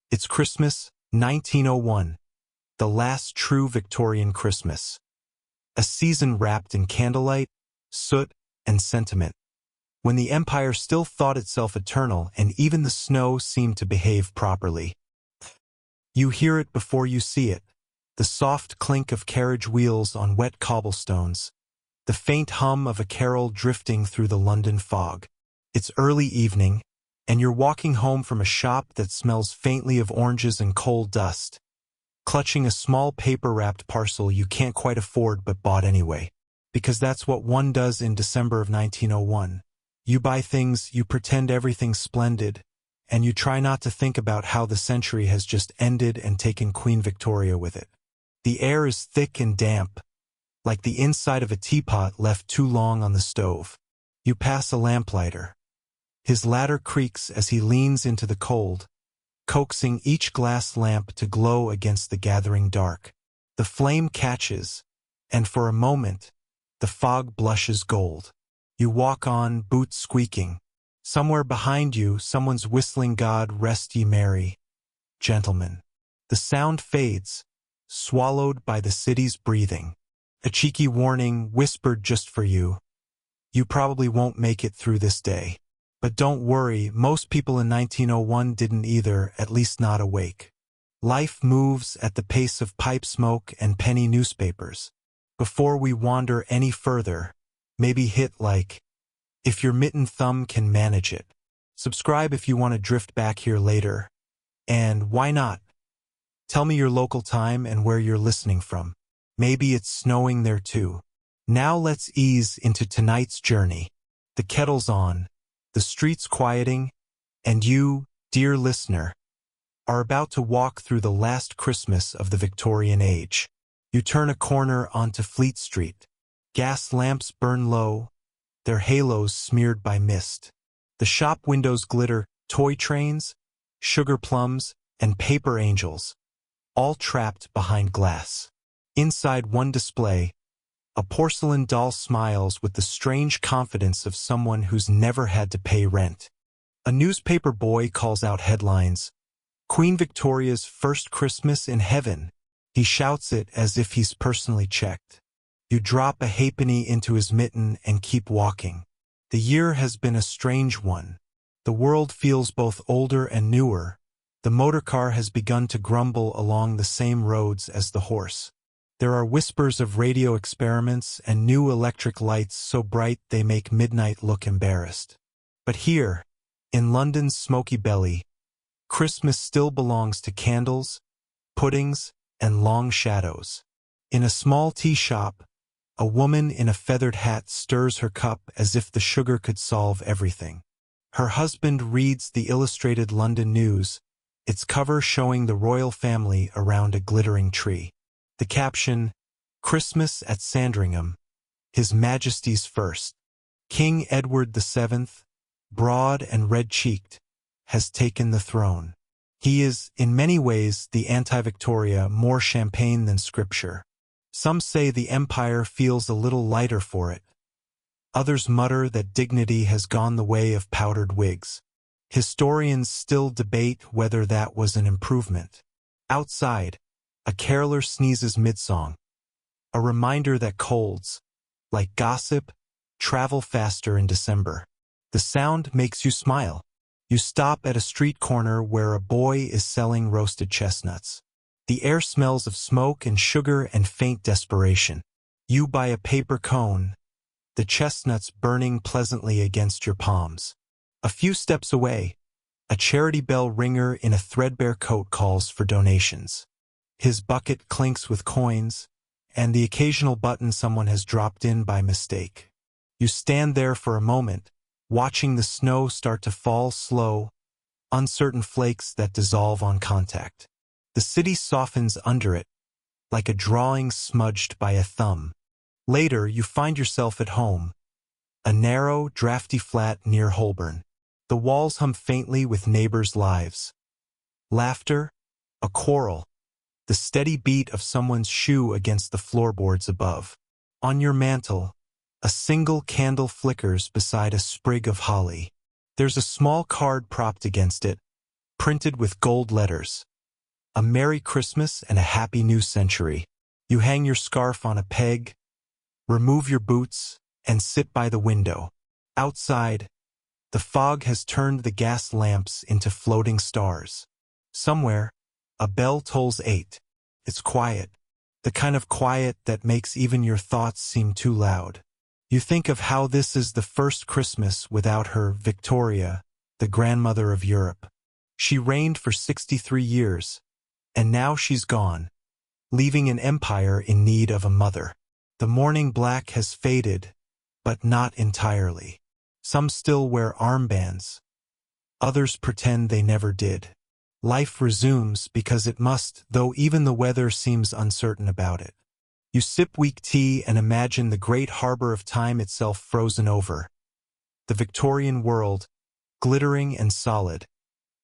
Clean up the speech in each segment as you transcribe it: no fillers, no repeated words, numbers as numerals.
It's Christmas, 1901, the last true Victorian Christmas. A season wrapped in candlelight, soot, and sentiment. When the empire still thought itself eternal and even the snow seemed to behave properly. You hear it before you see it, the soft clink of carriage wheels on wet cobblestones, the faint hum of a carol drifting through the London fog. It's early evening, and you're walking home from a shop that smells faintly of oranges and coal dust, clutching a small paper-wrapped parcel you can't quite afford but bought anyway. Because that's what one does in December of 1901. You buy things, you pretend everything's splendid, and you try not to think about how the century has just ended and taken Queen Victoria with it. The air is thick and damp, like the inside of a teapot left too long on the stove. You pass a lamplighter. His ladder creaks as he leans into the cold, coaxing each glass lamp to glow against the gathering dark. The flame catches, and for a moment, the fog blushes gold. You walk on, boots squeaking. Somewhere behind you, someone's whistling God Rest Ye Merry, Gentlemen. The sound fades, swallowed by the city's breathing. A cheeky warning whispered just for you. You probably won't make it through this day. But don't worry, most people in 1901 didn't either, at least not awake. Life moves at the pace of pipe smoke and penny newspapers. Before we wander any further, maybe hit like, if your mitten thumb can manage it. Subscribe if you want to drift back here later. And why not? Tell me your local time and where you're listening from. Maybe it's snowing there too. Now let's ease into tonight's journey. The kettle's on, the streets quieting, and you, dear listener, are about to walk through the last Christmas of the Victorian age. You turn a corner onto Fleet Street. Gas lamps burn low, their halos smeared by mist. The shop windows glitter, toy trains, sugar plums, and paper angels, all trapped behind glass. Inside one display, a porcelain doll smiles with the strange confidence of someone who's never had to pay rent. A newspaper boy calls out headlines, Queen Victoria's first Christmas in heaven. He shouts it as if he's personally checked. You drop a halfpenny into his mitten and keep walking. The year has been a strange one. The world feels both older and newer. The motorcar has begun to grumble along the same roads as the horse. There are whispers of radio experiments and new electric lights so bright they make midnight look embarrassed. But here, in London's smoky belly, Christmas still belongs to candles, puddings, and long shadows. In a small tea shop, a woman in a feathered hat stirs her cup as if the sugar could solve everything. Her husband reads the illustrated London News, its cover showing the royal family around a glittering tree. The caption, Christmas at Sandringham, His Majesty's First. King Edward VII, broad and red-cheeked, has taken the throne. He is, in many ways, the anti-Victoria, more champagne than scripture. Some say the empire feels a little lighter for it. Others mutter that dignity has gone the way of powdered wigs. Historians still debate whether that was an improvement. Outside, a caroler sneezes mid-song, a reminder that colds, like gossip, travel faster in December. The sound makes you smile. You stop at a street corner where a boy is selling roasted chestnuts. The air smells of smoke and sugar and faint desperation. You buy a paper cone, the chestnuts burning pleasantly against your palms. A few steps away, a charity bell ringer in a threadbare coat calls for donations. His bucket clinks with coins, and the occasional button someone has dropped in by mistake. You stand there for a moment, watching the snow start to fall slow, uncertain flakes that dissolve on contact. The city softens under it, like a drawing smudged by a thumb. Later, you find yourself at home, a narrow, drafty flat near Holborn. The walls hum faintly with neighbors' lives. Laughter, a quarrel, the steady beat of someone's shoe against the floorboards above. On your mantel, a single candle flickers beside a sprig of holly. There's a small card propped against it, printed with gold letters. A Merry Christmas and a Happy New Century. You hang your scarf on a peg, remove your boots, and sit by the window. Outside, the fog has turned the gas lamps into floating stars. Somewhere, a bell tolls 8. It's quiet, the kind of quiet that makes even your thoughts seem too loud. You think of how this is the first Christmas without her, Victoria, the grandmother of Europe. She reigned for 63 years, and now she's gone, leaving an empire in need of a mother. The morning black has faded, but not entirely. Some still wear armbands. Others pretend they never did. Life resumes because it must, though even the weather seems uncertain about it. You sip weak tea and imagine the great harbor of time itself frozen over. The Victorian world, glittering and solid,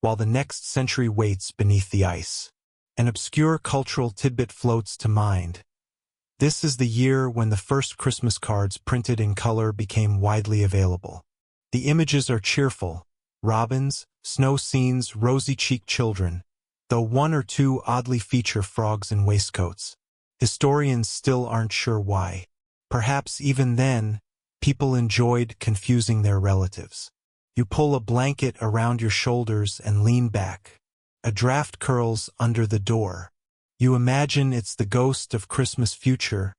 while the next century waits beneath the ice. An obscure cultural tidbit floats to mind. This is the year when the first Christmas cards printed in color became widely available. The images are cheerful: robins, snow scenes, rosy-cheeked children, though one or two oddly feature frogs in waistcoats. Historians still aren't sure why. Perhaps even then, people enjoyed confusing their relatives. You pull a blanket around your shoulders and lean back. A draft curls under the door. You imagine it's the ghost of Christmas future,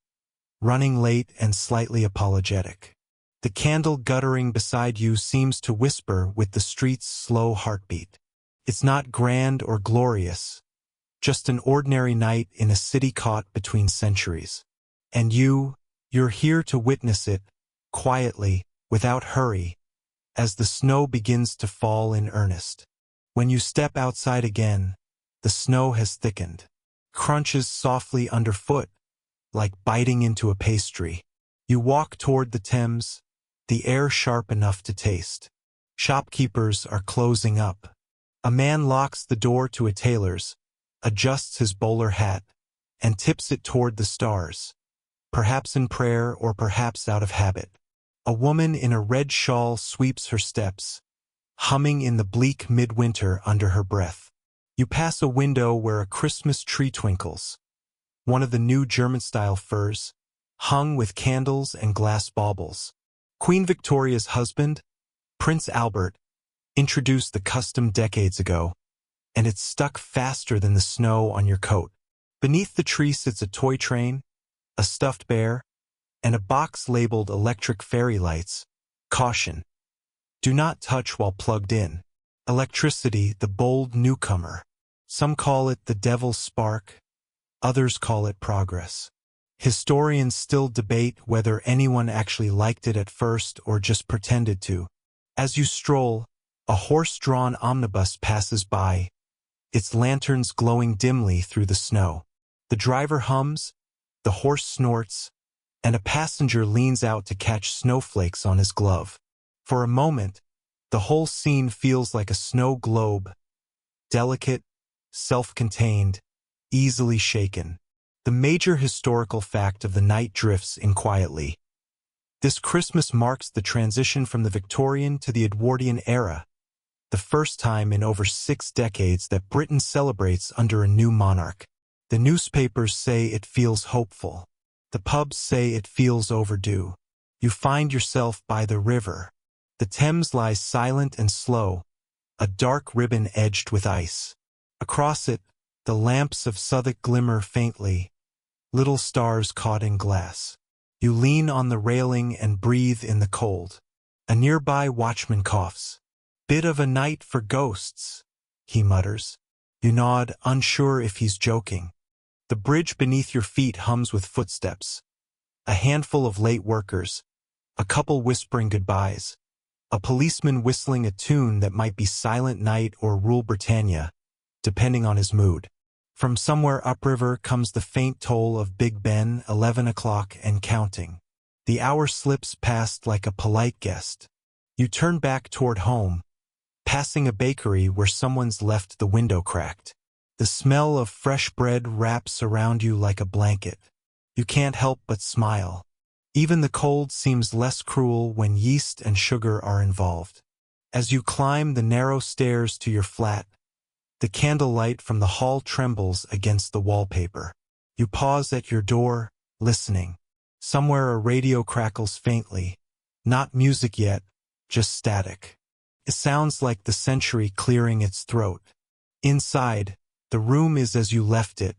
running late and slightly apologetic. The candle guttering beside you seems to whisper with the street's slow heartbeat. It's not grand or glorious, just an ordinary night in a city caught between centuries. And you're here to witness it, quietly, without hurry, as the snow begins to fall in earnest. When you step outside again, the snow has thickened, crunches softly underfoot, like biting into a pastry. You walk toward the Thames, the air sharp enough to taste. Shopkeepers are closing up. A man locks the door to a tailor's, adjusts his bowler hat, and tips it toward the stars, perhaps in prayer or perhaps out of habit. A woman in a red shawl sweeps her steps, humming in the bleak midwinter under her breath. You pass a window where a Christmas tree twinkles, one of the new German-style firs, hung with candles and glass baubles. Queen Victoria's husband, Prince Albert, introduced the custom decades ago, and it's stuck faster than the snow on your coat. Beneath the tree sits a toy train, a stuffed bear, and a box labeled electric fairy lights. Caution: do not touch while plugged in. Electricity, the bold newcomer. Some call it the devil's spark, others call it progress. Historians still debate whether anyone actually liked it at first or just pretended to. As you stroll, a horse-drawn omnibus passes by, its lanterns glowing dimly through the snow. The driver hums, the horse snorts, and a passenger leans out to catch snowflakes on his glove. For a moment, the whole scene feels like a snow globe, delicate, self-contained, easily shaken. The major historical fact of the night drifts in quietly. This Christmas marks the transition from the Victorian to the Edwardian era, the first time in over 6 decades that Britain celebrates under a new monarch. The newspapers say it feels hopeful. The pubs say it feels overdue. You find yourself by the river. The Thames lies silent and slow, a dark ribbon edged with ice. Across it, the lamps of Southwark glimmer faintly, little stars caught in glass. You lean on the railing and breathe in the cold. A nearby watchman coughs. "Bit of a night for ghosts," he mutters. You nod, unsure if he's joking. The bridge beneath your feet hums with footsteps. A handful of late workers, a couple whispering goodbyes, a policeman whistling a tune that might be Silent Night or Rule Britannia, depending on his mood. From somewhere upriver comes the faint toll of Big Ben, 11 o'clock and counting. The hour slips past like a polite guest. You turn back toward home, passing a bakery where someone's left the window cracked. The smell of fresh bread wraps around you like a blanket. You can't help but smile. Even the cold seems less cruel when yeast and sugar are involved. As you climb the narrow stairs to your flat, The candlelight from the hall trembles against the wallpaper. You pause at your door, listening. Somewhere a radio crackles faintly. Not music yet, just static. It sounds like the century clearing its throat. Inside, the room is as you left it.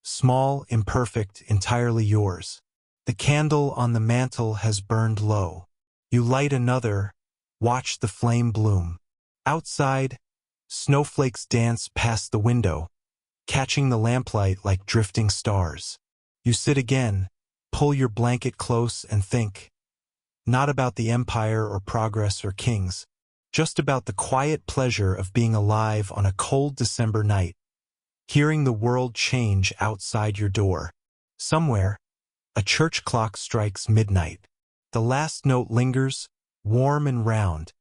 Small, imperfect, entirely yours. The candle on the mantel has burned low. You light another, watch the flame bloom. Outside, snowflakes dance past the window, catching the lamplight like drifting stars. You sit again, pull your blanket close and think. Not about the empire or progress or kings, just about the quiet pleasure of being alive on a cold December night, hearing the world change outside your door. Somewhere, a church clock strikes midnight. The last note lingers, warm and round,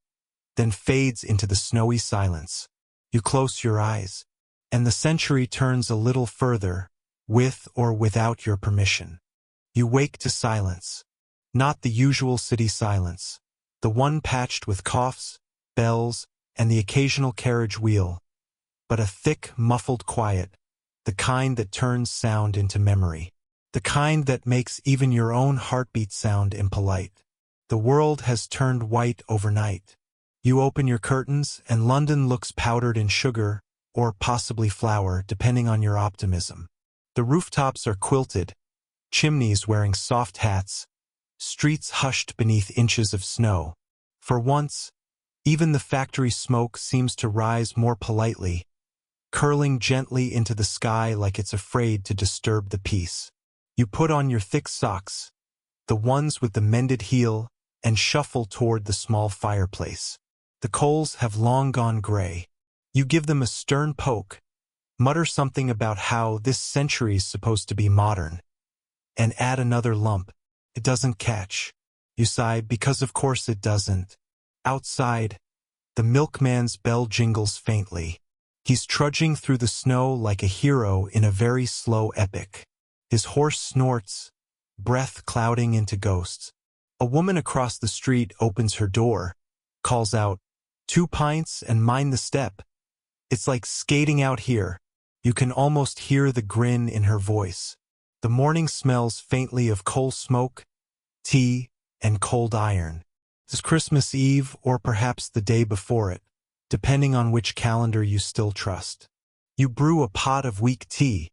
then fades into the snowy silence. You close your eyes, and the century turns a little further, with or without your permission. You wake to silence. Not the usual city silence, the one patched with coughs, bells, and the occasional carriage wheel, but a thick, muffled quiet, the kind that turns sound into memory, the kind that makes even your own heartbeat sound impolite. The world has turned white overnight. You open your curtains, and London looks powdered in sugar, or possibly flour, depending on your optimism. The rooftops are quilted, chimneys wearing soft hats, streets hushed beneath inches of snow. For once, even the factory smoke seems to rise more politely, curling gently into the sky like it's afraid to disturb the peace. You put on your thick socks, the ones with the mended heel, and shuffle toward the small fireplace. The coals have long gone gray. You give them a stern poke, mutter something about how this century's supposed to be modern, and add another lump. It doesn't catch. You sigh because of course it doesn't. Outside, the milkman's bell jingles faintly. He's trudging through the snow like a hero in a very slow epic. His horse snorts, breath clouding into ghosts. A woman across the street opens her door, calls out, "2 pints and mind the step." It's like skating out here. You can almost hear the grin in her voice. The morning smells faintly of coal smoke, tea, and cold iron. It's Christmas Eve or perhaps the day before it, depending on which calendar you still trust. You brew a pot of weak tea,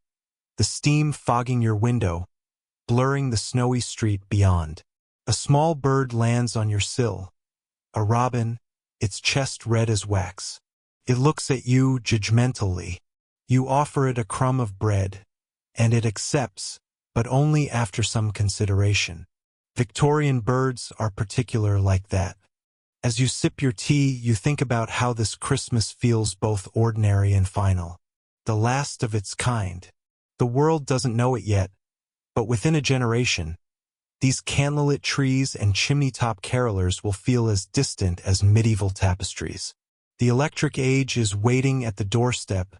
the steam fogging your window, blurring the snowy street beyond. A small bird lands on your sill. A robin, its chest red as wax. It looks at you judgmentally. You offer it a crumb of bread, and it accepts, but only after some consideration. Victorian birds are particular like that. As you sip your tea, you think about how this Christmas feels both ordinary and final. The last of its kind. The world doesn't know it yet, but within a generation, these candlelit trees and chimney-top carolers will feel as distant as medieval tapestries. The electric age is waiting at the doorstep,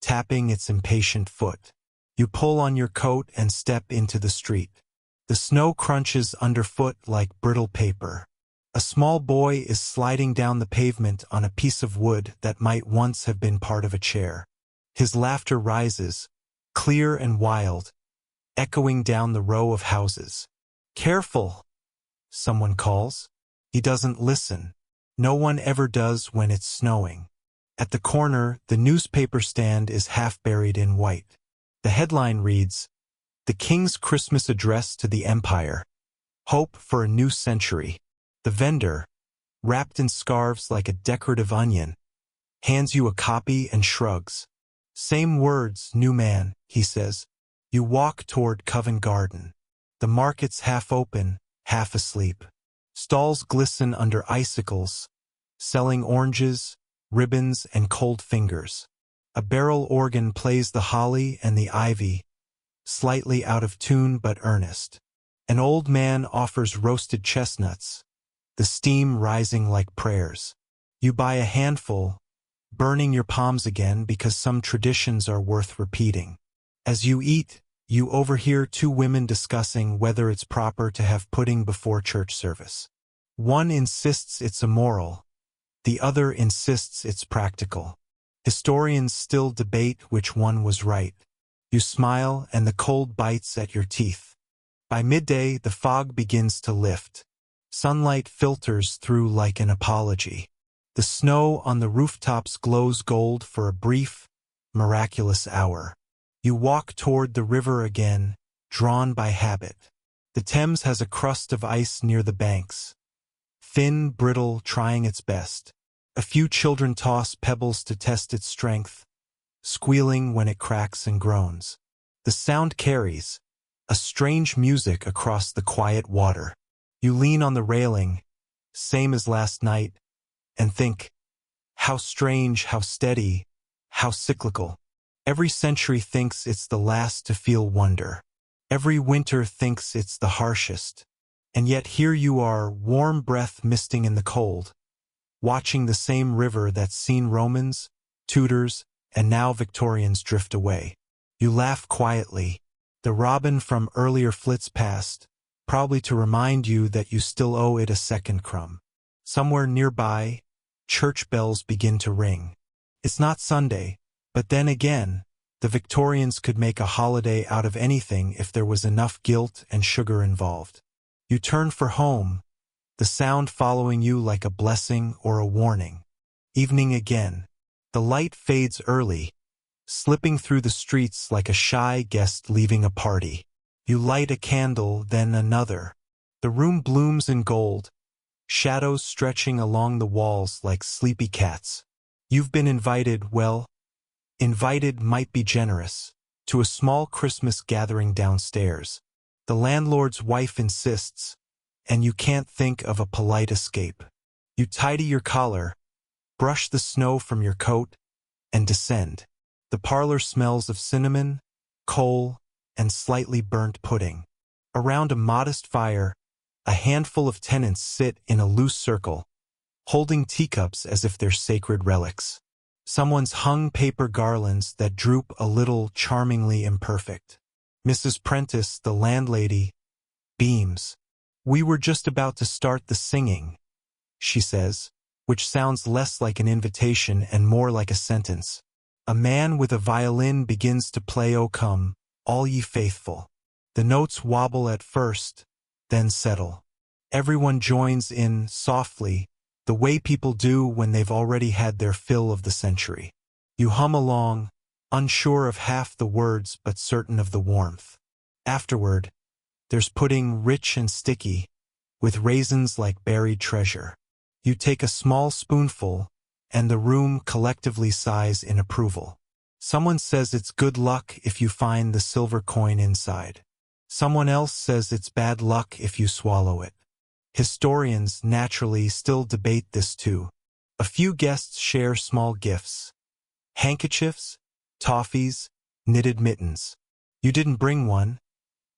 tapping its impatient foot. You pull on your coat and step into the street. The snow crunches underfoot like brittle paper. A small boy is sliding down the pavement on a piece of wood that might once have been part of a chair. His laughter rises, clear and wild, echoing down the row of houses. "Careful!" someone calls. He doesn't listen. No one ever does when it's snowing. At the corner, the newspaper stand is half buried in white. The headline reads, "The King's Christmas Address to the Empire. Hope for a New Century." The vendor, wrapped in scarves like a decorative onion, hands you a copy and shrugs. "Same words, new man," he says. You walk toward Covent Garden. The market's half open, half asleep. Stalls glisten under icicles, selling oranges, ribbons, and cold fingers. A barrel organ plays the holly and the ivy, slightly out of tune but earnest. An old man offers roasted chestnuts, the steam rising like prayers. You buy a handful, burning your palms again because some traditions are worth repeating. As you eat, you overhear 2 women discussing whether it's proper to have pudding before church service. One insists it's immoral, the other insists it's practical. Historians still debate which one was right. You smile and the cold bites at your teeth. By midday, the fog begins to lift. Sunlight filters through like an apology. The snow on the rooftops glows gold for a brief, miraculous hour. You walk toward the river again, drawn by habit. The Thames has a crust of ice near the banks. Thin, brittle, trying its best. A few children toss pebbles to test its strength, squealing when it cracks and groans. The sound carries a strange music across the quiet water. You lean on the railing, same as last night, and think, how strange, how steady, how cyclical. Every century thinks it's the last to feel wonder. Every winter thinks it's the harshest. And yet here you are, warm breath misting in the cold, watching the same river that's seen Romans, Tudors, and now Victorians drift away. You laugh quietly. The robin from earlier flits past, probably to remind you that you still owe it a second crumb. Somewhere nearby, church bells begin to ring. It's not Sunday, but then again, the Victorians could make a holiday out of anything if there was enough guilt and sugar involved. You turn for home, the sound following you like a blessing or a warning. Evening again. The light fades early, slipping through the streets like a shy guest leaving a party. You light a candle, then another. The room blooms in gold, shadows stretching along the walls like sleepy cats. You've been invited, well, invited might be generous, to a small Christmas gathering downstairs. The landlord's wife insists, and you can't think of a polite escape. You tidy your collar, brush the snow from your coat, and descend. The parlor smells of cinnamon, coal, and slightly burnt pudding. Around a modest fire, a handful of tenants sit in a loose circle, holding teacups as if they're sacred relics. Someone's hung paper garlands that droop a little, charmingly imperfect. Mrs. Prentice, the landlady, beams. "We were just about to start the singing," she says, which sounds less like an invitation and more like a sentence. A man with a violin begins to play "O Come, All Ye Faithful." The notes wobble at first, then settle. Everyone joins in, softly, the way people do when they've already had their fill of the century. You hum along, unsure of half the words but certain of the warmth. Afterward, there's pudding rich and sticky, with raisins like buried treasure. You take a small spoonful, and the room collectively sighs in approval. Someone says it's good luck if you find the silver coin inside. Someone else says it's bad luck if you swallow it. Historians, naturally, still debate this too. A few guests share small gifts. Handkerchiefs, toffees, knitted mittens. You didn't bring one,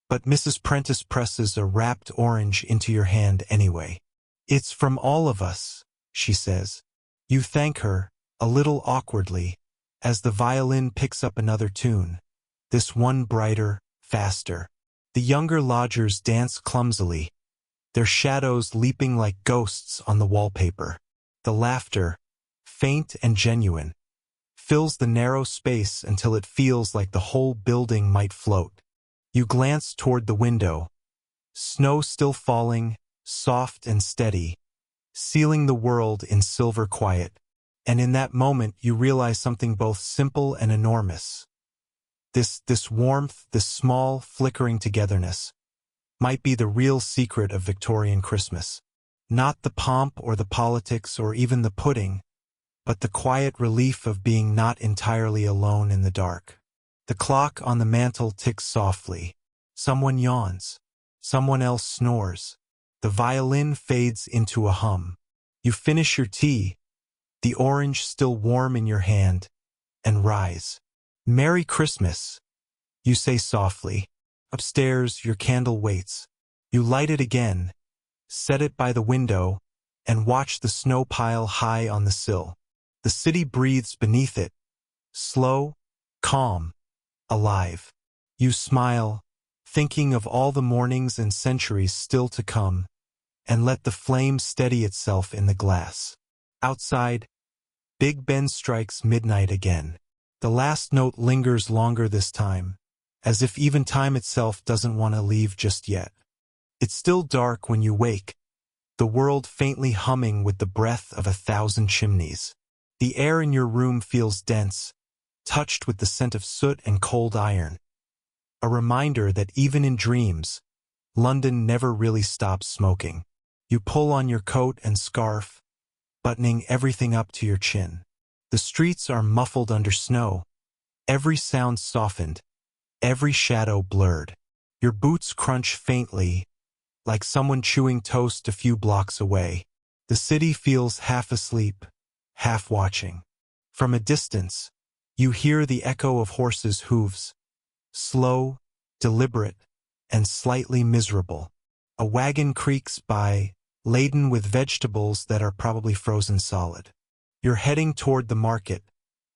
but Mrs. Prentice presses a wrapped orange into your hand anyway. "It's from all of us," she says. You thank her, a little awkwardly, as the violin picks up another tune, this one brighter, faster. The younger lodgers dance clumsily, their shadows leaping like ghosts on the wallpaper. The laughter, faint and genuine, fills the narrow space until it feels like the whole building might float. You glance toward the window, snow still falling, soft and steady, sealing the world in silver quiet. And in that moment you realize something both simple and enormous. This warmth, this small, flickering togetherness, might be the real secret of Victorian Christmas. Not the pomp or the politics or even the pudding, but the quiet relief of being not entirely alone in the dark. The clock on the mantel ticks softly. Someone yawns. Someone else snores. The violin fades into a hum. You finish your tea, the orange still warm in your hand, and rise. "Merry Christmas," you say softly. Upstairs, your candle waits. You light it again, set it by the window, and watch the snow pile high on the sill. The city breathes beneath it, slow, calm, alive. You smile, thinking of all the mornings and centuries still to come, and let the flame steady itself in the glass. Outside, Big Ben strikes midnight again. The last note lingers longer this time, as if even time itself doesn't want to leave just yet. It's still dark when you wake, the world faintly humming with the breath of 1,000 chimneys. The air in your room feels dense, touched with the scent of soot and cold iron. A reminder that even in dreams, London never really stops smoking. You pull on your coat and scarf, buttoning everything up to your chin. The streets are muffled under snow, every sound softened, every shadow blurred. Your boots crunch faintly, like someone chewing toast a few blocks away. The city feels half asleep, half watching. From a distance, you hear the echo of horses' hooves, slow, deliberate, and slightly miserable. A wagon creaks by, laden with vegetables that are probably frozen solid. You're heading toward the market,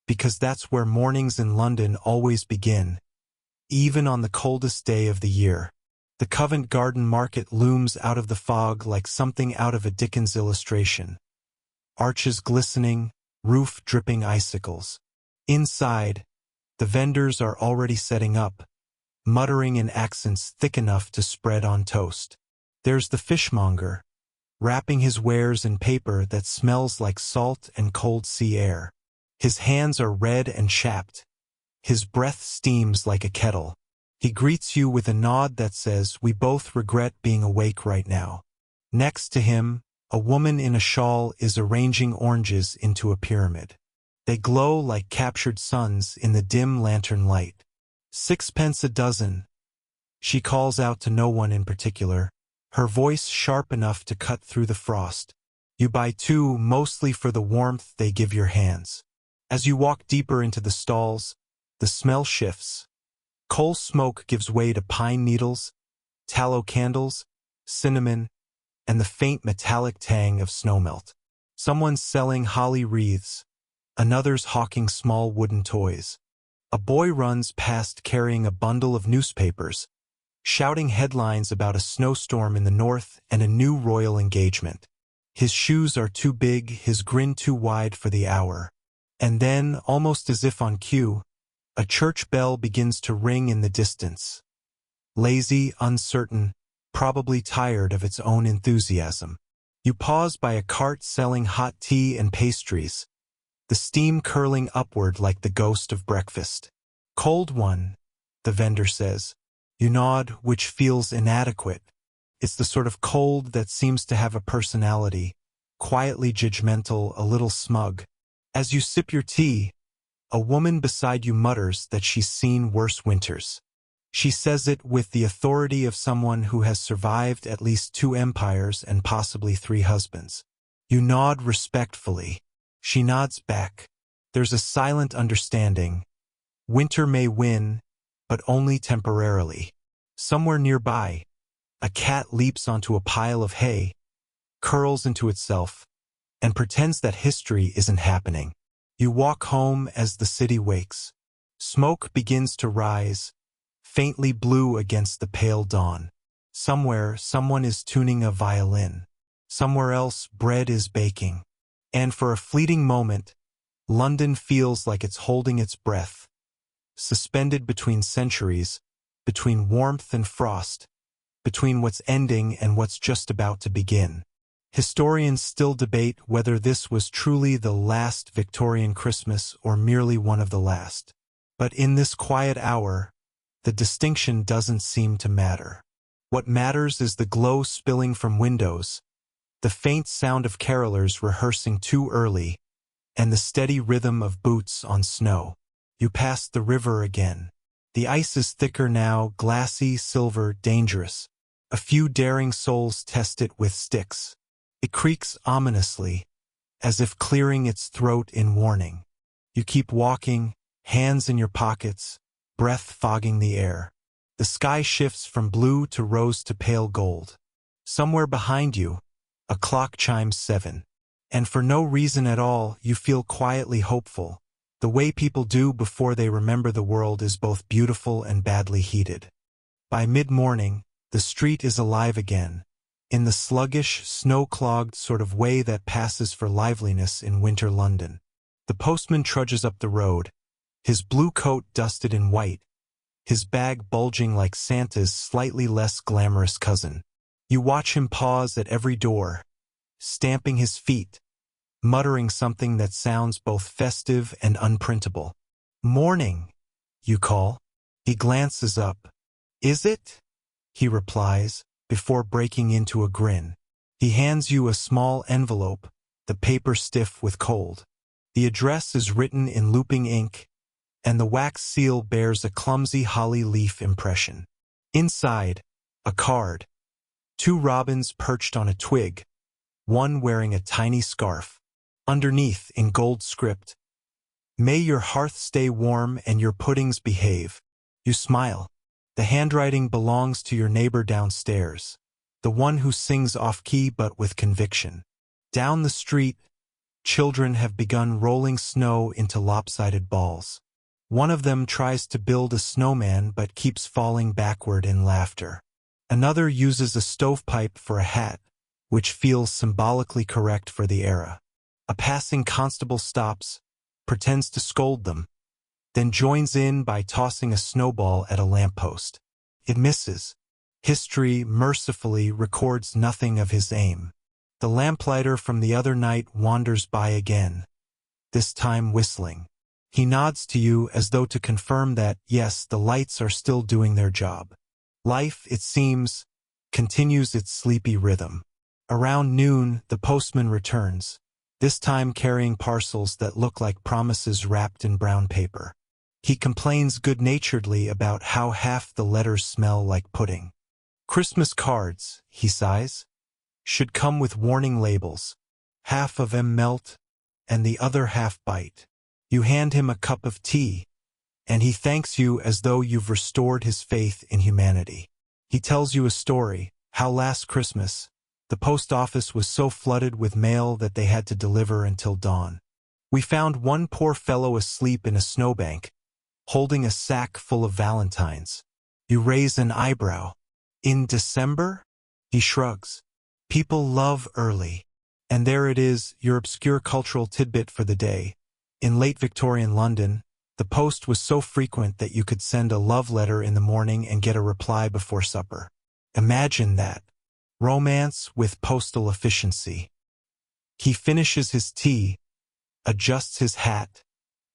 because that's where mornings in London always begin, even on the coldest day of the year. The Covent Garden Market looms out of the fog like something out of a Dickens illustration. Arches glistening, roof dripping icicles. Inside, the vendors are already setting up, muttering in accents thick enough to spread on toast. There's the fishmonger, wrapping his wares in paper that smells like salt and cold sea air. His hands are red and chapped. His breath steams like a kettle. He greets you with a nod that says, "We both regret being awake right now." Next to him, a woman in a shawl is arranging oranges into a pyramid. They glow like captured suns in the dim lantern light. 6 pence a dozen. She calls out to no one in particular, her voice sharp enough to cut through the frost. You buy two, mostly for the warmth they give your hands. As you walk deeper into the stalls, the smell shifts. Coal smoke gives way to pine needles, tallow candles, cinnamon, and the faint metallic tang of snowmelt. Someone's selling holly wreaths, another's hawking small wooden toys. A boy runs past carrying a bundle of newspapers, shouting headlines about a snowstorm in the north and a new royal engagement. His shoes are too big, his grin too wide for the hour. And then, almost as if on cue, a church bell begins to ring in the distance. Lazy, uncertain, probably tired of its own enthusiasm. You pause by a cart selling hot tea and pastries, the steam curling upward like the ghost of breakfast. "Cold one," the vendor says. You nod, which feels inadequate. It's the sort of cold that seems to have a personality, quietly judgmental, a little smug. As you sip your tea, a woman beside you mutters that she's seen worse winters. She says it with the authority of someone who has survived at least 2 empires and possibly 3 husbands. You nod respectfully. She nods back. There's a silent understanding. Winter may win, but only temporarily. Somewhere nearby, a cat leaps onto a pile of hay, curls into itself, and pretends that history isn't happening. You walk home as the city wakes. Smoke begins to rise, faintly blue against the pale dawn. Somewhere, someone is tuning a violin. Somewhere else, bread is baking. And for a fleeting moment, London feels like it's holding its breath, suspended between centuries, between warmth and frost, between what's ending and what's just about to begin. Historians still debate whether this was truly the last Victorian Christmas or merely one of the last. But in this quiet hour, the distinction doesn't seem to matter. What matters is the glow spilling from windows, the faint sound of carolers rehearsing too early, and the steady rhythm of boots on snow. You pass the river again. The ice is thicker now, glassy, silver, dangerous. A few daring souls test it with sticks. It creaks ominously, as if clearing its throat in warning. You keep walking, hands in your pockets, breath fogging the air. The sky shifts from blue to rose to pale gold. Somewhere behind you, a clock chimes 7. And for no reason at all, you feel quietly hopeful. The way people do before they remember the world is both beautiful and badly heated. By mid-morning, the street is alive again, in the sluggish, snow-clogged sort of way that passes for liveliness in winter London. The postman trudges up the road, his blue coat dusted in white, his bag bulging like Santa's slightly less glamorous cousin. You watch him pause at every door, stamping his feet, muttering something that sounds both festive and unprintable. "Morning," you call. He glances up. "Is it?" he replies, before breaking into a grin. He hands you a small envelope, the paper stiff with cold. The address is written in looping ink, and the wax seal bears a clumsy holly leaf impression. Inside, a card. 2 robins perched on a twig, one wearing a tiny scarf. Underneath, in gold script, "May your hearth stay warm and your puddings behave." You smile. The handwriting belongs to your neighbor downstairs, the one who sings off-key but with conviction. Down the street, children have begun rolling snow into lopsided balls. One of them tries to build a snowman but keeps falling backward in laughter. Another uses a stovepipe for a hat, which feels symbolically correct for the era. A passing constable stops, pretends to scold them, then joins in by tossing a snowball at a lamppost. It misses. History mercifully records nothing of his aim. The lamplighter from the other night wanders by again, this time whistling. He nods to you as though to confirm that, yes, the lights are still doing their job. Life, it seems, continues its sleepy rhythm. Around noon, the postman returns, this time carrying parcels that look like promises wrapped in brown paper. He complains good-naturedly about how half the letters smell like pudding. "Christmas cards," he sighs, "should come with warning labels. Half of 'em melt, and the other half bite." You hand him a cup of tea, and he thanks you as though you've restored his faith in humanity. He tells you a story, how last Christmas, the post office was so flooded with mail that they had to deliver until dawn. "We found one poor fellow asleep in a snowbank, holding a sack full of valentines." You raise an eyebrow. "In December?" He shrugs. "People love early." And there it is, your obscure cultural tidbit for the day. In late Victorian London, the post was so frequent that you could send a love letter in the morning and get a reply before supper. Imagine that. Romance with postal efficiency. He finishes his tea, adjusts his hat,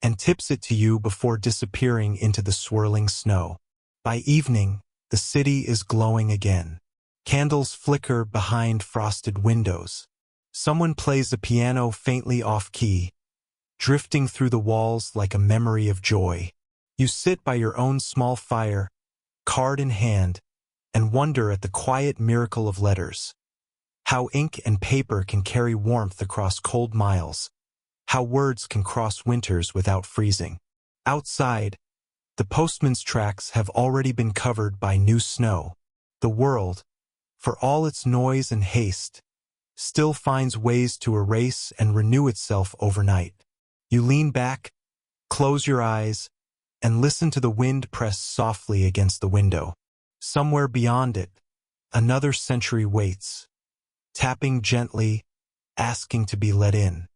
and tips it to you before disappearing into the swirling snow. By evening, the city is glowing again. Candles flicker behind frosted windows. Someone plays a piano faintly off-key, drifting through the walls like a memory of joy. You sit by your own small fire, card in hand, and wonder at the quiet miracle of letters. How ink and paper can carry warmth across cold miles. How words can cross winters without freezing. Outside, the postman's tracks have already been covered by new snow. The world, for all its noise and haste, still finds ways to erase and renew itself overnight. You lean back, close your eyes, and listen to the wind press softly against the window. Somewhere beyond it, another century waits, tapping gently, asking to be let in.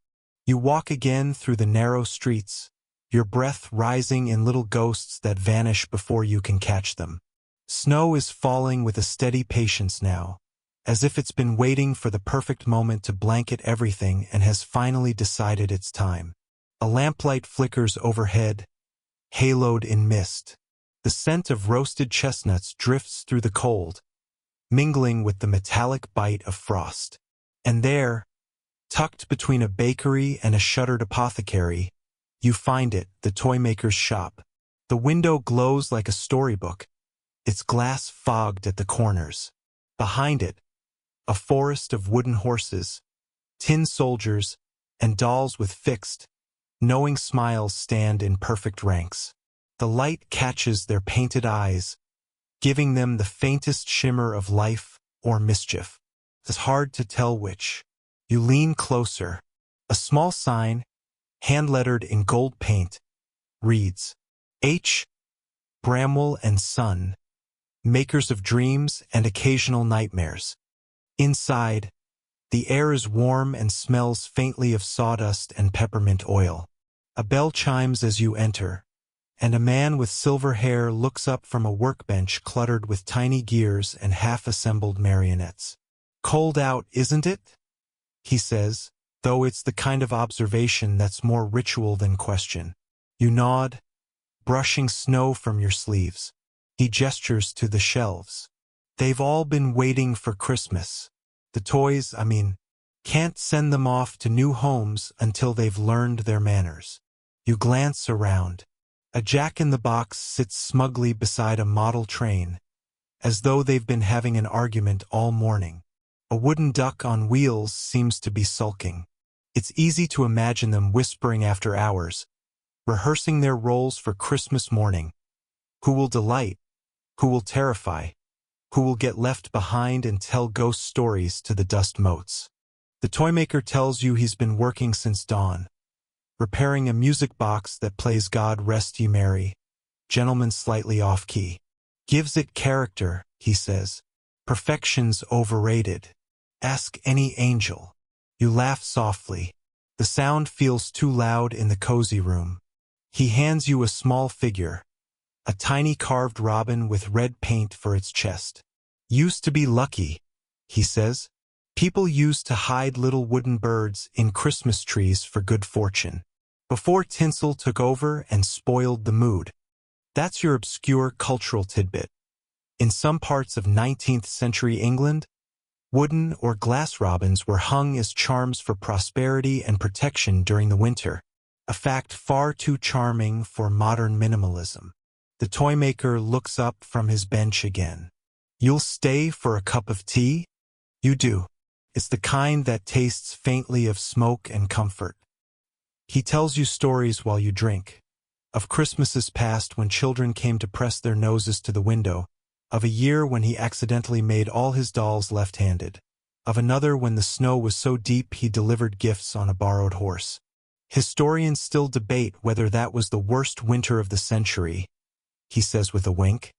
You walk again through the narrow streets, your breath rising in little ghosts that vanish before you can catch them. Snow is falling with a steady patience now, as if it's been waiting for the perfect moment to blanket everything and has finally decided it's time. A lamplight flickers overhead, haloed in mist. The scent of roasted chestnuts drifts through the cold, mingling with the metallic bite of frost. And there, tucked between a bakery and a shuttered apothecary, you find it, the toymaker's shop. The window glows like a storybook, its glass fogged at the corners. Behind it, a forest of wooden horses, tin soldiers, and dolls with fixed, knowing smiles stand in perfect ranks. The light catches their painted eyes, giving them the faintest shimmer of life or mischief. It's hard to tell which. You lean closer. A small sign, hand-lettered in gold paint, reads, H. Bramwell and Son, makers of dreams and occasional nightmares. Inside, the air is warm and smells faintly of sawdust and peppermint oil. A bell chimes as you enter, and a man with silver hair looks up from a workbench cluttered with tiny gears and half-assembled marionettes. "Cold out, isn't it?" he says, though it's the kind of observation that's more ritual than question. You nod, brushing snow from your sleeves. He gestures to the shelves. They've all been waiting for Christmas. The toys, can't send them off to new homes until they've learned their manners. You glance around. A jack-in-the-box sits smugly beside a model train, as though they've been having an argument all morning. A wooden duck on wheels seems to be sulking. It's easy to imagine them whispering after hours, rehearsing their roles for Christmas morning. Who will delight? Who will terrify? Who will get left behind and tell ghost stories to the dust motes? The toymaker tells you he's been working since dawn, repairing a music box that plays God Rest Ye Merry, Gentleman slightly off-key. Gives it character, he says. Perfection's overrated. Ask any angel. You laugh softly. The sound feels too loud in the cozy room. He hands you a small figure, a tiny carved robin with red paint for its chest. Used to be lucky, he says. People used to hide little wooden birds in Christmas trees for good fortune. Before tinsel took over and spoiled the mood. That's your obscure cultural tidbit. In some parts of 19th century England, wooden or glass robins were hung as charms for prosperity and protection during the winter, a fact far too charming for modern minimalism. The toymaker looks up from his bench again. You'll stay for a cup of tea? You do. It's the kind that tastes faintly of smoke and comfort. He tells you stories while you drink, of Christmases past when children came to press their noses to the window, of a year when he accidentally made all his dolls left-handed, of another when the snow was so deep he delivered gifts on a borrowed horse. Historians still debate whether that was the worst winter of the century, he says with a wink.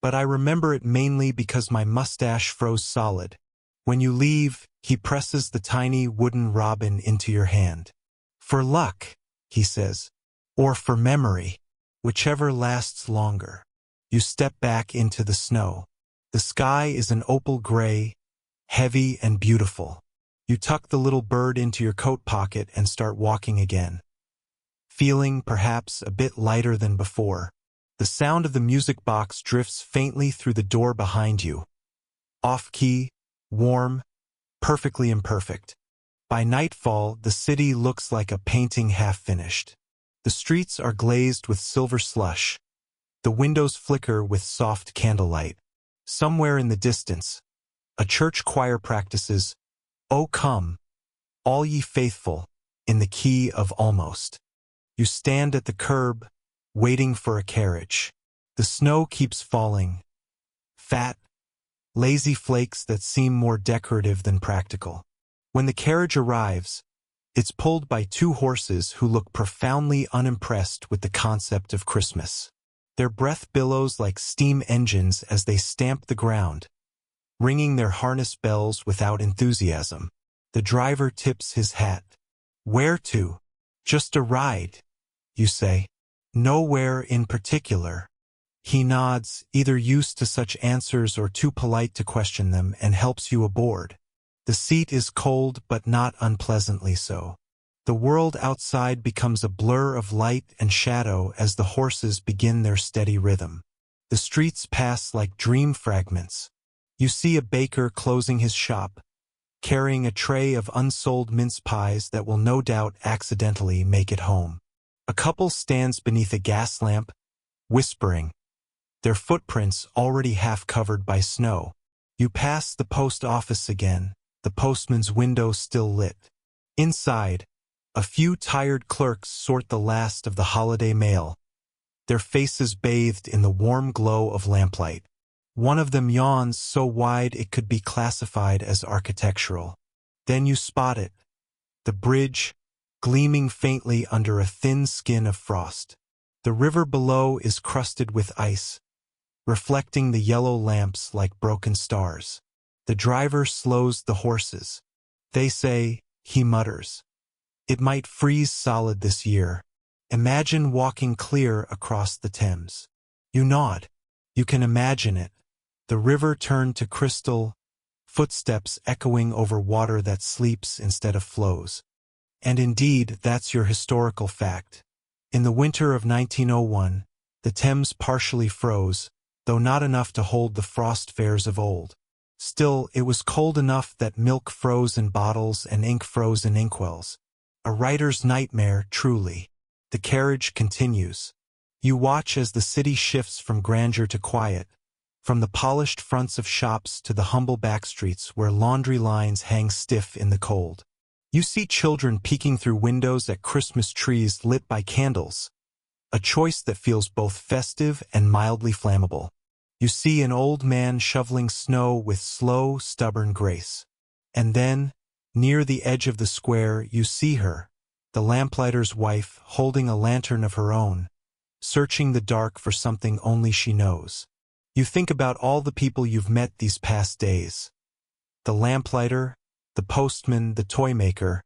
But I remember it mainly because my mustache froze solid. When you leave, he presses the tiny wooden robin into your hand. For luck, he says, or for memory, whichever lasts longer. You step back into the snow. The sky is an opal gray, heavy and beautiful. You tuck the little bird into your coat pocket and start walking again, feeling perhaps a bit lighter than before. The sound of the music box drifts faintly through the door behind you. Off-key, warm, perfectly imperfect. By nightfall, the city looks like a painting half-finished. The streets are glazed with silver slush. The windows flicker with soft candlelight. Somewhere in the distance, a church choir practices, "O come, all ye faithful," in the key of almost. You stand at the curb, waiting for a carriage. The snow keeps falling. Fat, lazy flakes that seem more decorative than practical. When the carriage arrives, it's pulled by two horses who look profoundly unimpressed with the concept of Christmas. Their breath billows like steam engines as they stamp the ground, ringing their harness bells without enthusiasm. The driver tips his hat. "Where to?" "Just a ride," you say. "Nowhere in particular." He nods, either used to such answers or too polite to question them, and helps you aboard. The seat is cold but not unpleasantly so. The world outside becomes a blur of light and shadow as the horses begin their steady rhythm. The streets pass like dream fragments. You see a baker closing his shop, carrying a tray of unsold mince pies that will no doubt accidentally make it home. A couple stands beneath a gas lamp, whispering, their footprints already half covered by snow. You pass the post office again, the postman's window still lit. Inside, a few tired clerks sort the last of the holiday mail, their faces bathed in the warm glow of lamplight. One of them yawns so wide it could be classified as architectural. Then you spot it, the bridge, gleaming faintly under a thin skin of frost. The river below is crusted with ice, reflecting the yellow lamps like broken stars. The driver slows the horses. They say, he mutters, "It might freeze solid this year." Imagine walking clear across the Thames. You nod. You can imagine it. The river turned to crystal, footsteps echoing over water that sleeps instead of flows. And indeed, that's your historical fact. In the winter of 1901, the Thames partially froze, though not enough to hold the frost fairs of old. Still, it was cold enough that milk froze in bottles and ink froze in inkwells. A writer's nightmare, truly. The carriage continues. You watch as the city shifts from grandeur to quiet, from the polished fronts of shops to the humble backstreets where laundry lines hang stiff in the cold. You see children peeking through windows at Christmas trees lit by candles, a choice that feels both festive and mildly flammable. You see an old man shoveling snow with slow, stubborn grace. And then, near the edge of the square, you see her, the lamplighter's wife, holding a lantern of her own, searching the dark for something only she knows. You think about all the people you've met these past days. The lamplighter, the postman, the toy maker,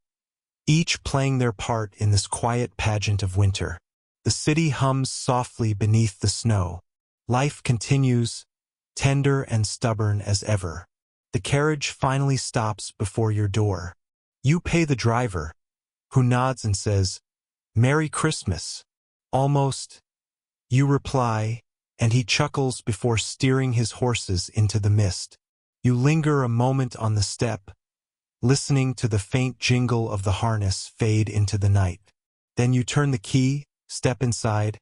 each playing their part in this quiet pageant of winter. The city hums softly beneath the snow. Life continues, tender and stubborn as ever. The carriage finally stops before your door. You pay the driver, who nods and says, "Merry Christmas." Almost. You reply, and he chuckles before steering his horses into the mist. You linger a moment on the step, listening to the faint jingle of the harness fade into the night. Then you turn the key, step inside,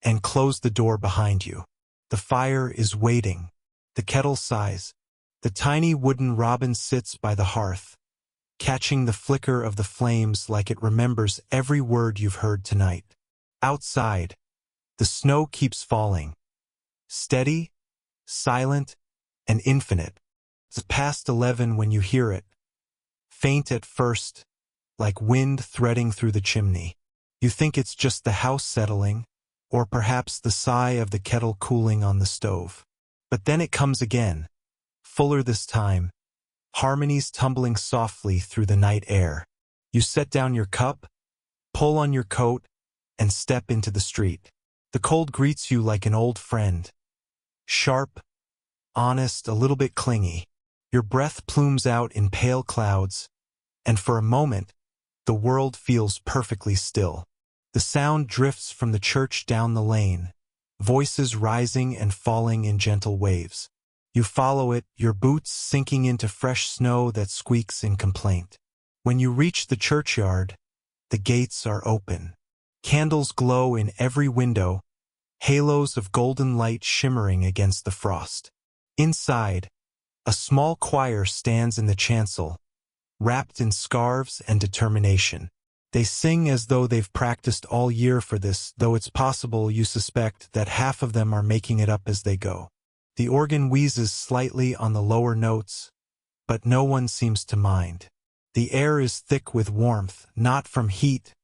and close the door behind you. The fire is waiting. The kettle sighs. The tiny wooden robin sits by the hearth, catching the flicker of the flames like it remembers every word you've heard tonight. Outside, the snow keeps falling. Steady, silent, and infinite. It's past 11 when you hear it. Faint at first, like wind threading through the chimney. You think it's just the house settling, or perhaps the sigh of the kettle cooling on the stove. But then it comes again, fuller this time, harmonies tumbling softly through the night air. You set down your cup, pull on your coat, and step into the street. The cold greets you like an old friend. Sharp, honest, a little bit clingy. Your breath plumes out in pale clouds, and for a moment, the world feels perfectly still. The sound drifts from the church down the lane, voices rising and falling in gentle waves. You follow it, your boots sinking into fresh snow that squeaks in complaint. When you reach the churchyard, the gates are open. Candles glow in every window, halos of golden light shimmering against the frost. Inside, a small choir stands in the chancel, wrapped in scarves and determination. They sing as though they've practiced all year for this, though it's possible you suspect that half of them are making it up as they go. The organ wheezes slightly on the lower notes, but no one seems to mind. The air is thick with warmth, not from heat,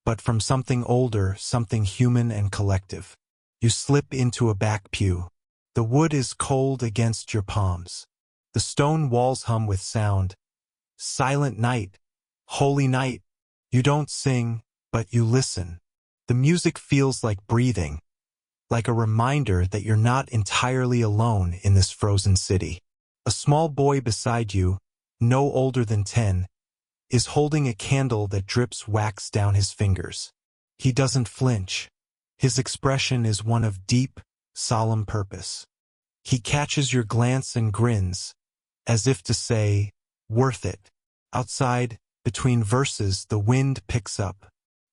but from something older, something human and collective. You slip into a back pew. The wood is cold against your palms. The stone walls hum with sound. Silent night, holy night. You don't sing, but you listen. The music feels like breathing, like a reminder that you're not entirely alone in this frozen city. A small boy beside you, no older than 10, is holding a candle that drips wax down his fingers. He doesn't flinch. His expression is one of deep, solemn purpose. He catches your glance and grins, as if to say, "Worth it." Outside, between verses, the wind picks up.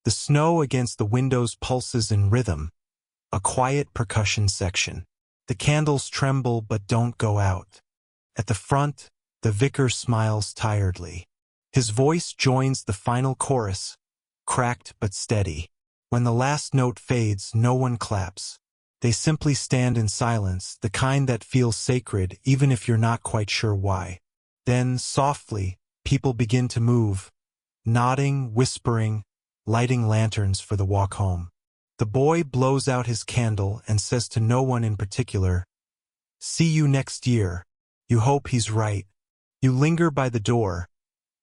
The snow against the windows pulses in rhythm, a quiet percussion section. The candles tremble but don't go out. At the front, the vicar smiles tiredly. His voice joins the final chorus, cracked but steady. When the last note fades, no one claps. They simply stand in silence, the kind that feels sacred even if you're not quite sure why. Then, softly, people begin to move, nodding, whispering, lighting lanterns for the walk home. The boy blows out his candle and says to no one in particular, "See you next year." You hope he's right. You linger by the door,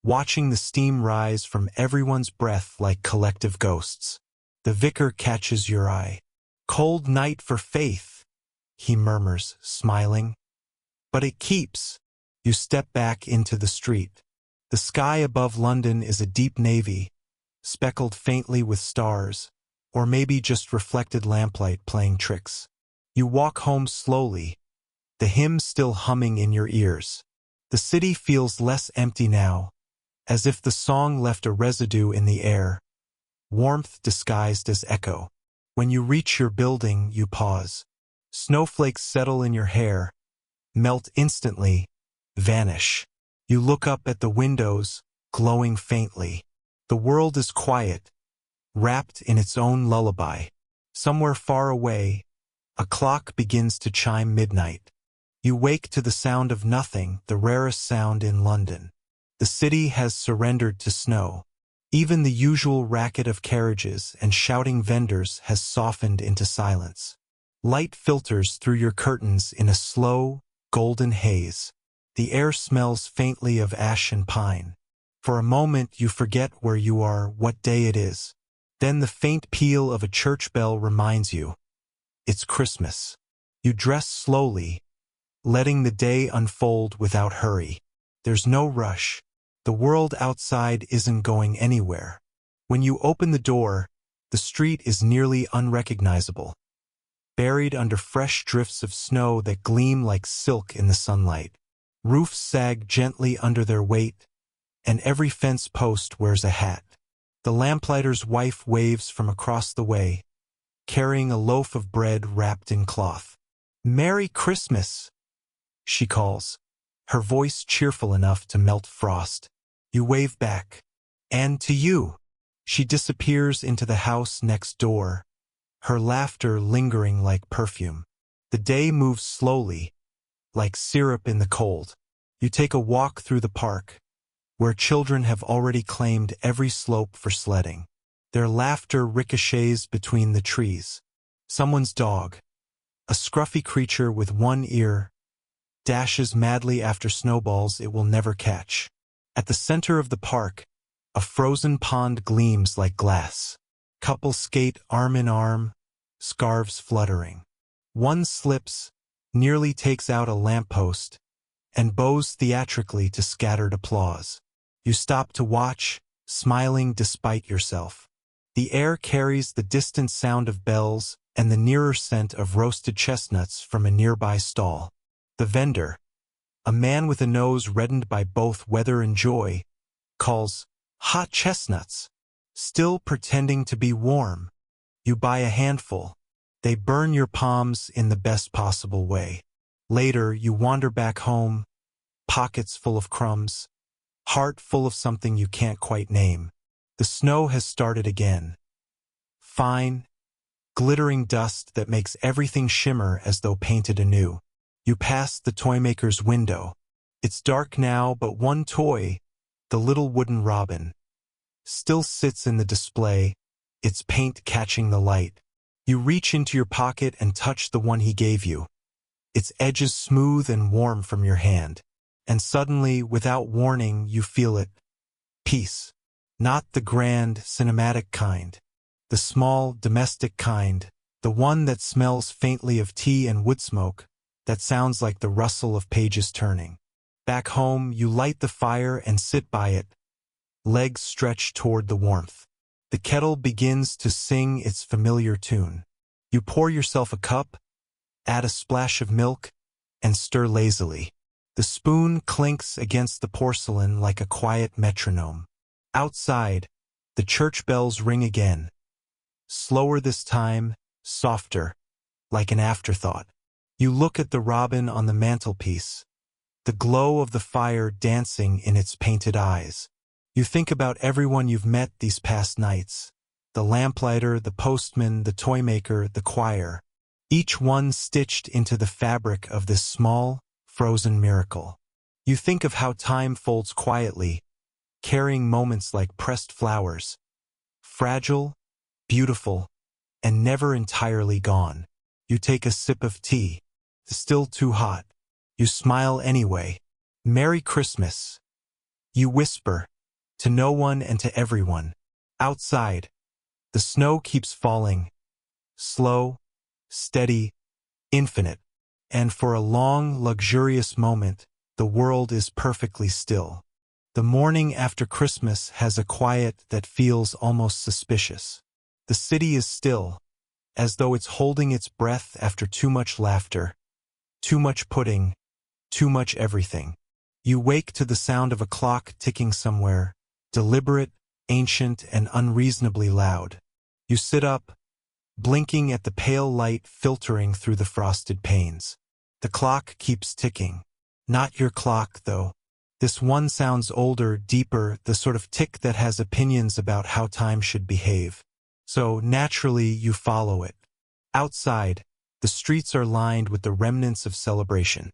watching the steam rise from everyone's breath like collective ghosts. The vicar catches your eye. "Cold night for faith," he murmurs, smiling. "But it keeps." You step back into the street. The sky above London is a deep navy, speckled faintly with stars, or maybe just reflected lamplight playing tricks. You walk home slowly, the hymn still humming in your ears. The city feels less empty now, as if the song left a residue in the air, warmth disguised as echo. When you reach your building, you pause. Snowflakes settle in your hair, melt instantly, vanish. You look up at the windows, glowing faintly. The world is quiet, wrapped in its own lullaby. Somewhere far away, a clock begins to chime midnight. You wake to the sound of nothing, the rarest sound in London. The city has surrendered to snow. Even the usual racket of carriages and shouting vendors has softened into silence. Light filters through your curtains in a slow, golden haze. The air smells faintly of ash and pine. For a moment you forget where you are, what day it is. Then the faint peal of a church bell reminds you. It's Christmas. You dress slowly, letting the day unfold without hurry. There's no rush. The world outside isn't going anywhere. When you open the door, the street is nearly unrecognizable, buried under fresh drifts of snow that gleam like silk in the sunlight. Roofs sag gently under their weight, and every fence post wears a hat. The lamplighter's wife waves from across the way, carrying a loaf of bread wrapped in cloth. "Merry Christmas," she calls, her voice cheerful enough to melt frost. You wave back. "And to you." She disappears into the house next door, her laughter lingering like perfume. The day moves slowly, like syrup in the cold. You take a walk through the park, where children have already claimed every slope for sledding. Their laughter ricochets between the trees. Someone's dog, a scruffy creature with one ear, dashes madly after snowballs it will never catch. At the center of the park, a frozen pond gleams like glass. Couples skate arm in arm, scarves fluttering. One slips, nearly takes out a lamppost, and bows theatrically to scattered applause. You stop to watch, smiling despite yourself. The air carries the distant sound of bells and the nearer scent of roasted chestnuts from a nearby stall. The vendor, a man with a nose reddened by both weather and joy, calls, "Hot chestnuts." Still pretending to be warm. You buy a handful. They burn your palms in the best possible way. Later, you wander back home, pockets full of crumbs, heart full of something you can't quite name. The snow has started again. Fine, glittering dust that makes everything shimmer as though painted anew. You pass the toymaker's window. It's dark now, but one toy, the little wooden robin, still sits in the display, its paint catching the light. You reach into your pocket and touch the one he gave you. Its edges smooth and warm from your hand. And suddenly, without warning, you feel it. Peace. Not the grand, cinematic kind. The small, domestic kind. The one that smells faintly of tea and wood smoke, that sounds like the rustle of pages turning. Back home, you light the fire and sit by it, legs stretched toward the warmth. The kettle begins to sing its familiar tune. You pour yourself a cup, add a splash of milk, and stir lazily. The spoon clinks against the porcelain like a quiet metronome. Outside, the church bells ring again. Slower this time, softer, like an afterthought. You look at the robin on the mantelpiece, the glow of the fire dancing in its painted eyes. You think about everyone you've met these past nights, the lamplighter, the postman, the toymaker, the choir, each one stitched into the fabric of this small, frozen miracle. You think of how time folds quietly, carrying moments like pressed flowers, fragile, beautiful, and never entirely gone. You take a sip of tea, still too hot. You smile anyway. "Merry Christmas." You whisper, to no one and to everyone. Outside, The snow keeps falling, slow, steady, infinite, and for a long, luxurious moment, the world is perfectly still. The morning after Christmas has a quiet that feels almost suspicious. The city is still, as though it's holding its breath after too much laughter, too much pudding, too much everything. You wake to the sound of a clock ticking somewhere, deliberate, ancient, and unreasonably loud. You sit up, blinking at the pale light filtering through the frosted panes. The clock keeps ticking. Not your clock, though. This one sounds older, deeper, the sort of tick that has opinions about how time should behave. So, naturally, you follow it. Outside, the streets are lined with the remnants of celebration.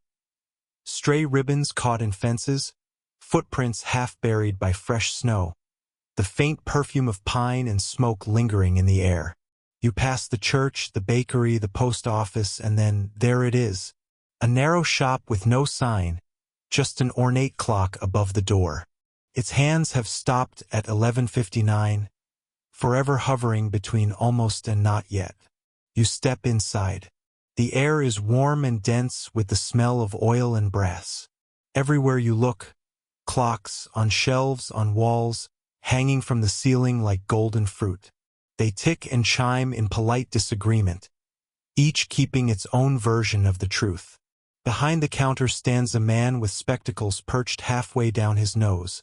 Stray ribbons caught in fences, footprints half buried by fresh snow, the faint perfume of pine and smoke lingering in the air. You pass the church, the bakery, the post office, and then there it is. A narrow shop with no sign, just an ornate clock above the door. Its hands have stopped at 11:59, forever hovering between almost and not yet. You step inside. The air is warm and dense with the smell of oil and brass. Everywhere you look, clocks, on shelves, on walls, hanging from the ceiling like golden fruit. They tick and chime in polite disagreement, each keeping its own version of the truth. Behind the counter stands a man with spectacles perched halfway down his nose,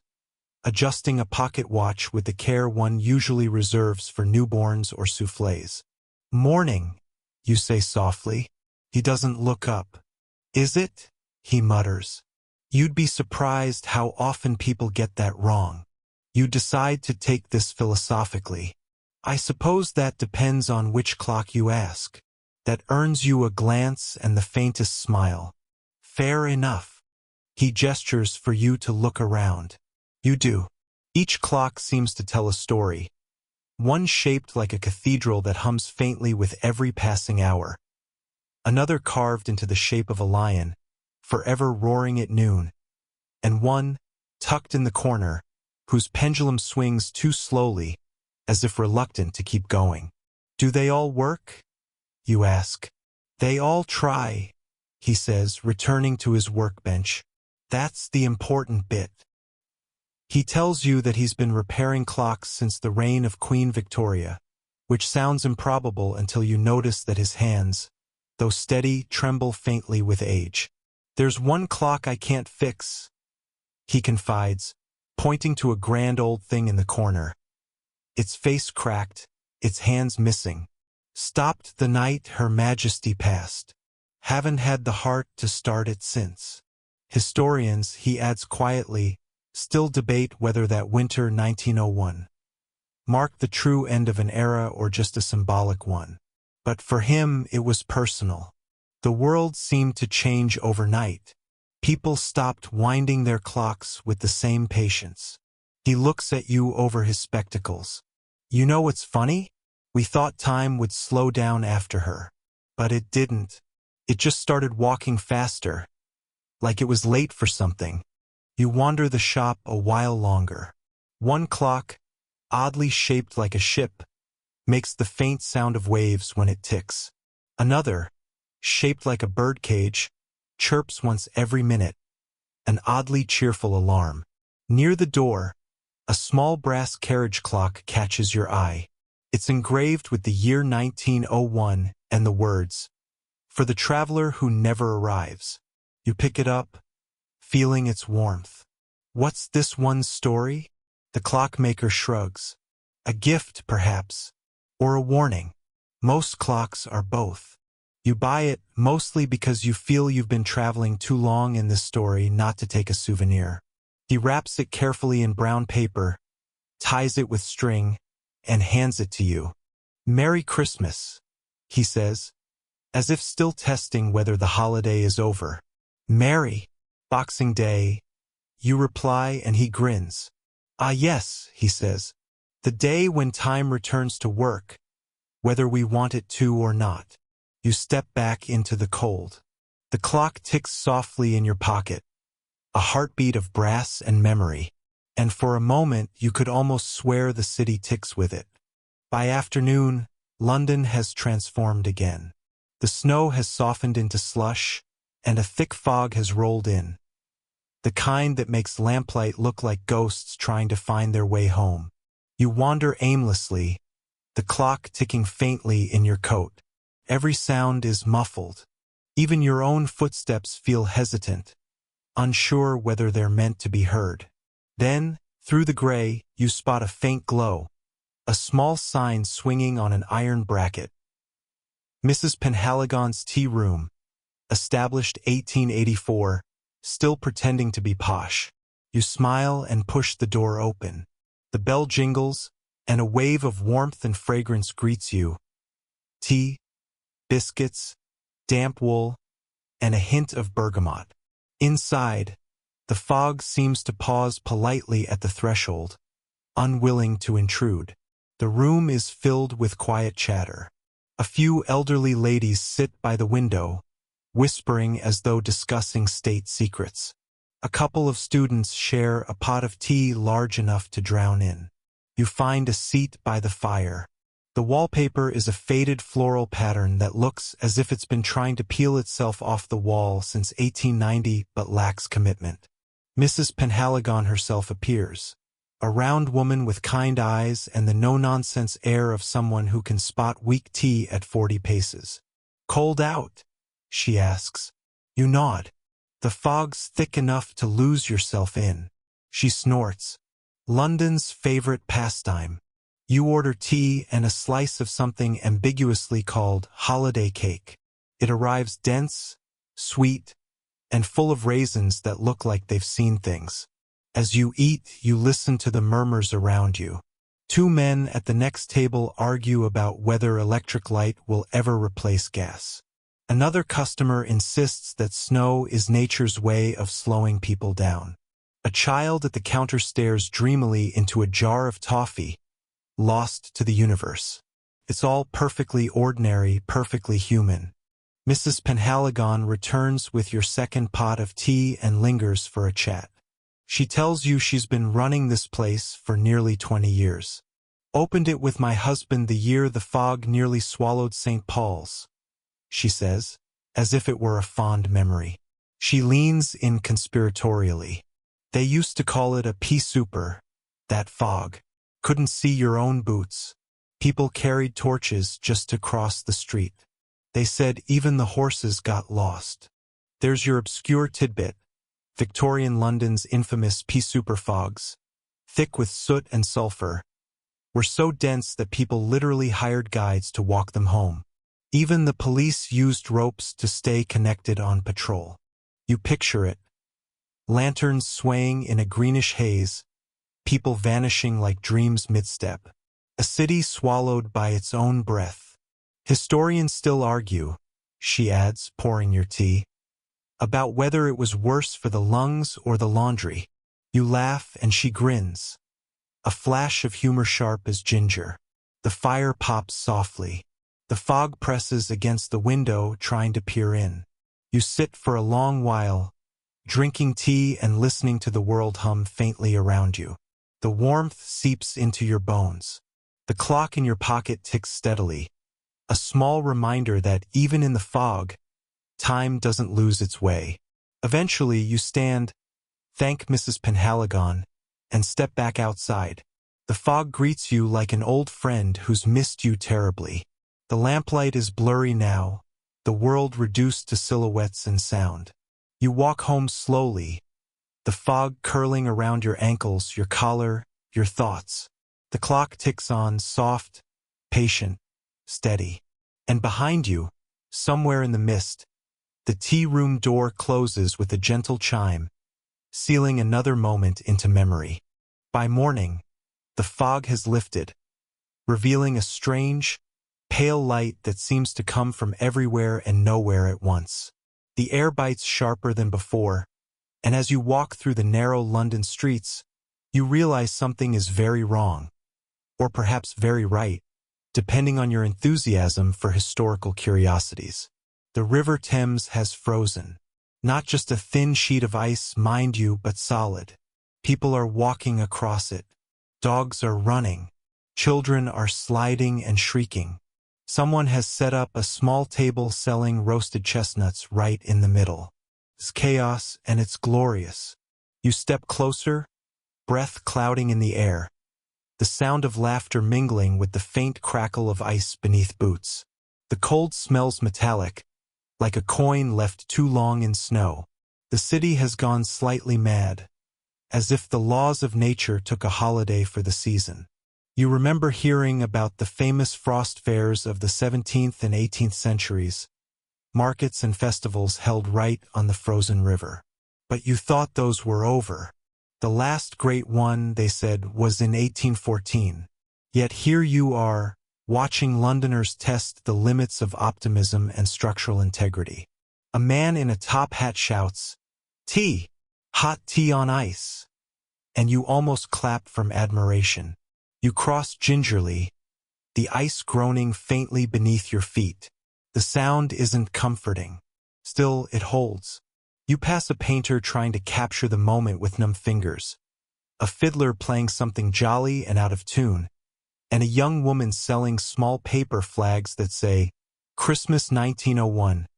adjusting a pocket watch with the care one usually reserves for newborns or soufflés. "Morning," you say softly. He doesn't look up. "Is it?" he mutters. You'd be surprised how often people get that wrong. You decide to take this philosophically. I suppose that depends on which clock you ask. That earns you a glance and the faintest smile. Fair enough. He gestures for you to look around. You do. Each clock seems to tell a story. One shaped like a cathedral that hums faintly with every passing hour. Another carved into the shape of a lion, forever roaring at noon. And one, tucked in the corner, whose pendulum swings too slowly, as if reluctant to keep going. Do they all work? You ask. They all try, he says, returning to his workbench. That's the important bit. He tells you that he's been repairing clocks since the reign of Queen Victoria, which sounds improbable until you notice that his hands, though steady, tremble faintly with age. There's one clock I can't fix, he confides, pointing to a grand old thing in the corner. Its face cracked, its hands missing. Stopped the night Her Majesty passed. Haven't had the heart to start it since. Historians, he adds quietly, still debate whether that winter 1901 marked the true end of an era or just a symbolic one. But for him, it was personal. The world seemed to change overnight. People stopped winding their clocks with the same patience. He looks at you over his spectacles. You know what's funny? We thought time would slow down after her. But it didn't. It just started walking faster, like it was late for something. You wander the shop a while longer. One clock, oddly shaped like a ship, makes the faint sound of waves when it ticks. Another, shaped like a birdcage, chirps once every minute, an oddly cheerful alarm. Near the door, a small brass carriage clock catches your eye. It's engraved with the year 1901 and the words, "For the traveler who never arrives." You pick it up, feeling its warmth. What's this one's story? The clockmaker shrugs. A gift, perhaps, or a warning. Most clocks are both. You buy it mostly because you feel you've been traveling too long in this story not to take a souvenir. He wraps it carefully in brown paper, ties it with string, and hands it to you. "Merry Christmas," he says, as if still testing whether the holiday is over. "Merry Boxing Day," you reply, and he grins. "Ah yes," he says, "the day when time returns to work, whether we want it to or not." You step back into the cold. The clock ticks softly in your pocket, a heartbeat of brass and memory, and for a moment you could almost swear the city ticks with it. By afternoon, London has transformed again. The snow has softened into slush, and a thick fog has rolled in. The kind that makes lamplight look like ghosts trying to find their way home. You wander aimlessly, the clock ticking faintly in your coat. Every sound is muffled. Even your own footsteps feel hesitant, unsure whether they're meant to be heard. Then, through the gray, you spot a faint glow, a small sign swinging on an iron bracket. Mrs. Penhaligon's Tea Room, established 1884, still pretending to be posh. You smile and push the door open. The bell jingles, and a wave of warmth and fragrance greets you. Tea, biscuits, damp wool, and a hint of bergamot. Inside, the fog seems to pause politely at the threshold, unwilling to intrude. The room is filled with quiet chatter. A few elderly ladies sit by the window, whispering as though discussing state secrets. A couple of students share a pot of tea large enough to drown in. You find a seat by the fire. The wallpaper is a faded floral pattern that looks as if it's been trying to peel itself off the wall since 1890 but lacks commitment. Mrs. Penhaligon herself appears, a round woman with kind eyes and the no-nonsense air of someone who can spot weak tea at 40 paces. "Cold out?" she asks. You nod. The fog's thick enough to lose yourself in. She snorts. London's favorite pastime. You order tea and a slice of something ambiguously called holiday cake. It arrives dense, sweet, and full of raisins that look like they've seen things. As you eat, you listen to the murmurs around you. Two men at the next table argue about whether electric light will ever replace gas. Another customer insists that snow is nature's way of slowing people down. A child at the counter stares dreamily into a jar of toffee, lost to the universe. It's all perfectly ordinary, perfectly human. Mrs. Penhaligon returns with your second pot of tea and lingers for a chat. She tells you she's been running this place for nearly 20 years. Opened it with my husband the year the fog nearly swallowed St. Paul's, she says, as if it were a fond memory. She leans in conspiratorially. They used to call it a pea souper, that fog. Couldn't see your own boots. People carried torches just to cross the street. They said even the horses got lost. There's your obscure tidbit. Victorian London's infamous pea souper fogs, thick with soot and sulfur, were so dense that people literally hired guides to walk them home. Even the police used ropes to stay connected on patrol. You picture it. Lanterns swaying in a greenish haze, people vanishing like dreams mid-step. A city swallowed by its own breath. Historians still argue, she adds, pouring your tea, about whether it was worse for the lungs or the laundry. You laugh and she grins. A flash of humor sharp as ginger. The fire pops softly. The fog presses against the window, trying to peer in. You sit for a long while, drinking tea and listening to the world hum faintly around you. The warmth seeps into your bones. The clock in your pocket ticks steadily, a small reminder that even in the fog, time doesn't lose its way. Eventually, you stand, thank Mrs. Penhaligon, and step back outside. The fog greets you like an old friend who's missed you terribly. The lamplight is blurry now, the world reduced to silhouettes and sound. You walk home slowly, the fog curling around your ankles, your collar, your thoughts. The clock ticks on, soft, patient, steady. And behind you, somewhere in the mist, the tea room door closes with a gentle chime, sealing another moment into memory. By morning, the fog has lifted, revealing a strange, pale light that seems to come from everywhere and nowhere at once. The air bites sharper than before, and as you walk through the narrow London streets, you realize something is very wrong, or perhaps very right, depending on your enthusiasm for historical curiosities. The River Thames has frozen. Not just a thin sheet of ice, mind you, but solid. People are walking across it. Dogs are running. Children are sliding and shrieking. Someone has set up a small table selling roasted chestnuts right in the middle. It's chaos and it's glorious. You step closer, breath clouding in the air, the sound of laughter mingling with the faint crackle of ice beneath boots. The cold smells metallic, like a coin left too long in snow. The city has gone slightly mad, as if the laws of nature took a holiday for the season. You remember hearing about the famous frost fairs of the 17th and 18th centuries, markets and festivals held right on the frozen river. But you thought those were over. The last great one, they said, was in 1814. Yet here you are, watching Londoners test the limits of optimism and structural integrity. A man in a top hat shouts, "Tea! Hot tea on ice!" And you almost clap from admiration. You cross gingerly, the ice groaning faintly beneath your feet. The sound isn't comforting. Still, it holds. You pass a painter trying to capture the moment with numb fingers, a fiddler playing something jolly and out of tune, and a young woman selling small paper flags that say, "Christmas 1901.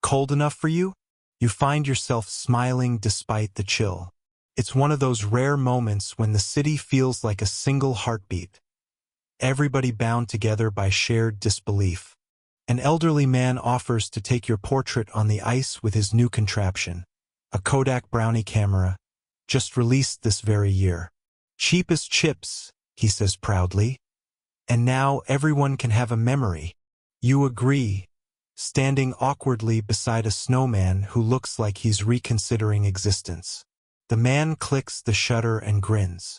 Cold enough for you?" You find yourself smiling despite the chill. It's one of those rare moments when the city feels like a single heartbeat, everybody bound together by shared disbelief. An elderly man offers to take your portrait on the ice with his new contraption, a Kodak Brownie camera, just released this very year. "Cheap as chips," he says proudly. "And now everyone can have a memory." You agree, standing awkwardly beside a snowman who looks like he's reconsidering existence. The man clicks the shutter and grins.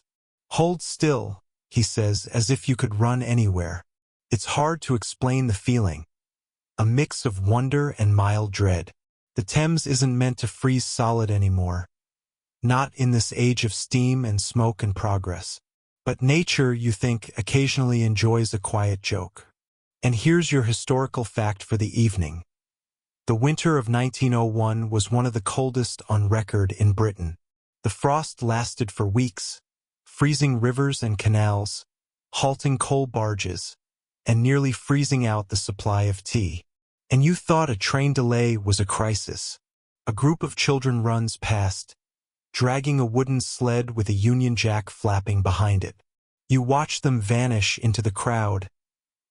"Hold still," he says, as if you could run anywhere. It's hard to explain the feeling. A mix of wonder and mild dread. The Thames isn't meant to freeze solid anymore. Not in this age of steam and smoke and progress. But nature, you think, occasionally enjoys a quiet joke. And here's your historical fact for the evening. The winter of 1901 was one of the coldest on record in Britain. The frost lasted for weeks, freezing rivers and canals, halting coal barges, and nearly freezing out the supply of tea. And you thought a train delay was a crisis. A group of children runs past, dragging a wooden sled with a Union Jack flapping behind it. You watch them vanish into the crowd,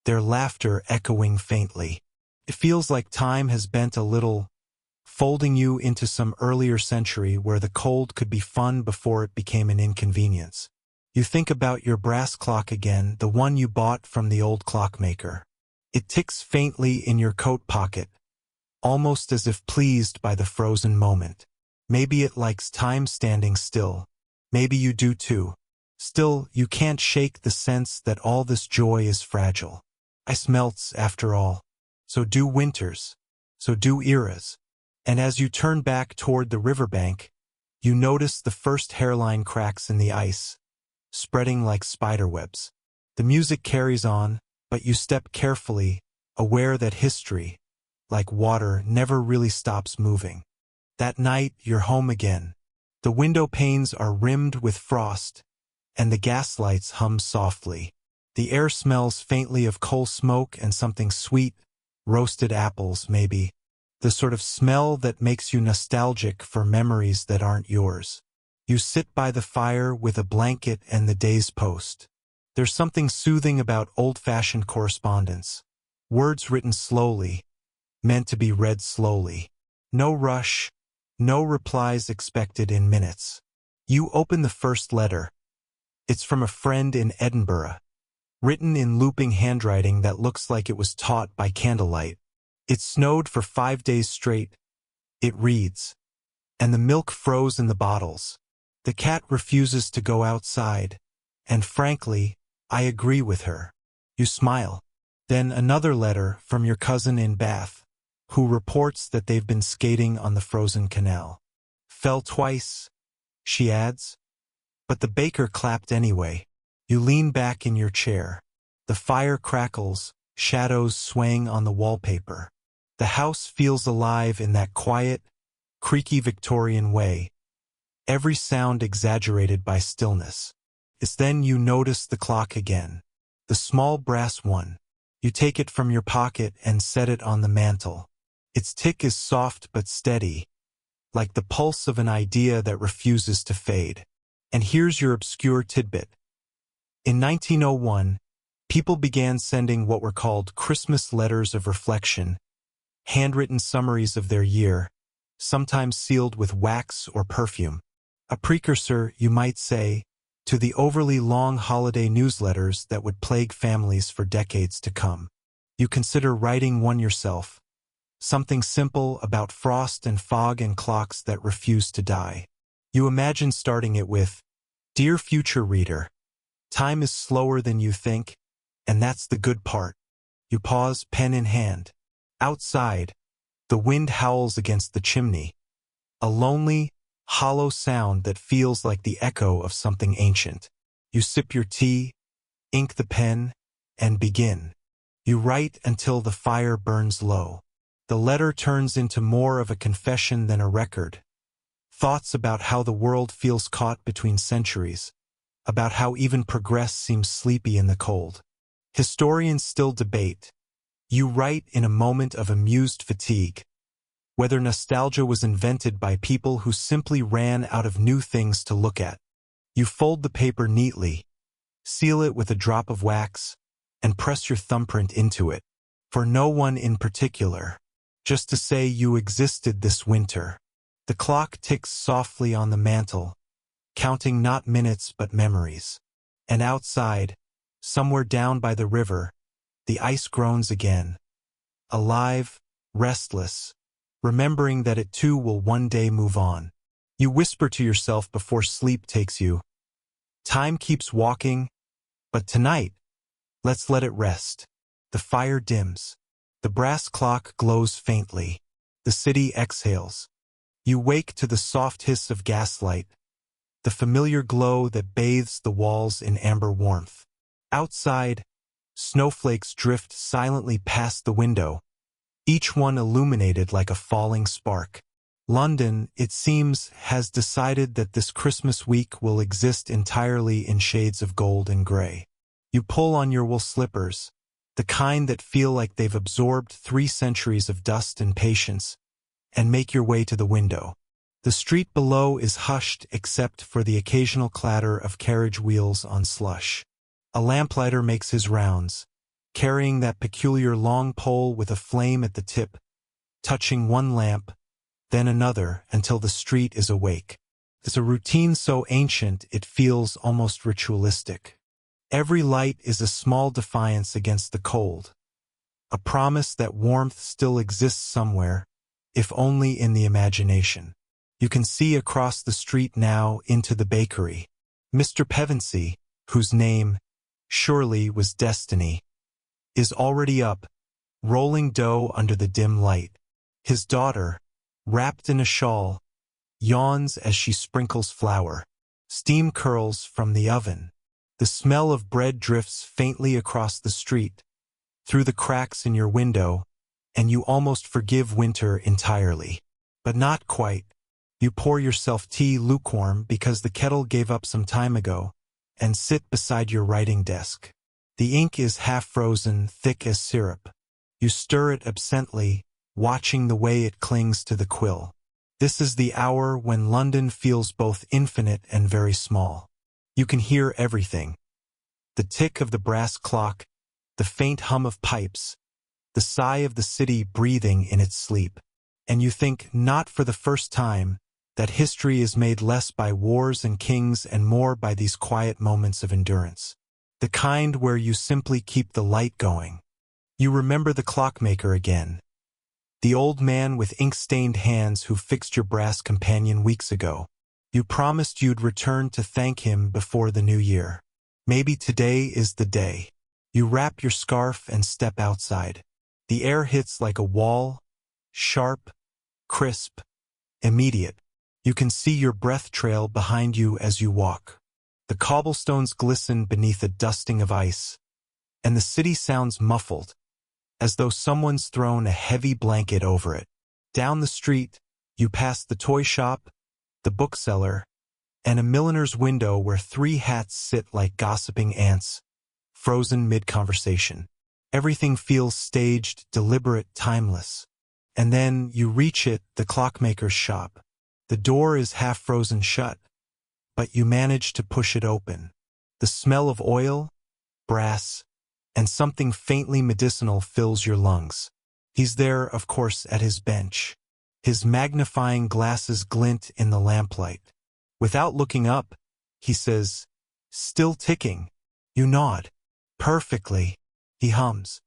their laughter echoing faintly. It feels like time has bent a little, folding you into some earlier century where the cold could be fun before it became an inconvenience. You think about your brass clock again, the one you bought from the old clockmaker. It ticks faintly in your coat pocket, almost as if pleased by the frozen moment. Maybe it likes time standing still. Maybe you do too. Still, you can't shake the sense that all this joy is fragile. Ice melts, after all. So do winters. So do eras. And as you turn back toward the riverbank, you notice the first hairline cracks in the ice, spreading like spiderwebs. The music carries on, but you step carefully, aware that history, like water, never really stops moving. That night, you're home again. The window panes are rimmed with frost, and the gaslights hum softly. The air smells faintly of coal smoke and something sweet, roasted apples maybe, the sort of smell that makes you nostalgic for memories that aren't yours. You sit by the fire with a blanket and the day's post. There's something soothing about old-fashioned correspondence. Words written slowly, meant to be read slowly. No rush, no replies expected in minutes. You open the first letter. It's from a friend in Edinburgh, written in looping handwriting that looks like it was taught by candlelight. It snowed for 5 days straight. It reads, "And the milk froze in the bottles. The cat refuses to go outside. And frankly, I agree with her." You smile. Then another letter from your cousin in Bath, who reports that they've been skating on the frozen canal. "Fell twice," she adds. But the baker clapped anyway. You lean back in your chair. The fire crackles, shadows swaying on the wallpaper. The house feels alive in that quiet, creaky Victorian way, every sound exaggerated by stillness. It's then you notice the clock again. The small brass one. You take it from your pocket and set it on the mantel. Its tick is soft but steady, like the pulse of an idea that refuses to fade. And here's your obscure tidbit. In 1901, people began sending what were called Christmas letters of reflection, handwritten summaries of their year, sometimes sealed with wax or perfume. A precursor, you might say, to the overly long holiday newsletters that would plague families for decades to come. You consider writing one yourself, something simple about frost and fog and clocks that refuse to die. You imagine starting it with, "Dear future reader, time is slower than you think, and that's the good part." You pause, pen in hand. Outside, the wind howls against the chimney, a lonely, hollow sound that feels like the echo of something ancient. You sip your tea, ink the pen, and begin. You write until the fire burns low. The letter turns into more of a confession than a record. Thoughts about how the world feels caught between centuries, about how even progress seems sleepy in the cold. Historians still debate. You write in a moment of amused fatigue, whether nostalgia was invented by people who simply ran out of new things to look at. You fold the paper neatly, seal it with a drop of wax, and press your thumbprint into it, for no one in particular, just to say you existed this winter. The clock ticks softly on the mantel, counting not minutes but memories. And outside, somewhere down by the river, the ice groans again, alive, restless, remembering that it too will one day move on. You whisper to yourself before sleep takes you, "Time keeps walking, but tonight, let's let it rest." The fire dims. The brass clock glows faintly. The city exhales. You wake to the soft hiss of gaslight, the familiar glow that bathes the walls in amber warmth. Outside, snowflakes drift silently past the window, each one illuminated like a falling spark. London, it seems, has decided that this Christmas week will exist entirely in shades of gold and gray. You pull on your wool slippers, the kind that feel like they've absorbed 3 centuries of dust and patience, and make your way to the window. The street below is hushed except for the occasional clatter of carriage wheels on slush. A lamplighter makes his rounds, carrying that peculiar long pole with a flame at the tip, touching one lamp, then another until the street is awake. It's a routine so ancient it feels almost ritualistic. Every light is a small defiance against the cold, a promise that warmth still exists somewhere, if only in the imagination. You can see across the street now into the bakery. Mr. Pevensey, whose name, surely, was destiny, is already up, rolling dough under the dim light. His daughter, wrapped in a shawl, yawns as she sprinkles flour. Steam curls from the oven. The smell of bread drifts faintly across the street, through the cracks in your window, and you almost forgive winter entirely. But not quite. You pour yourself tea lukewarm because the kettle gave up some time ago, and sit beside your writing desk. The ink is half frozen, thick as syrup. You stir it absently, watching the way it clings to the quill. This is the hour when London feels both infinite and very small. You can hear everything. The tick of the brass clock, the faint hum of pipes, the sigh of the city breathing in its sleep. And you think, not for the first time, that history is made less by wars and kings and more by these quiet moments of endurance. The kind where you simply keep the light going. You remember the clockmaker again. The old man with ink-stained hands who fixed your brass companion weeks ago. You promised you'd return to thank him before the new year. Maybe today is the day. You wrap your scarf and step outside. The air hits like a wall, sharp, crisp, immediate. You can see your breath trail behind you as you walk. The cobblestones glisten beneath a dusting of ice, and the city sounds muffled, as though someone's thrown a heavy blanket over it. Down the street, you pass the toy shop, the bookseller, and a milliner's window where 3 hats sit like gossiping ants, frozen mid-conversation. Everything feels staged, deliberate, timeless. And then you reach it, the clockmaker's shop. The door is half frozen shut, but you manage to push it open. The smell of oil, brass, and something faintly medicinal fills your lungs. He's there, of course, at his bench. His magnifying glasses glint in the lamplight. Without looking up, he says, "Still ticking." You nod. "Perfectly." He hums.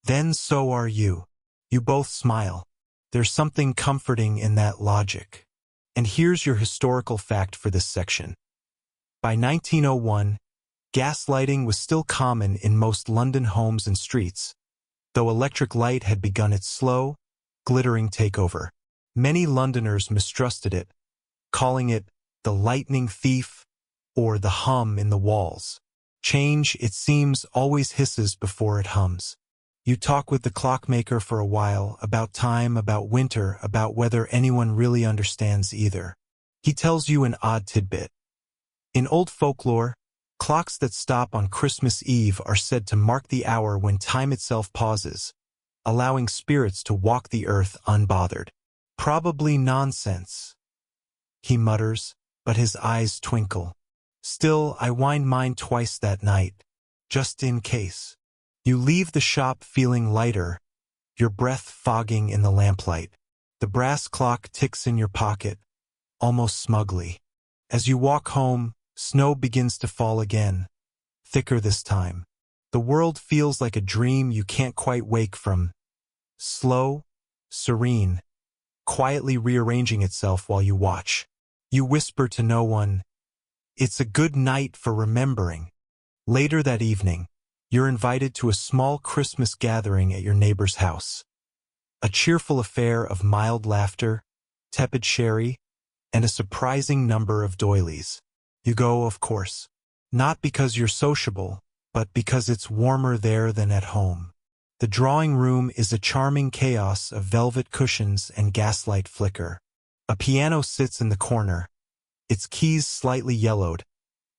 "Then so are you." You both smile. There's something comforting in that logic. And here's your historical fact for this section. By 1901, gaslighting was still common in most London homes and streets, though electric light had begun its slow, glittering takeover. Many Londoners mistrusted it, calling it the lightning thief or the hum in the walls. Change, it seems, always hisses before it hums. You talk with the clockmaker for a while, about time, about winter, about whether anyone really understands either. He tells you an odd tidbit. In old folklore, clocks that stop on Christmas Eve are said to mark the hour when time itself pauses, allowing spirits to walk the earth unbothered. Probably nonsense, he mutters, but his eyes twinkle. Still, I wind mine twice that night, just in case. You leave the shop feeling lighter, your breath fogging in the lamplight. The brass clock ticks in your pocket, almost smugly. As you walk home, snow begins to fall again, thicker this time. The world feels like a dream you can't quite wake from. Slow, serene, quietly rearranging itself while you watch. You whisper to no one, "It's a good night for remembering." Later that evening, you're invited to a small Christmas gathering at your neighbor's house. A cheerful affair of mild laughter, tepid sherry, and a surprising number of doilies. You go, of course, not because you're sociable, but because it's warmer there than at home. The drawing room is a charming chaos of velvet cushions and gaslight flicker. A piano sits in the corner, its keys slightly yellowed,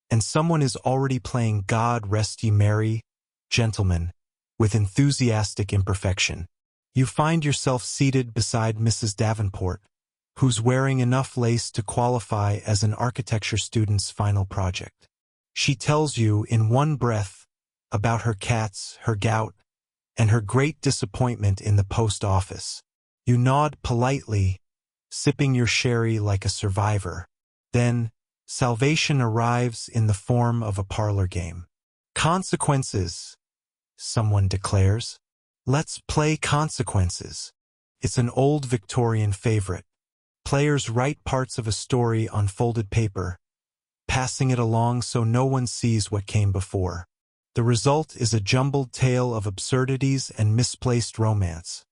and someone is already playing God Rest Ye Merry, Gentlemen, with enthusiastic imperfection. You find yourself seated beside Mrs. Davenport, who's wearing enough lace to qualify as an architecture student's final project. She tells you in one breath about her cats, her gout, and her great disappointment in the post office. You nod politely, sipping your sherry like a survivor. Then, salvation arrives in the form of a parlor game. "Consequences," someone declares. "Let's play Consequences." It's an old Victorian favorite. Players write parts of a story on folded paper, passing it along so no one sees what came before. The result is a jumbled tale of absurdities and misplaced romance.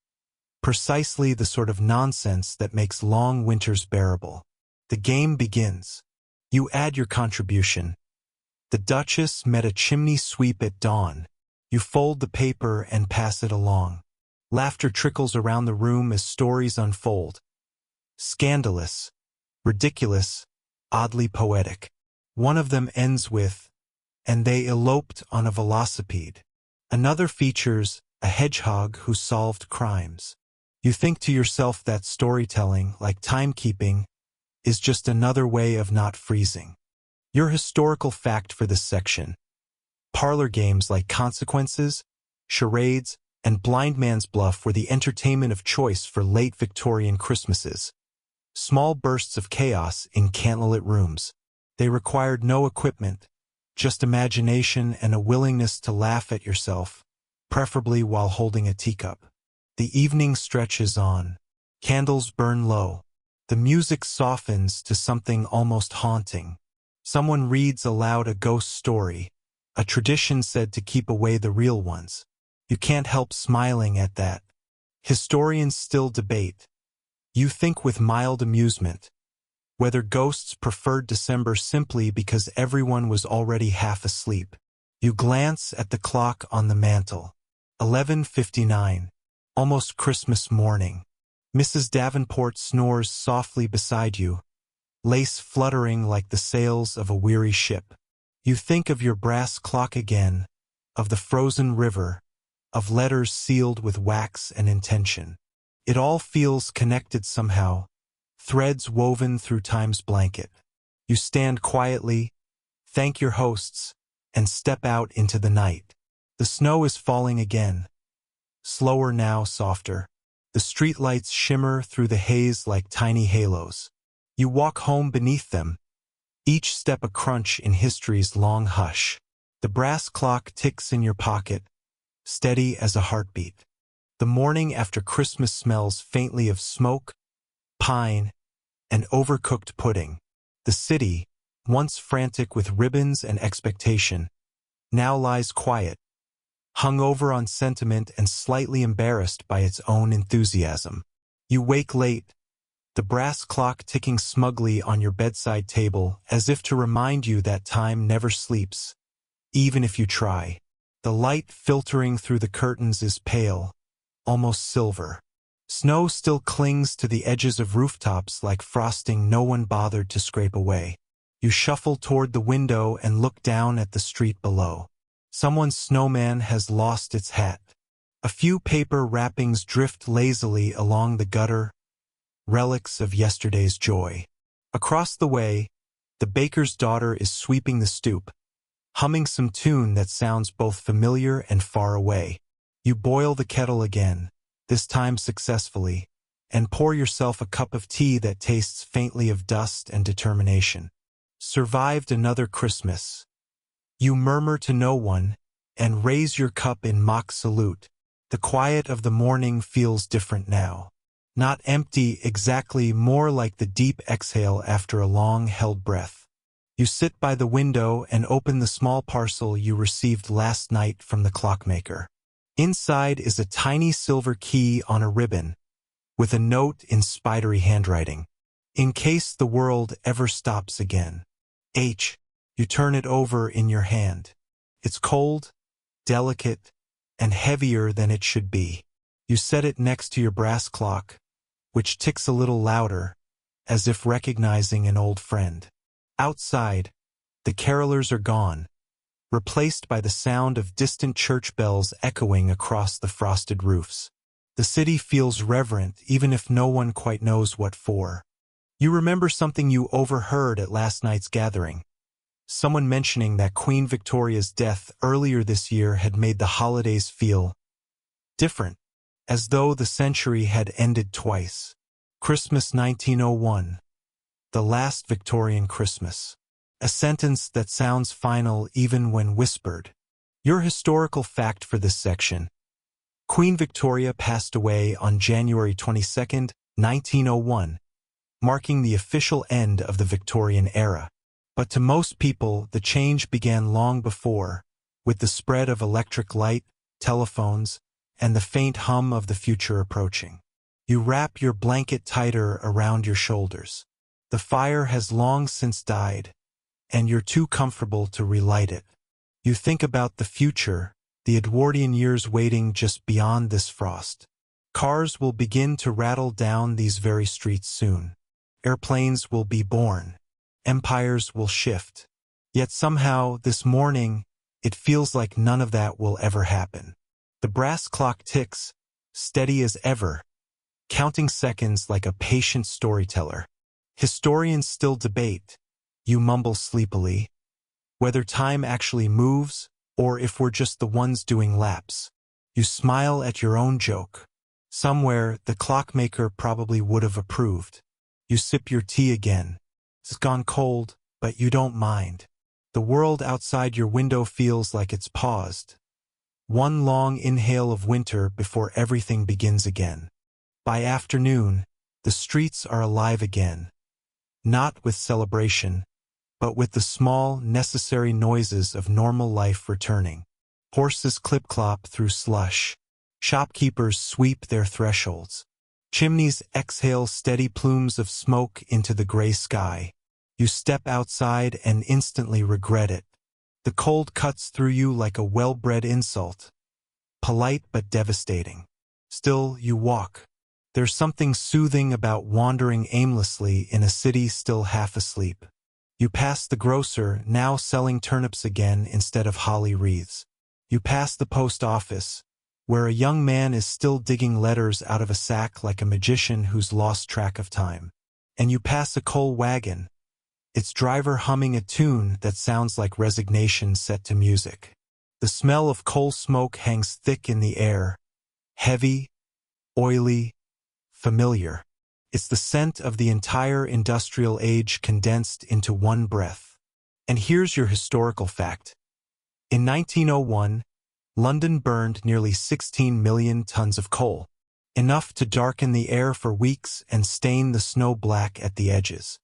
Precisely the sort of nonsense that makes long winters bearable. The game begins. You add your contribution. The Duchess met a chimney sweep at dawn. You fold the paper and pass it along. Laughter trickles around the room as stories unfold. Scandalous, ridiculous, oddly poetic. One of them ends with, "And they eloped on a velocipede." Another features a hedgehog who solved crimes. You think to yourself that storytelling, like timekeeping, is just another way of not freezing. Your historical fact for this section. Parlor games like Consequences, charades, and Blind Man's Bluff were the entertainment of choice for late Victorian Christmases. Small bursts of chaos in candlelit rooms. They required no equipment, just imagination and a willingness to laugh at yourself, preferably while holding a teacup. The evening stretches on. Candles burn low. The music softens to something almost haunting. Someone reads aloud a ghost story, a tradition said to keep away the real ones. You can't help smiling at that. Historians still debate. You think with mild amusement, whether ghosts preferred December simply because everyone was already half asleep. You glance at the clock on the mantel. 11:59. Almost Christmas morning. Mrs. Davenport snores softly beside you, lace fluttering like the sails of a weary ship. You think of your brass clock again, of the frozen river, of letters sealed with wax and intention. It all feels connected somehow, threads woven through time's blanket. You stand quietly, thank your hosts, and step out into the night. The snow is falling again, slower now, softer. The streetlights shimmer through the haze like tiny halos. You walk home beneath them, each step a crunch in history's long hush. The brass clock ticks in your pocket, steady as a heartbeat. The morning after Christmas smells faintly of smoke, pine, and overcooked pudding. The city, once frantic with ribbons and expectation, now lies quiet, hung over on sentiment and slightly embarrassed by its own enthusiasm. You wake late, the brass clock ticking smugly on your bedside table as if to remind you that time never sleeps, even if you try. The light filtering through the curtains is pale, almost silver. Snow still clings to the edges of rooftops like frosting no one bothered to scrape away. You shuffle toward the window and look down at the street below. Someone's snowman has lost its hat. A few paper wrappings drift lazily along the gutter, relics of yesterday's joy. Across the way, the baker's daughter is sweeping the stoop, humming some tune that sounds both familiar and far away. You boil the kettle again, this time successfully, and pour yourself a cup of tea that tastes faintly of dust and determination. Survived another Christmas. You murmur to no one, and raise your cup in mock salute. The quiet of the morning feels different now. Not empty exactly, more like the deep exhale after a long-held breath. You sit by the window and open the small parcel you received last night from the clockmaker. Inside is a tiny silver key on a ribbon, with a note in spidery handwriting. In case the world ever stops again. H. You turn it over in your hand. It's cold, delicate, and heavier than it should be. You set it next to your brass clock, which ticks a little louder, as if recognizing an old friend. Outside, the carolers are gone, replaced by the sound of distant church bells echoing across the frosted roofs. The city feels reverent even if no one quite knows what for. You remember something you overheard at last night's gathering. Someone mentioning that Queen Victoria's death earlier this year had made the holidays feel different, as though the century had ended twice. Christmas 1901, the last Victorian Christmas. A sentence that sounds final even when whispered. Your historical fact for this section. Queen Victoria passed away on January 22, 1901, marking the official end of the Victorian era. But to most people, the change began long before, with the spread of electric light, telephones, and the faint hum of the future approaching. You wrap your blanket tighter around your shoulders. The fire has long since died, and you're too comfortable to relight it. You think about the future, the Edwardian years waiting just beyond this frost. Cars will begin to rattle down these very streets soon. Airplanes will be born. Empires will shift. Yet somehow, this morning, it feels like none of that will ever happen. The brass clock ticks, steady as ever, counting seconds like a patient storyteller. Historians still debate, you mumble sleepily, whether time actually moves or if we're just the ones doing laps. You smile at your own joke. Somewhere, the clockmaker probably would have approved. You sip your tea again. It's gone cold, but you don't mind. The world outside your window feels like it's paused. One long inhale of winter before everything begins again. By afternoon, the streets are alive again. Not with celebration, but with the small, necessary noises of normal life returning. Horses clip-clop through slush. Shopkeepers sweep their thresholds. Chimneys exhale steady plumes of smoke into the gray sky. You step outside and instantly regret it. The cold cuts through you like a well-bred insult. Polite but devastating. Still, you walk. There's something soothing about wandering aimlessly in a city still half asleep. You pass the grocer, now selling turnips again instead of holly wreaths. You pass the post office, where a young man is still digging letters out of a sack like a magician who's lost track of time. And you pass a coal wagon, its driver humming a tune that sounds like resignation set to music. The smell of coal smoke hangs thick in the air, heavy, oily, familiar. It's the scent of the entire industrial age condensed into one breath. And here's your historical fact. In 1901, London burned nearly 16 million tons of coal, enough to darken the air for weeks and stain the snow black at the edges.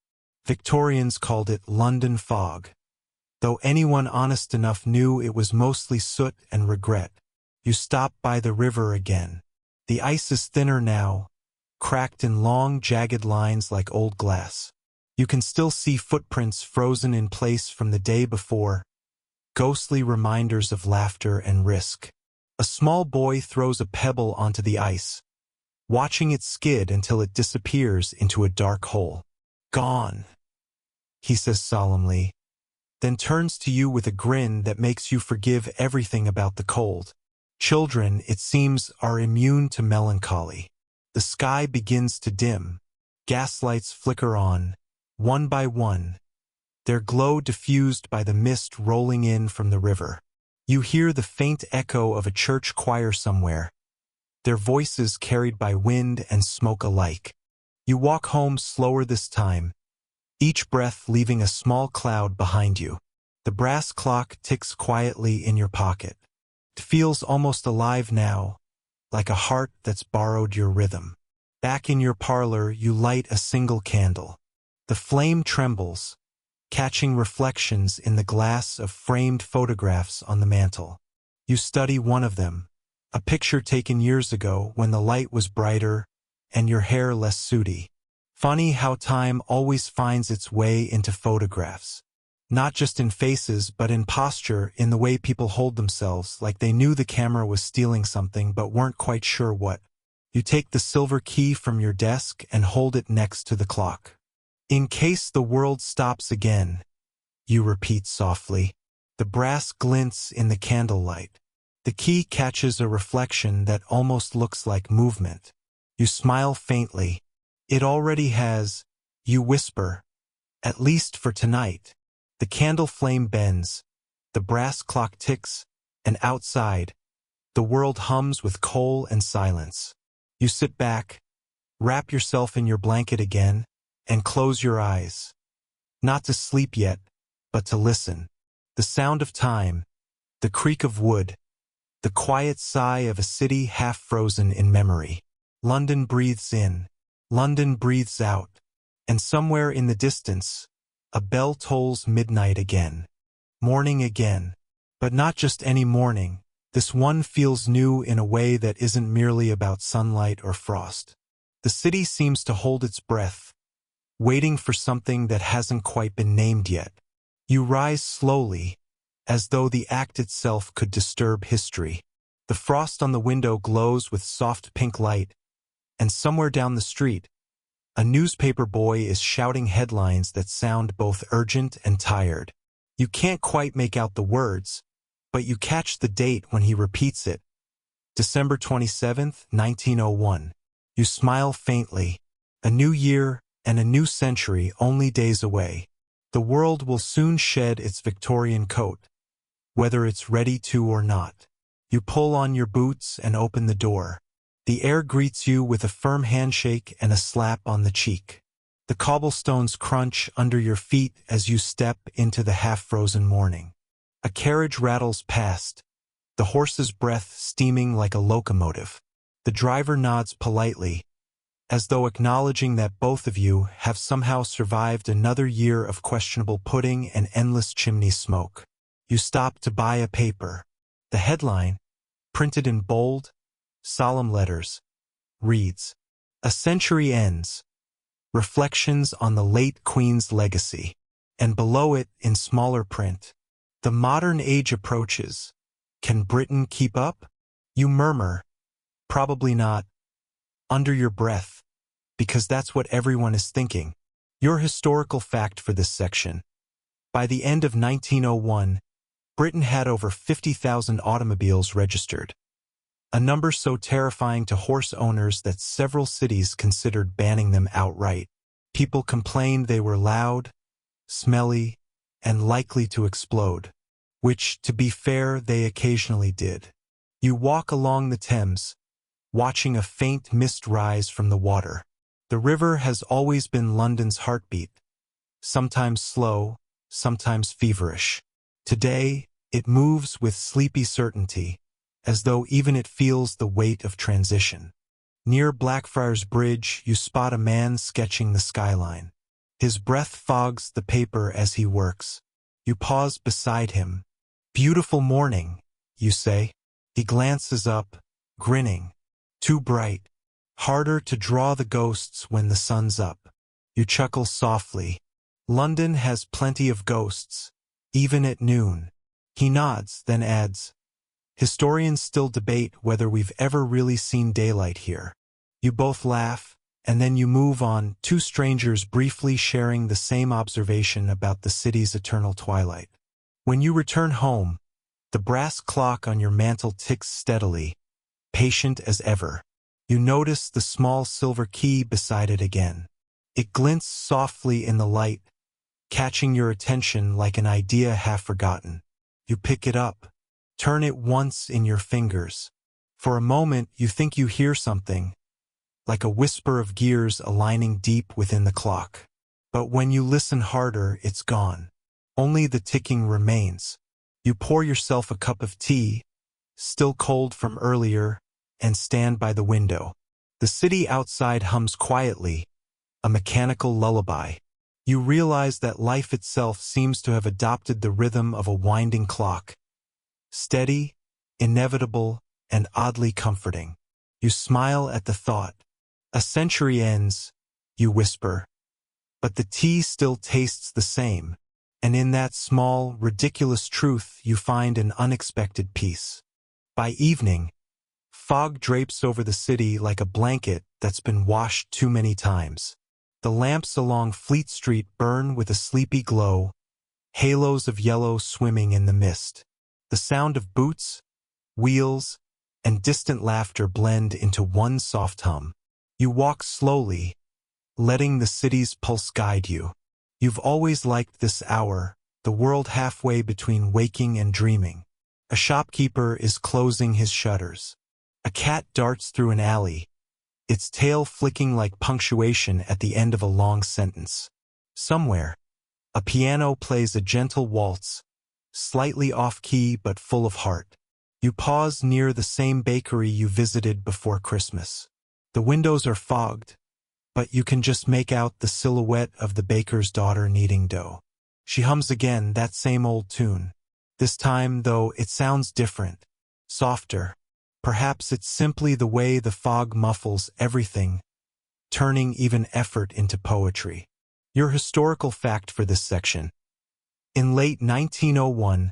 Victorians called it London fog, though anyone honest enough knew it was mostly soot and regret. You stop by the river again. The ice is thinner now, cracked in long, jagged lines like old glass. You can still see footprints frozen in place from the day before, ghostly reminders of laughter and risk. A small boy throws a pebble onto the ice, watching it skid until it disappears into a dark hole. Gone, he says solemnly, then turns to you with a grin that makes you forgive everything about the cold. Children, it seems, are immune to melancholy. The sky begins to dim. Gaslights flicker on, one by one, their glow diffused by the mist rolling in from the river. You hear the faint echo of a church choir somewhere, their voices carried by wind and smoke alike. You walk home slower this time, each breath leaving a small cloud behind you. The brass clock ticks quietly in your pocket. It feels almost alive now, like a heart that's borrowed your rhythm. Back in your parlor, you light a single candle. The flame trembles, catching reflections in the glass of framed photographs on the mantel. You study one of them, a picture taken years ago when the light was brighter and your hair less sooty. Funny how time always finds its way into photographs. Not just in faces, but in posture, in the way people hold themselves, like they knew the camera was stealing something but weren't quite sure what. You take the silver key from your desk and hold it next to the clock. In case the world stops again, you repeat softly. The brass glints in the candlelight. The key catches a reflection that almost looks like movement. You smile faintly. It already has, you whisper, at least for tonight. The candle flame bends, the brass clock ticks, and outside, the world hums with coal and silence. You sit back, wrap yourself in your blanket again, and close your eyes. Not to sleep yet, but to listen. The sound of time, the creak of wood, the quiet sigh of a city half frozen in memory. London breathes in, London breathes out, and somewhere in the distance, a bell tolls midnight again. Morning again. But not just any morning. This one feels new in a way that isn't merely about sunlight or frost. The city seems to hold its breath, waiting for something that hasn't quite been named yet. You rise slowly, as though the act itself could disturb history. The frost on the window glows with soft pink light, and somewhere down the street, a newspaper boy is shouting headlines that sound both urgent and tired. You can't quite make out the words, but you catch the date when he repeats it. December 27th, 1901. You smile faintly. A new year and a new century only days away. The world will soon shed its Victorian coat, whether it's ready to or not. You pull on your boots and open the door. The air greets you with a firm handshake and a slap on the cheek. The cobblestones crunch under your feet as you step into the half-frozen morning. A carriage rattles past, the horse's breath steaming like a locomotive. The driver nods politely, as though acknowledging that both of you have somehow survived another year of questionable pudding and endless chimney smoke. You stop to buy a paper. The headline, printed in bold, solemn letters, reads, "A Century Ends. Reflections on the Late Queen's Legacy." And below it, in smaller print, "The modern age approaches. Can Britain keep up?" You murmur, "Probably not," under your breath, because that's what everyone is thinking. Your historical fact for this section. By the end of 1901, Britain had over 50,000 automobiles registered, a number so terrifying to horse owners that several cities considered banning them outright. People complained they were loud, smelly, and likely to explode, which, to be fair, they occasionally did. You walk along the Thames, watching a faint mist rise from the water. The river has always been London's heartbeat, sometimes slow, sometimes feverish. Today, it moves with sleepy certainty, as though even it feels the weight of transition. Near Blackfriars Bridge, you spot a man sketching the skyline. His breath fogs the paper as he works. You pause beside him. "Beautiful morning," you say. He glances up, grinning. "Too bright. Harder to draw the ghosts when the sun's up." You chuckle softly. "London has plenty of ghosts, even at noon." He nods, then adds, "Historians still debate whether we've ever really seen daylight here." You both laugh, and then you move on, two strangers briefly sharing the same observation about the city's eternal twilight. When you return home, the brass clock on your mantel ticks steadily, patient as ever. You notice the small silver key beside it again. It glints softly in the light, catching your attention like an idea half forgotten. You pick it up, turn it once in your fingers. For a moment, you think you hear something, like a whisper of gears aligning deep within the clock. But when you listen harder, it's gone. Only the ticking remains. You pour yourself a cup of tea, still cold from earlier, and stand by the window. The city outside hums quietly, a mechanical lullaby. You realize that life itself seems to have adopted the rhythm of a winding clock. Steady, inevitable, and oddly comforting. You smile at the thought. A century ends, you whisper. But the tea still tastes the same, and in that small, ridiculous truth you find an unexpected peace. By evening, fog drapes over the city like a blanket that's been washed too many times. The lamps along Fleet Street burn with a sleepy glow, halos of yellow swimming in the mist. The sound of boots, wheels, and distant laughter blend into one soft hum. You walk slowly, letting the city's pulse guide you. You've always liked this hour, the world halfway between waking and dreaming. A shopkeeper is closing his shutters. A cat darts through an alley, its tail flicking like punctuation at the end of a long sentence. Somewhere, a piano plays a gentle waltz, slightly off-key but full of heart. You pause near the same bakery you visited before Christmas. The windows are fogged, but you can just make out the silhouette of the baker's daughter kneading dough. She hums again, that same old tune. This time, though, it sounds different, softer. Perhaps it's simply the way the fog muffles everything, turning even effort into poetry. Your historical fact for this section. In late 1901,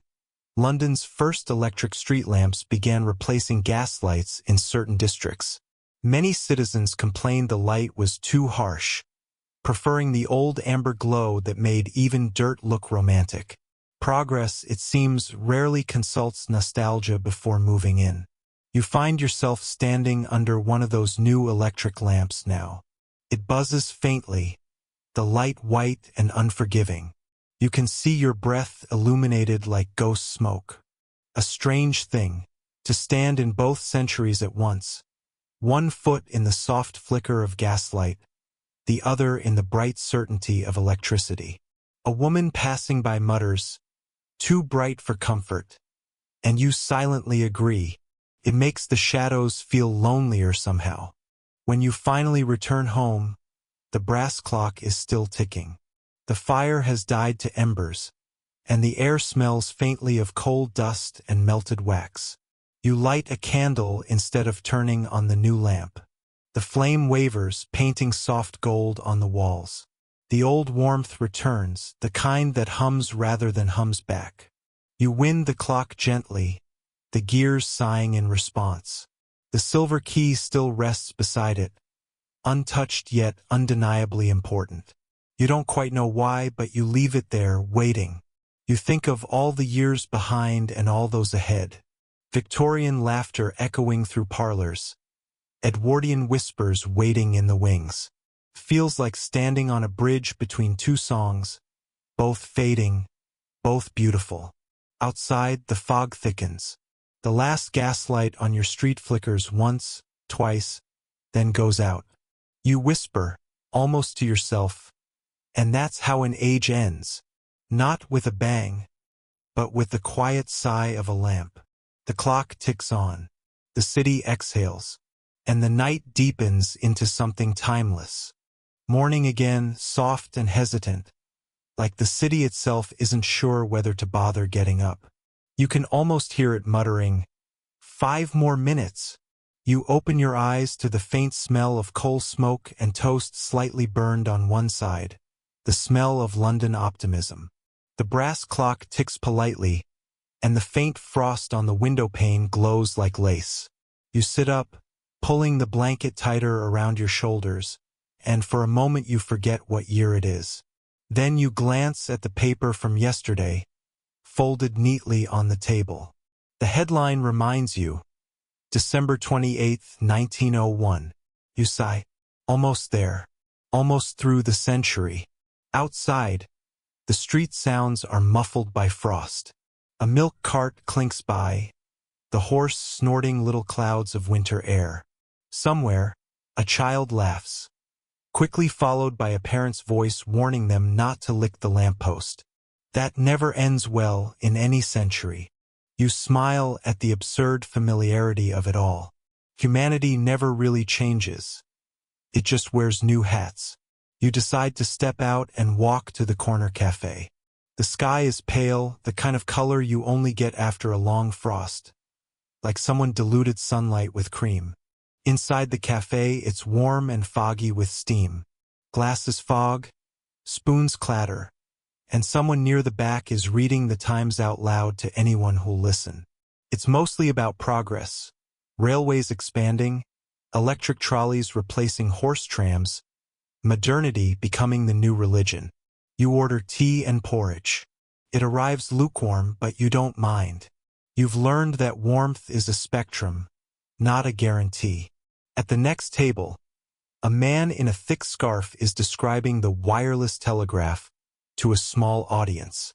London's first electric street lamps began replacing gas lights in certain districts. Many citizens complained the light was too harsh, preferring the old amber glow that made even dirt look romantic. Progress, it seems, rarely consults nostalgia before moving in. You find yourself standing under one of those new electric lamps now. It buzzes faintly, the light white and unforgiving. You can see your breath illuminated like ghost smoke. A strange thing, to stand in both centuries at once. One foot in the soft flicker of gaslight, the other in the bright certainty of electricity. A woman passing by mutters, "Too bright for comfort," and you silently agree. It makes the shadows feel lonelier somehow. When you finally return home, the brass clock is still ticking. The fire has died to embers, and the air smells faintly of coal dust and melted wax. You light a candle instead of turning on the new lamp. The flame wavers, painting soft gold on the walls. The old warmth returns, the kind that hums rather than hums back. You wind the clock gently, the gears sighing in response. The silver key still rests beside it, untouched yet undeniably important. You don't quite know why, but you leave it there, waiting. You think of all the years behind and all those ahead. Victorian laughter echoing through parlors. Edwardian whispers waiting in the wings. Feels like standing on a bridge between two songs, both fading, both beautiful. Outside, the fog thickens. The last gaslight on your street flickers once, twice, then goes out. You whisper, almost to yourself, and that's how an age ends. Not with a bang, but with the quiet sigh of a lamp. The clock ticks on. The city exhales. And the night deepens into something timeless. Morning again, soft and hesitant, like the city itself isn't sure whether to bother getting up. You can almost hear it muttering, 5 more minutes. You open your eyes to the faint smell of coal smoke and toast slightly burned on one side, the smell of London optimism. The brass clock ticks politely, and the faint frost on the window pane glows like lace. You sit up, pulling the blanket tighter around your shoulders, and for a moment you forget what year it is. Then you glance at the paper from yesterday, folded neatly on the table. The headline reminds you, December 28th, 1901. You sigh. Almost there. Almost through the century. Outside, the street sounds are muffled by frost. A milk cart clinks by, the horse snorting little clouds of winter air. Somewhere, a child laughs, quickly followed by a parent's voice warning them not to lick the lamppost. That never ends well in any century. You smile at the absurd familiarity of it all. Humanity never really changes. It just wears new hats. You decide to step out and walk to the corner cafe. The sky is pale, the kind of color you only get after a long frost, like someone diluted sunlight with cream. Inside the cafe, it's warm and foggy with steam. Glasses fog, spoons clatter, and someone near the back is reading the Times out loud to anyone who'll listen. It's mostly about progress. Railways expanding, electric trolleys replacing horse trams, modernity becoming the new religion. You order tea and porridge. It arrives lukewarm, but you don't mind. You've learned that warmth is a spectrum, not a guarantee. At the next table, a man in a thick scarf is describing the wireless telegraph to a small audience.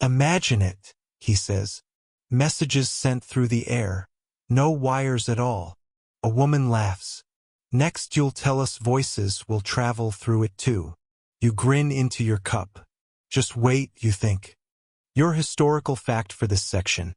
Imagine it, he says. Messages sent through the air. No wires at all. A woman laughs. Next you'll tell us voices will travel through it too. You grin into your cup. Just wait, you think. Your historical fact for this section.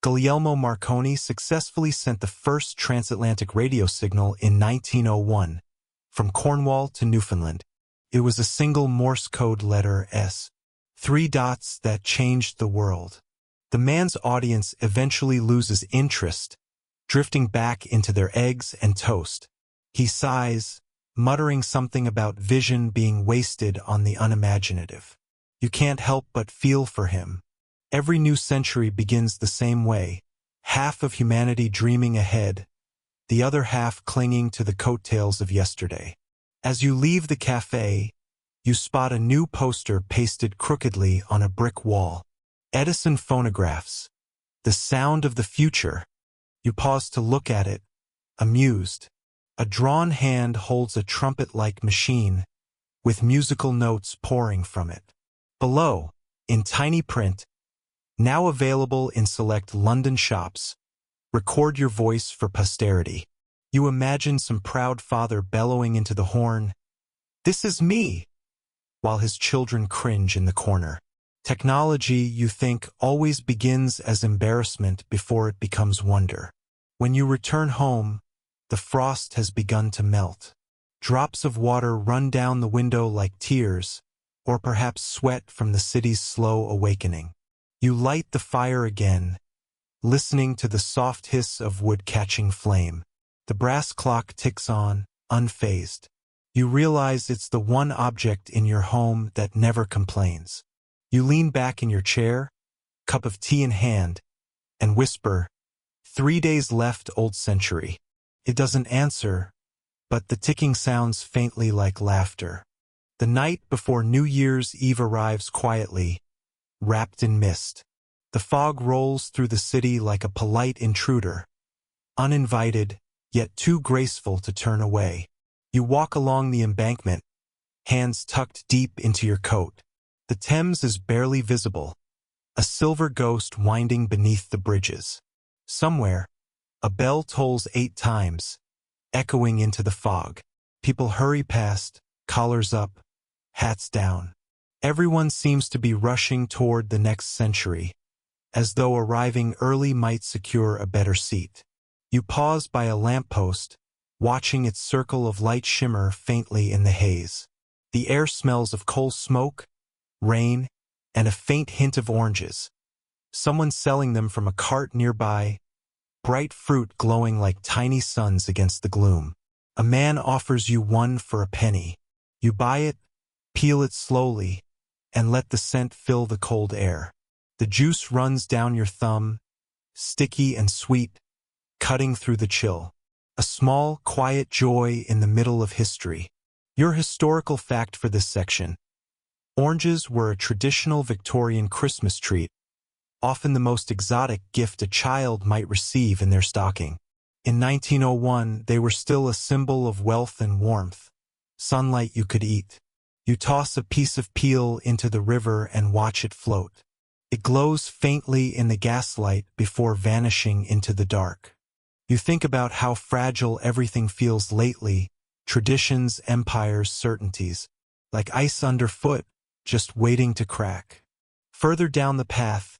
Guglielmo Marconi successfully sent the first transatlantic radio signal in 1901, from Cornwall to Newfoundland. It was a single Morse code letter S. 3 dots that changed the world. The man's audience eventually loses interest, drifting back into their eggs and toast. He sighs, muttering something about vision being wasted on the unimaginative. You can't help but feel for him. Every new century begins the same way, half of humanity dreaming ahead, the other half clinging to the coattails of yesterday. As you leave the cafe, you spot a new poster pasted crookedly on a brick wall. Edison phonographs. The sound of the future. You pause to look at it, amused. A drawn hand holds a trumpet-like machine, with musical notes pouring from it. Below, in tiny print, now available in select London shops, record your voice for posterity. You imagine some proud father bellowing into the horn, "This is me," while his children cringe in the corner. Technology, you think, always begins as embarrassment before it becomes wonder. When you return home, the frost has begun to melt. Drops of water run down the window like tears, or perhaps sweat from the city's slow awakening. You light the fire again, listening to the soft hiss of wood catching flame. The brass clock ticks on, unfazed. You realize it's the one object in your home that never complains. You lean back in your chair, cup of tea in hand, and whisper, 3 days left, old century. It doesn't answer, but the ticking sounds faintly like laughter. The night before New Year's Eve arrives quietly, wrapped in mist. The fog rolls through the city like a polite intruder, uninvited, yet too graceful to turn away. You walk along the embankment, hands tucked deep into your coat. The Thames is barely visible, a silver ghost winding beneath the bridges. Somewhere, a bell tolls 8 times, echoing into the fog. People hurry past, collars up, hats down. Everyone seems to be rushing toward the next century, as though arriving early might secure a better seat. You pause by a lamppost, watching its circle of light shimmer faintly in the haze. The air smells of coal smoke, rain, and a faint hint of oranges. Someone selling them from a cart nearby, bright fruit glowing like tiny suns against the gloom. A man offers you one for a penny. You buy it, peel it slowly, and let the scent fill the cold air. The juice runs down your thumb, sticky and sweet, cutting through the chill. A small, quiet joy in the middle of history. Your historical fact for this section: oranges were a traditional Victorian Christmas treat, often the most exotic gift a child might receive in their stocking. In 1901, they were still a symbol of wealth and warmth, sunlight you could eat. You toss a piece of peel into the river and watch it float. It glows faintly in the gaslight before vanishing into the dark. You think about how fragile everything feels lately: traditions, empires, certainties, like ice underfoot, just waiting to crack. Further down the path,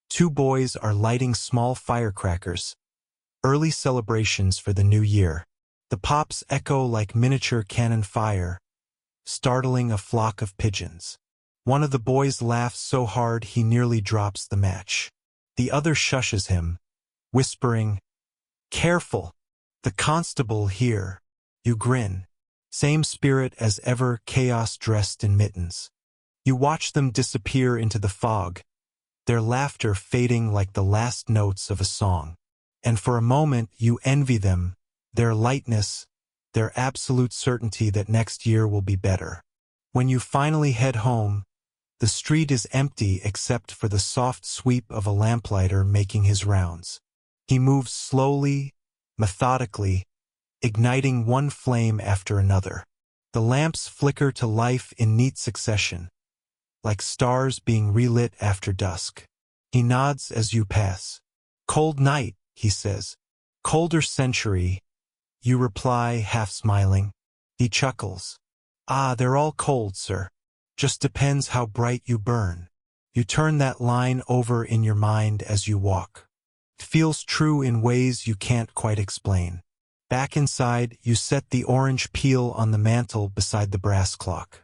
2 boys are lighting small firecrackers, early celebrations for the new year. The pops echo like miniature cannon fire, startling a flock of pigeons. One of the boys laughs so hard he nearly drops the match. The other shushes him, whispering, "Careful, the constable here." You grin. Same spirit as ever, chaos dressed in mittens. You watch them disappear into the fog, their laughter fading like the last notes of a song. And for a moment you envy them, their lightness, their absolute certainty that next year will be better. When you finally head home, the street is empty except for the soft sweep of a lamplighter making his rounds. He moves slowly, methodically, igniting one flame after another. The lamps flicker to life in neat succession, like stars being relit after dusk. He nods as you pass. "Cold night," he says. "Colder century," you reply, half smiling. He chuckles. "Ah, they're all cold, sir. Just depends how bright you burn." You turn that line over in your mind as you walk. It feels true in ways you can't quite explain. Back inside, you set the orange peel on the mantel beside the brass clock.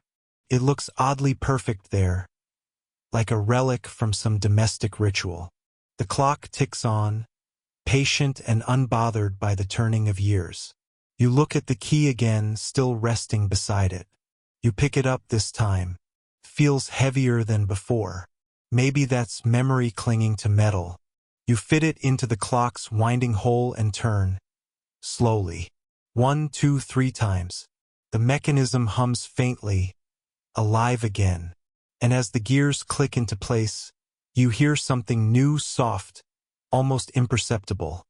It looks oddly perfect there, like a relic from some domestic ritual. The clock ticks on, patient and unbothered by the turning of years. You look at the key again, still resting beside it. You pick it up this time. Feels heavier than before. Maybe that's memory clinging to metal. You fit it into the clock's winding hole and turn. Slowly. 1, 2, 3 times. The mechanism hums faintly, alive again. And as the gears click into place, you hear something new, soft, almost imperceptible.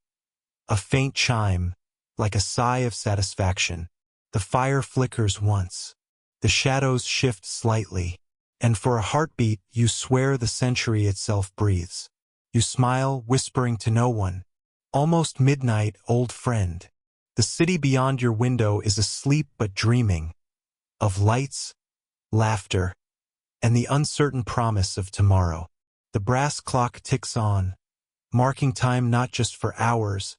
A faint chime, like a sigh of satisfaction. The fire flickers once. The shadows shift slightly. And for a heartbeat, you swear the century itself breathes. You smile, whispering to no one. "Almost midnight, old friend." The city beyond your window is asleep but dreaming, of lights, laughter, and the uncertain promise of tomorrow. The brass clock ticks on, marking time not just for hours,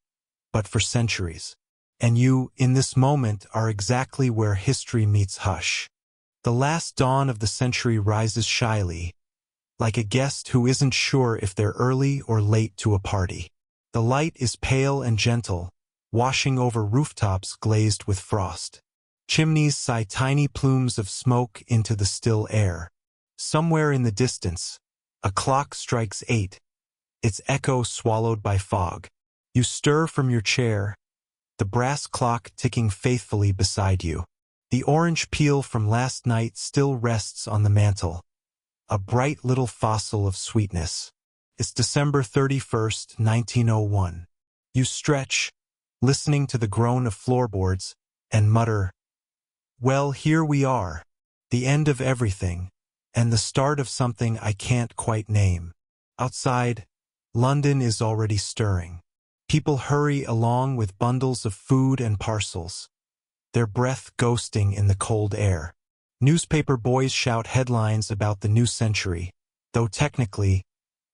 but for centuries. And you, in this moment, are exactly where history meets hush. The last dawn of the century rises shyly, like a guest who isn't sure if they're early or late to a party. The light is pale and gentle, washing over rooftops glazed with frost. Chimneys sigh tiny plumes of smoke into the still air. Somewhere in the distance, a clock strikes 8, its echo swallowed by fog. You stir from your chair, the brass clock ticking faithfully beside you. The orange peel from last night still rests on the mantel, a bright little fossil of sweetness. It's December 31st, 1901. You stretch, listening to the groan of floorboards, and mutter, "Well, here we are. The end of everything, and the start of something I can't quite name." Outside, London is already stirring. People hurry along with bundles of food and parcels, their breath ghosting in the cold air. Newspaper boys shout headlines about the new century, though technically,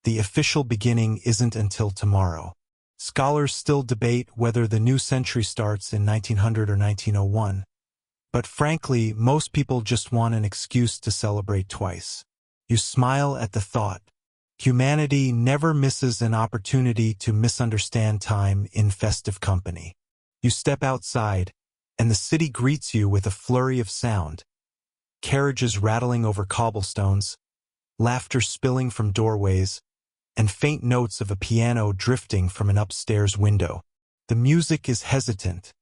the official beginning isn't until tomorrow. Scholars still debate whether the new century starts in 1900 or 1901, but frankly, most people just want an excuse to celebrate twice. You smile at the thought. Humanity never misses an opportunity to misunderstand time in festive company. You step outside, and the city greets you with a flurry of sound. Carriages rattling over cobblestones, laughter spilling from doorways, and faint notes of a piano drifting from an upstairs window. The music is hesitant,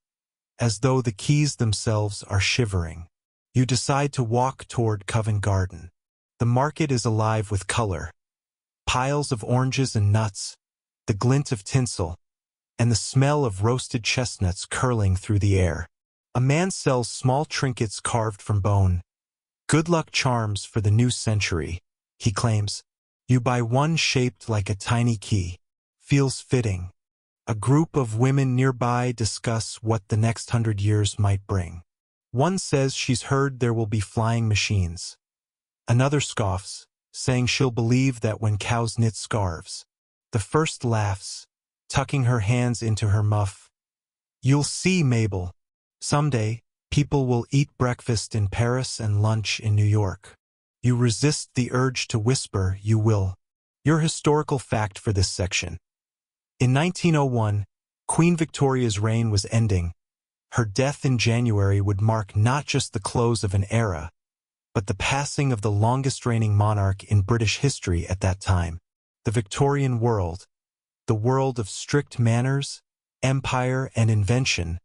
as though the keys themselves are shivering. You decide to walk toward Covent Garden. The market is alive with color. Piles of oranges and nuts, the glint of tinsel, and the smell of roasted chestnuts curling through the air. A man sells small trinkets carved from bone. "Good luck charms for the new century," he claims. You buy one shaped like a tiny key. Feels fitting. A group of women nearby discuss what the next 100 years might bring. One says she's heard there will be flying machines. Another scoffs, saying she'll believe that when cows knit scarves. The first laughs, tucking her hands into her muff. "You'll see, Mabel. Someday, people will eat breakfast in Paris and lunch in New York." You resist the urge to whisper, "You will." Your historical fact for this section. In 1901, Queen Victoria's reign was ending. Her death in January would mark not just the close of an era, but the passing of the longest reigning monarch in British history at that time. The Victorian world, the world of strict manners, empire, and invention,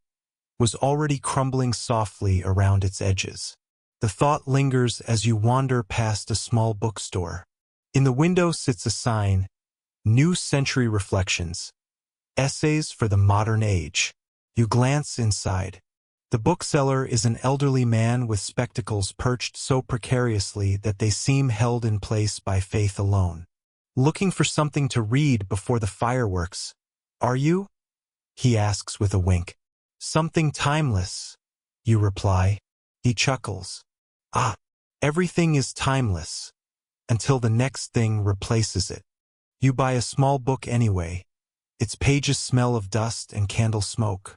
was already crumbling softly around its edges. The thought lingers as you wander past a small bookstore. In the window sits a sign, "New Century Reflections, Essays for the Modern Age." You glance inside. The bookseller is an elderly man with spectacles perched so precariously that they seem held in place by faith alone. "Looking for something to read before the fireworks, are you?" he asks with a wink. "Something timeless," you reply. He chuckles. "Ah, everything is timeless, until the next thing replaces it." You buy a small book anyway. Its pages smell of dust and candle smoke.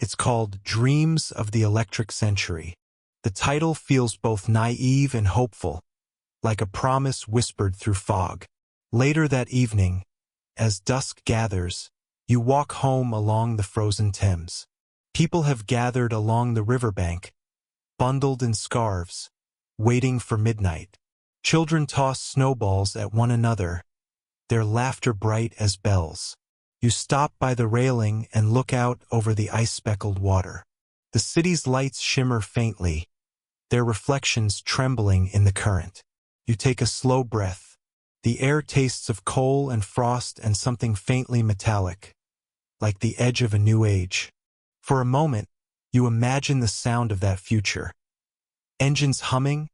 It's called Dreams of the Electric Century. The title feels both naive and hopeful, like a promise whispered through fog. Later that evening, as dusk gathers, you walk home along the frozen Thames. People have gathered along the riverbank, bundled in scarves, waiting for midnight. Children toss snowballs at one another, their laughter bright as bells. You stop by the railing and look out over the ice-speckled water. The city's lights shimmer faintly, their reflections trembling in the current. You take a slow breath. The air tastes of coal and frost and something faintly metallic, like the edge of a new age. For a moment, you imagine the sound of that future. Engines humming,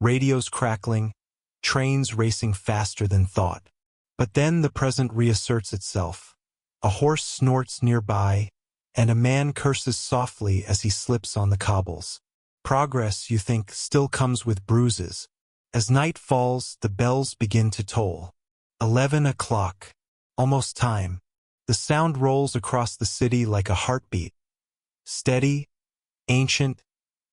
radios crackling, trains racing faster than thought. But then the present reasserts itself. A horse snorts nearby, and a man curses softly as he slips on the cobbles. Progress, you think, still comes with bruises. As night falls, the bells begin to toll. 11 o'clock. Almost time. The sound rolls across the city like a heartbeat. Steady, ancient,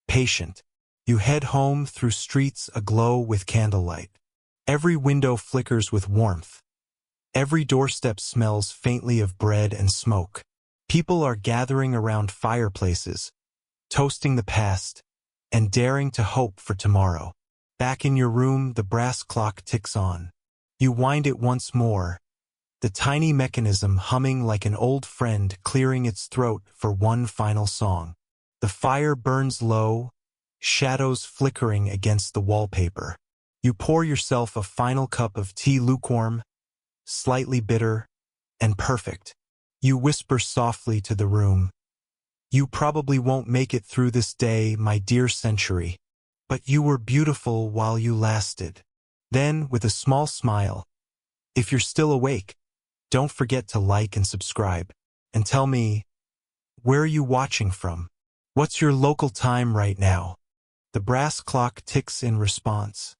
patient. You head home through streets aglow with candlelight. Every window flickers with warmth. Every doorstep smells faintly of bread and smoke. People are gathering around fireplaces, toasting the past, and daring to hope for tomorrow. Back in your room, the brass clock ticks on. You wind it once more, the tiny mechanism humming like an old friend clearing its throat for one final song. The fire burns low, shadows flickering against the wallpaper. You pour yourself a final cup of tea, lukewarm, slightly bitter, and perfect. You whisper softly to the room, "You probably won't make it through this day, my dear century, but you were beautiful while you lasted." Then, with a small smile, "If you're still awake, don't forget to like and subscribe. And tell me, where are you watching from? What's your local time right now?" The brass clock ticks in response,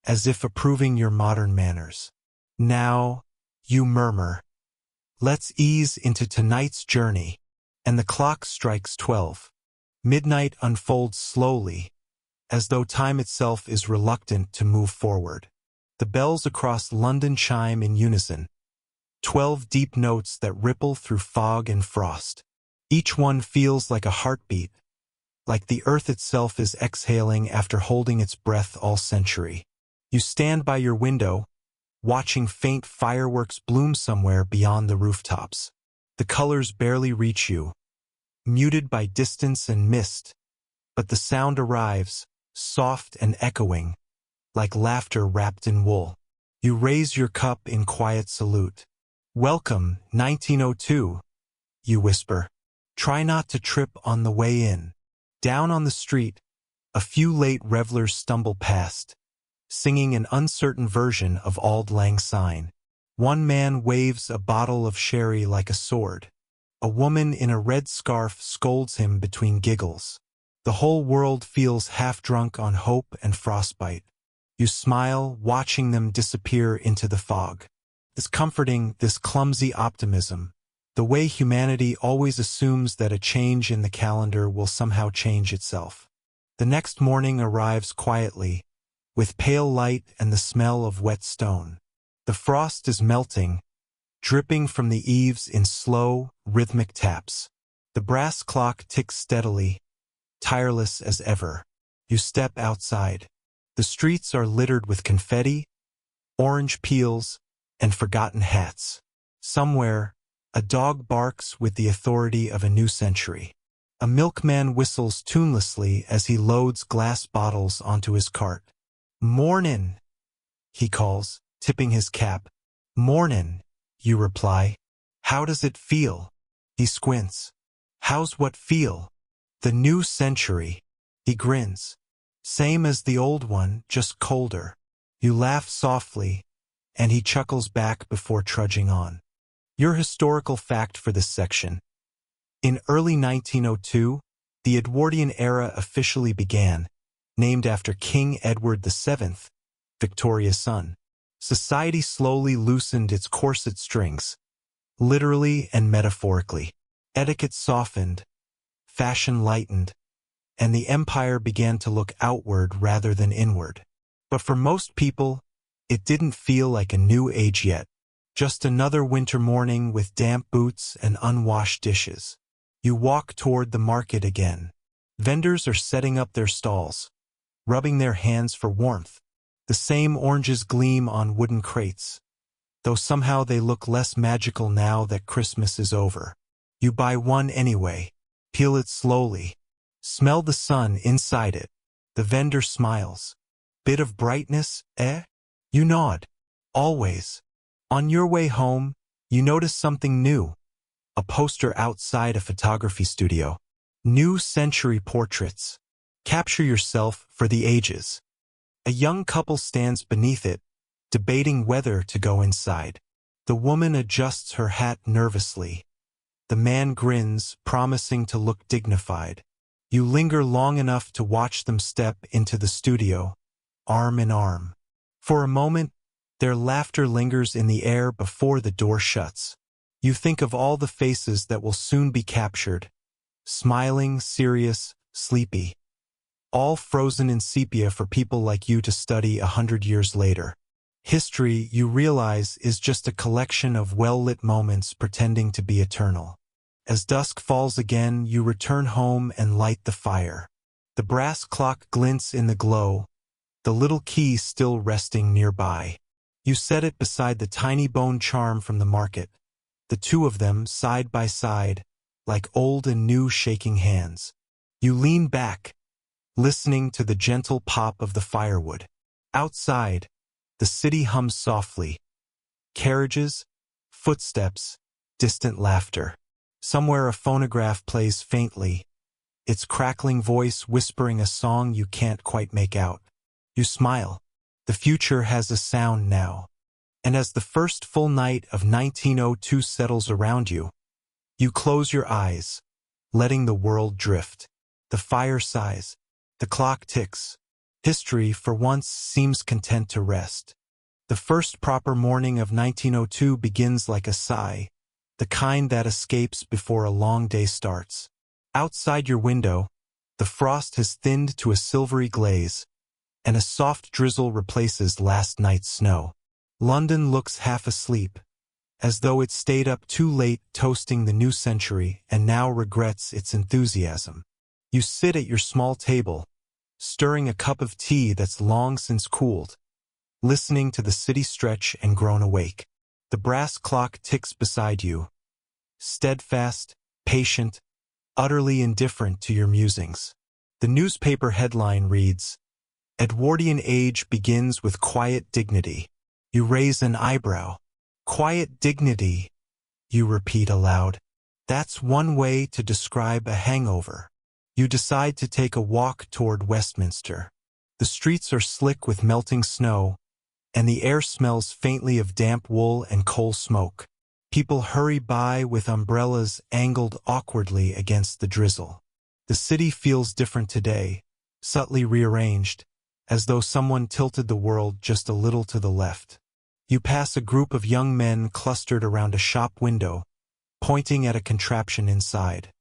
as if approving your modern manners. "Now," you murmur, "let's ease into tonight's journey." And the clock strikes 12. Midnight unfolds slowly, as though time itself is reluctant to move forward. The bells across London chime in unison, 12 deep notes that ripple through fog and frost. Each one feels like a heartbeat, like the earth itself is exhaling after holding its breath all century. You stand by your window, watching faint fireworks bloom somewhere beyond the rooftops. The colors barely reach you, muted by distance and mist, but the sound arrives, soft and echoing, like laughter wrapped in wool. You raise your cup in quiet salute. "Welcome, 1902, you whisper. "Try not to trip on the way in." Down on the street, a few late revelers stumble past, singing an uncertain version of Auld Lang Syne. One man waves a bottle of sherry like a sword. A woman in a red scarf scolds him between giggles. The whole world feels half-drunk on hope and frostbite. You smile, watching them disappear into the fog. It's comforting, this clumsy optimism, the way humanity always assumes that a change in the calendar will somehow change itself. The next morning arrives quietly, with pale light and the smell of wet stone. The frost is melting, dripping from the eaves in slow, rhythmic taps. The brass clock ticks steadily, tireless as ever. You step outside. The streets are littered with confetti, orange peels, and forgotten hats. Somewhere, a dog barks with the authority of a new century. A milkman whistles tunelessly as he loads glass bottles onto his cart. "Mornin'," he calls, tipping his cap. "Mornin'," you reply. "How does it feel?" He squints. "How's what feel?" "The new century." He grins. "Same as the old one, just colder." You laugh softly, and he chuckles back before trudging on. Your historical fact for this section. In early 1902, the Edwardian era officially began, named after King Edward VII, Victoria's son. Society slowly loosened its corset strings, literally and metaphorically. Etiquette softened, fashion lightened, and the empire began to look outward rather than inward. But for most people, it didn't feel like a new age yet. Just another winter morning with damp boots and unwashed dishes. You walk toward the market again. Vendors are setting up their stalls, rubbing their hands for warmth. The same oranges gleam on wooden crates, though somehow they look less magical now that Christmas is over. You buy one anyway, peel it slowly, smell the sun inside it. The vendor smiles. "Bit of brightness, eh?" You nod. "Always." On your way home, you notice something new. A poster outside a photography studio. "New Century Portraits. Capture yourself for the ages." A young couple stands beneath it, debating whether to go inside. The woman adjusts her hat nervously. The man grins, promising to look dignified. You linger long enough to watch them step into the studio, arm in arm. For a moment, their laughter lingers in the air before the door shuts. You think of all the faces that will soon be captured, smiling, serious, sleepy, all frozen in sepia for people like you to study 100 years later. History, you realize, is just a collection of well-lit moments pretending to be eternal. As dusk falls again, you return home and light the fire. The brass clock glints in the glow, the little key still resting nearby. You set it beside the tiny bone charm from the market, the two of them side by side, like old and new shaking hands. You lean back, listening to the gentle pop of the firewood. Outside, the city hums softly. Carriages, footsteps, distant laughter. Somewhere a phonograph plays faintly, its crackling voice whispering a song you can't quite make out. You smile. The future has a sound now. And as the first full night of 1902 settles around you, you close your eyes, letting the world drift. The fire sighs. The clock ticks. History, for once, seems content to rest. The first proper morning of 1902 begins like a sigh, the kind that escapes before a long day starts. Outside your window, the frost has thinned to a silvery glaze, and a soft drizzle replaces last night's snow. London looks half asleep, as though it stayed up too late toasting the new century and now regrets its enthusiasm. You sit at your small table, stirring a cup of tea that's long since cooled, listening to the city stretch and groan awake. The brass clock ticks beside you, steadfast, patient, utterly indifferent to your musings. The newspaper headline reads, "Edwardian age begins with quiet dignity." You raise an eyebrow. Quiet dignity, you repeat aloud. That's one way to describe a hangover. You decide to take a walk toward Westminster. The streets are slick with melting snow, and the air smells faintly of damp wool and coal smoke. People hurry by with umbrellas angled awkwardly against the drizzle. The city feels different today, subtly rearranged, as though someone tilted the world just a little to the left. You pass a group of young men clustered around a shop window, pointing at a contraption inside.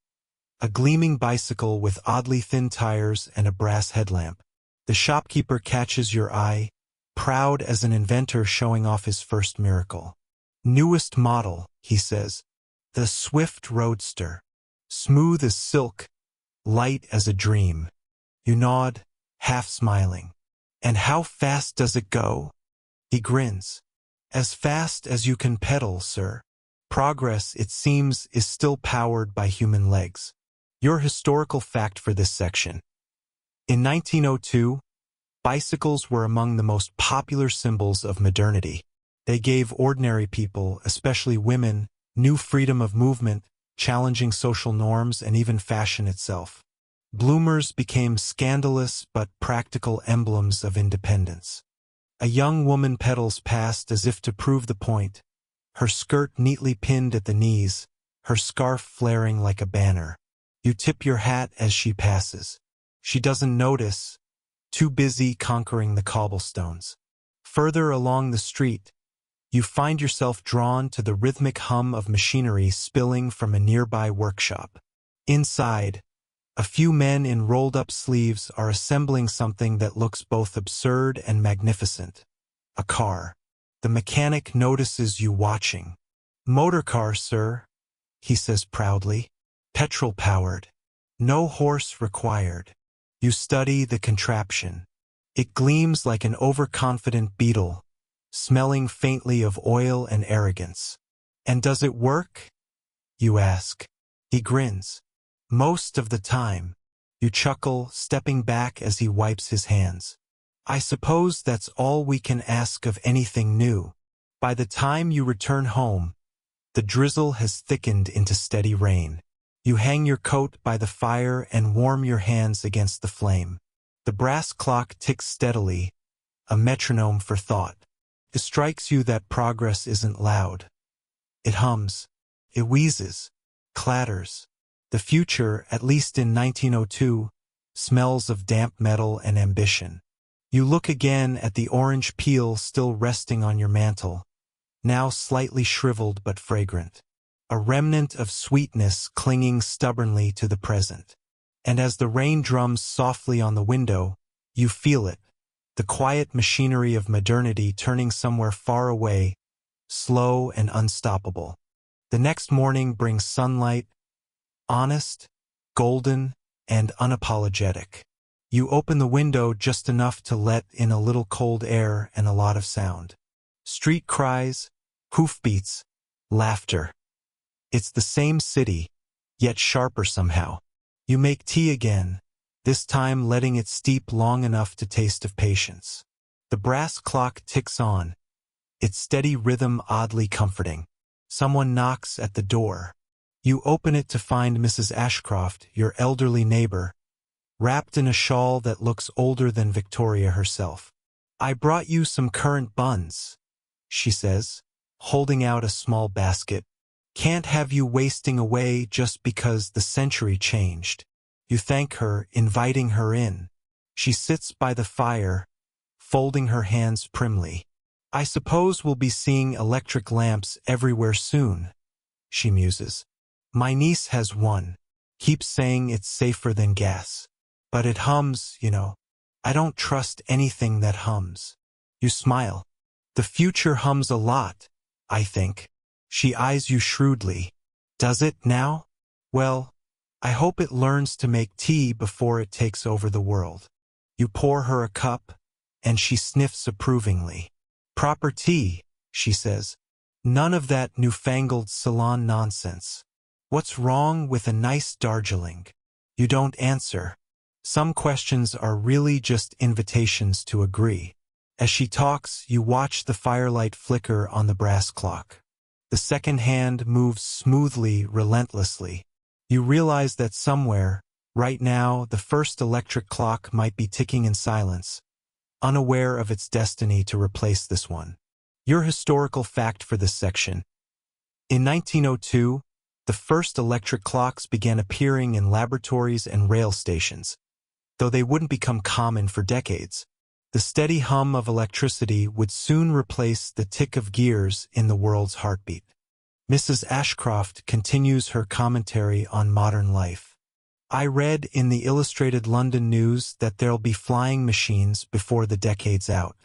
A gleaming bicycle with oddly thin tires and a brass headlamp. The shopkeeper catches your eye, proud as an inventor showing off his first miracle. "Newest model," he says. "The Swift Roadster. Smooth as silk, light as a dream." You nod, half smiling. "And how fast does it go?" He grins. "As fast as you can pedal, sir." Progress, it seems, is still powered by human legs. Your historical fact for this section. In 1902, bicycles were among the most popular symbols of modernity. They gave ordinary people, especially women, new freedom of movement, challenging social norms and even fashion itself. Bloomers became scandalous but practical emblems of independence. A young woman pedals past as if to prove the point, her skirt neatly pinned at the knees, her scarf flaring like a banner. You tip your hat as she passes. She doesn't notice, too busy conquering the cobblestones. Further along the street, you find yourself drawn to the rhythmic hum of machinery spilling from a nearby workshop. Inside, a few men in rolled-up sleeves are assembling something that looks both absurd and magnificent. A car. The mechanic notices you watching. "Motor car, sir," he says proudly. "Petrol-powered. No horse required." You study the contraption. It gleams like an overconfident beetle, smelling faintly of oil and arrogance. "And does it work?" you ask. He grins. "Most of the time." You chuckle, stepping back as he wipes his hands. "I suppose that's all we can ask of anything new." By the time you return home, the drizzle has thickened into steady rain. You hang your coat by the fire and warm your hands against the flame. The brass clock ticks steadily, a metronome for thought. It strikes you that progress isn't loud. It hums. It wheezes. Clatters. The future, at least in 1902, smells of damp metal and ambition. You look again at the orange peel still resting on your mantel, now slightly shriveled but fragrant. A remnant of sweetness clinging stubbornly to the present. And as the rain drums softly on the window, you feel it, the quiet machinery of modernity turning somewhere far away, slow and unstoppable. The next morning brings sunlight, honest, golden, and unapologetic. You open the window just enough to let in a little cold air and a lot of sound. Street cries, hoofbeats, laughter. It's the same city, yet sharper somehow. You make tea again, this time letting it steep long enough to taste of patience. The brass clock ticks on, its steady rhythm oddly comforting. Someone knocks at the door. You open it to find Mrs. Ashcroft, your elderly neighbor, wrapped in a shawl that looks older than Victoria herself. "I brought you some currant buns," she says, holding out a small basket. "Can't have you wasting away just because the century changed." You thank her, inviting her in. She sits by the fire, folding her hands primly. "I suppose we'll be seeing electric lamps everywhere soon," she muses. "My niece has one. Keeps saying it's safer than gas. But it hums, you know. I don't trust anything that hums." You smile. "The future hums a lot, I think." She eyes you shrewdly. "Does it now? Well, I hope it learns to make tea before it takes over the world." You pour her a cup, and she sniffs approvingly. "Proper tea," she says. "None of that newfangled salon nonsense. What's wrong with a nice Darjeeling?" You don't answer. Some questions are really just invitations to agree. As she talks, you watch the firelight flicker on the brass clock. The second hand moves smoothly, relentlessly. You realize that somewhere, right now, the first electric clock might be ticking in silence, unaware of its destiny to replace this one. Your historical fact for this section. In 1902, the first electric clocks began appearing in laboratories and rail stations. Though they wouldn't become common for decades, the steady hum of electricity would soon replace the tick of gears in the world's heartbeat. Mrs. Ashcroft continues her commentary on modern life. "I read in the Illustrated London News that there'll be flying machines before the decade's out.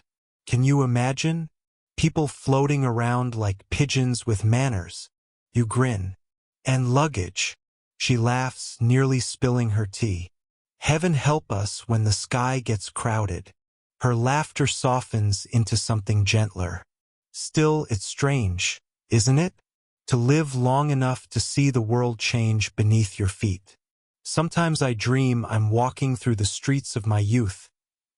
Can you imagine? People floating around like pigeons with manners." You grin. "And luggage." She laughs, nearly spilling her tea. "Heaven help us when the sky gets crowded." Her laughter softens into something gentler. "Still, it's strange, isn't it? To live long enough to see the world change beneath your feet. Sometimes I dream I'm walking through the streets of my youth,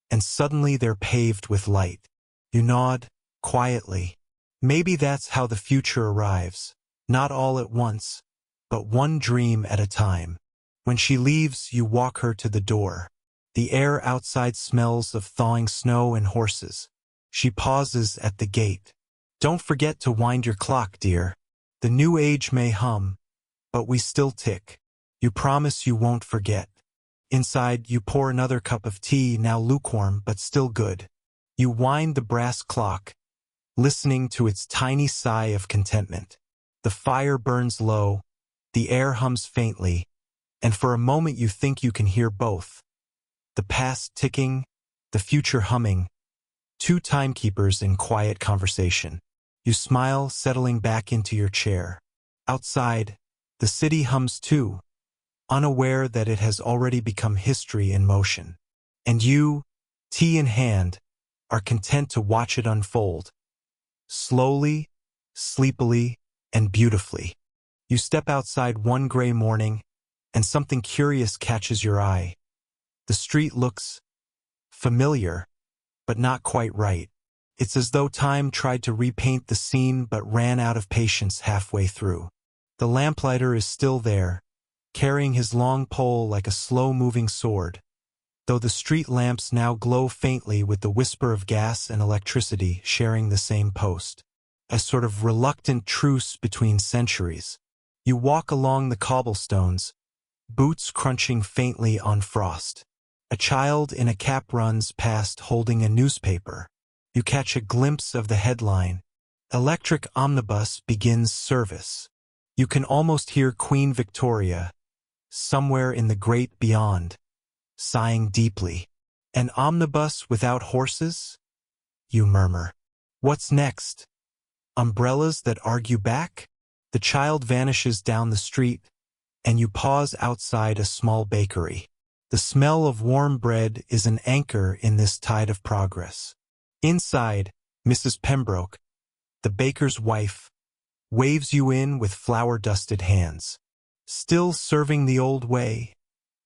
and suddenly they're paved with light." You nod, quietly. Maybe that's how the future arrives, not all at once, but one dream at a time. When she leaves, you walk her to the door. The air outside smells of thawing snow and horses. She pauses at the gate. "Don't forget to wind your clock, dear. The new age may hum, but we still tick." You promise you won't forget. Inside, you pour another cup of tea, now lukewarm but still good. You wind the brass clock, listening to its tiny sigh of contentment. The fire burns low, the air hums faintly, and for a moment you think you can hear both. The past ticking, the future humming, two timekeepers in quiet conversation. You smile, settling back into your chair. Outside, the city hums too, unaware that it has already become history in motion. And you, tea in hand, are content to watch it unfold. Slowly, sleepily, and beautifully. You step outside one gray morning, and something curious catches your eye. The street looks familiar, but not quite right. It's as though time tried to repaint the scene but ran out of patience halfway through. The lamplighter is still there, carrying his long pole like a slow-moving sword, though the street lamps now glow faintly with the whisper of gas and electricity sharing the same post. A sort of reluctant truce between centuries. You walk along the cobblestones, boots crunching faintly on frost. A child in a cap runs past holding a newspaper. You catch a glimpse of the headline, "Electric Omnibus Begins Service." You can almost hear Queen Victoria, somewhere in the great beyond, sighing deeply. "An omnibus without horses?" you murmur. "What's next? Umbrellas that argue back?" The child vanishes down the street, and you pause outside a small bakery. The smell of warm bread is an anchor in this tide of progress. Inside, Mrs. Pembroke, the baker's wife, waves you in with flour-dusted hands. "Still serving the old way,"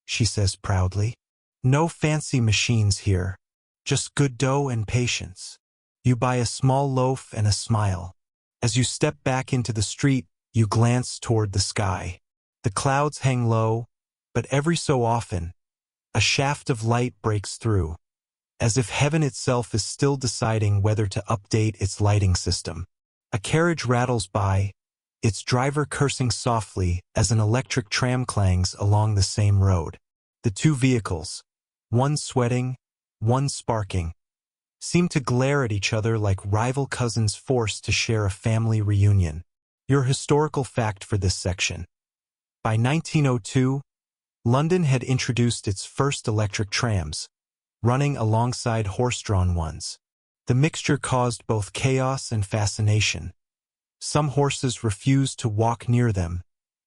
she says proudly. "No fancy machines here. just good dough and patience. You buy a small loaf and a smile. As you step back into the street, you glance toward the sky. The clouds hang low, but every so often, a shaft of light breaks through, as if heaven itself is still deciding whether to update its lighting system. A carriage rattles by, its driver cursing softly as an electric tram clangs along the same road. The two vehicles, one sweating, one sparking, seem to glare at each other like rival cousins forced to share a family reunion. Your historical fact for this section. By 1902, London had introduced its first electric trams, running alongside horse-drawn ones. The mixture caused both chaos and fascination. Some horses refused to walk near them,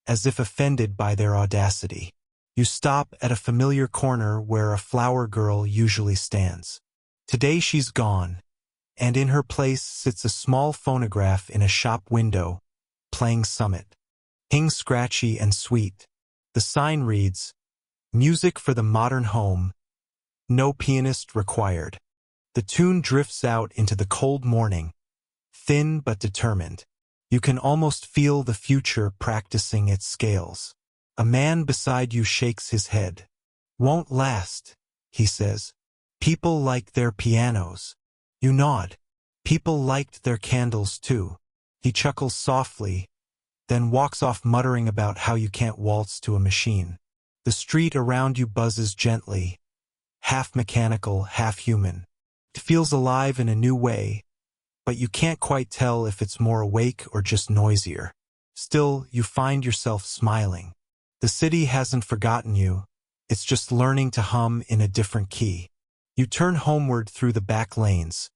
as if offended by their audacity. You stop at a familiar corner where a flower girl usually stands. Today she's gone, and in her place sits a small phonograph in a shop window, playing Summit. Hing scratchy and sweet. The sign reads, "Music for the modern home. No pianist required." The tune drifts out into the cold morning, thin but determined. You can almost feel the future practicing its scales. A man beside you shakes his head. "Won't last," he says. "People like their pianos." You nod. "People liked their candles too." He chuckles softly, then walks off muttering about how you can't waltz to a machine. The street around you buzzes gently, half mechanical, half human. It feels alive in a new way, but you can't quite tell if it's more awake or just noisier. Still, you find yourself smiling. The city hasn't forgotten you, it's just learning to hum in a different key. You turn homeward through the back lanes,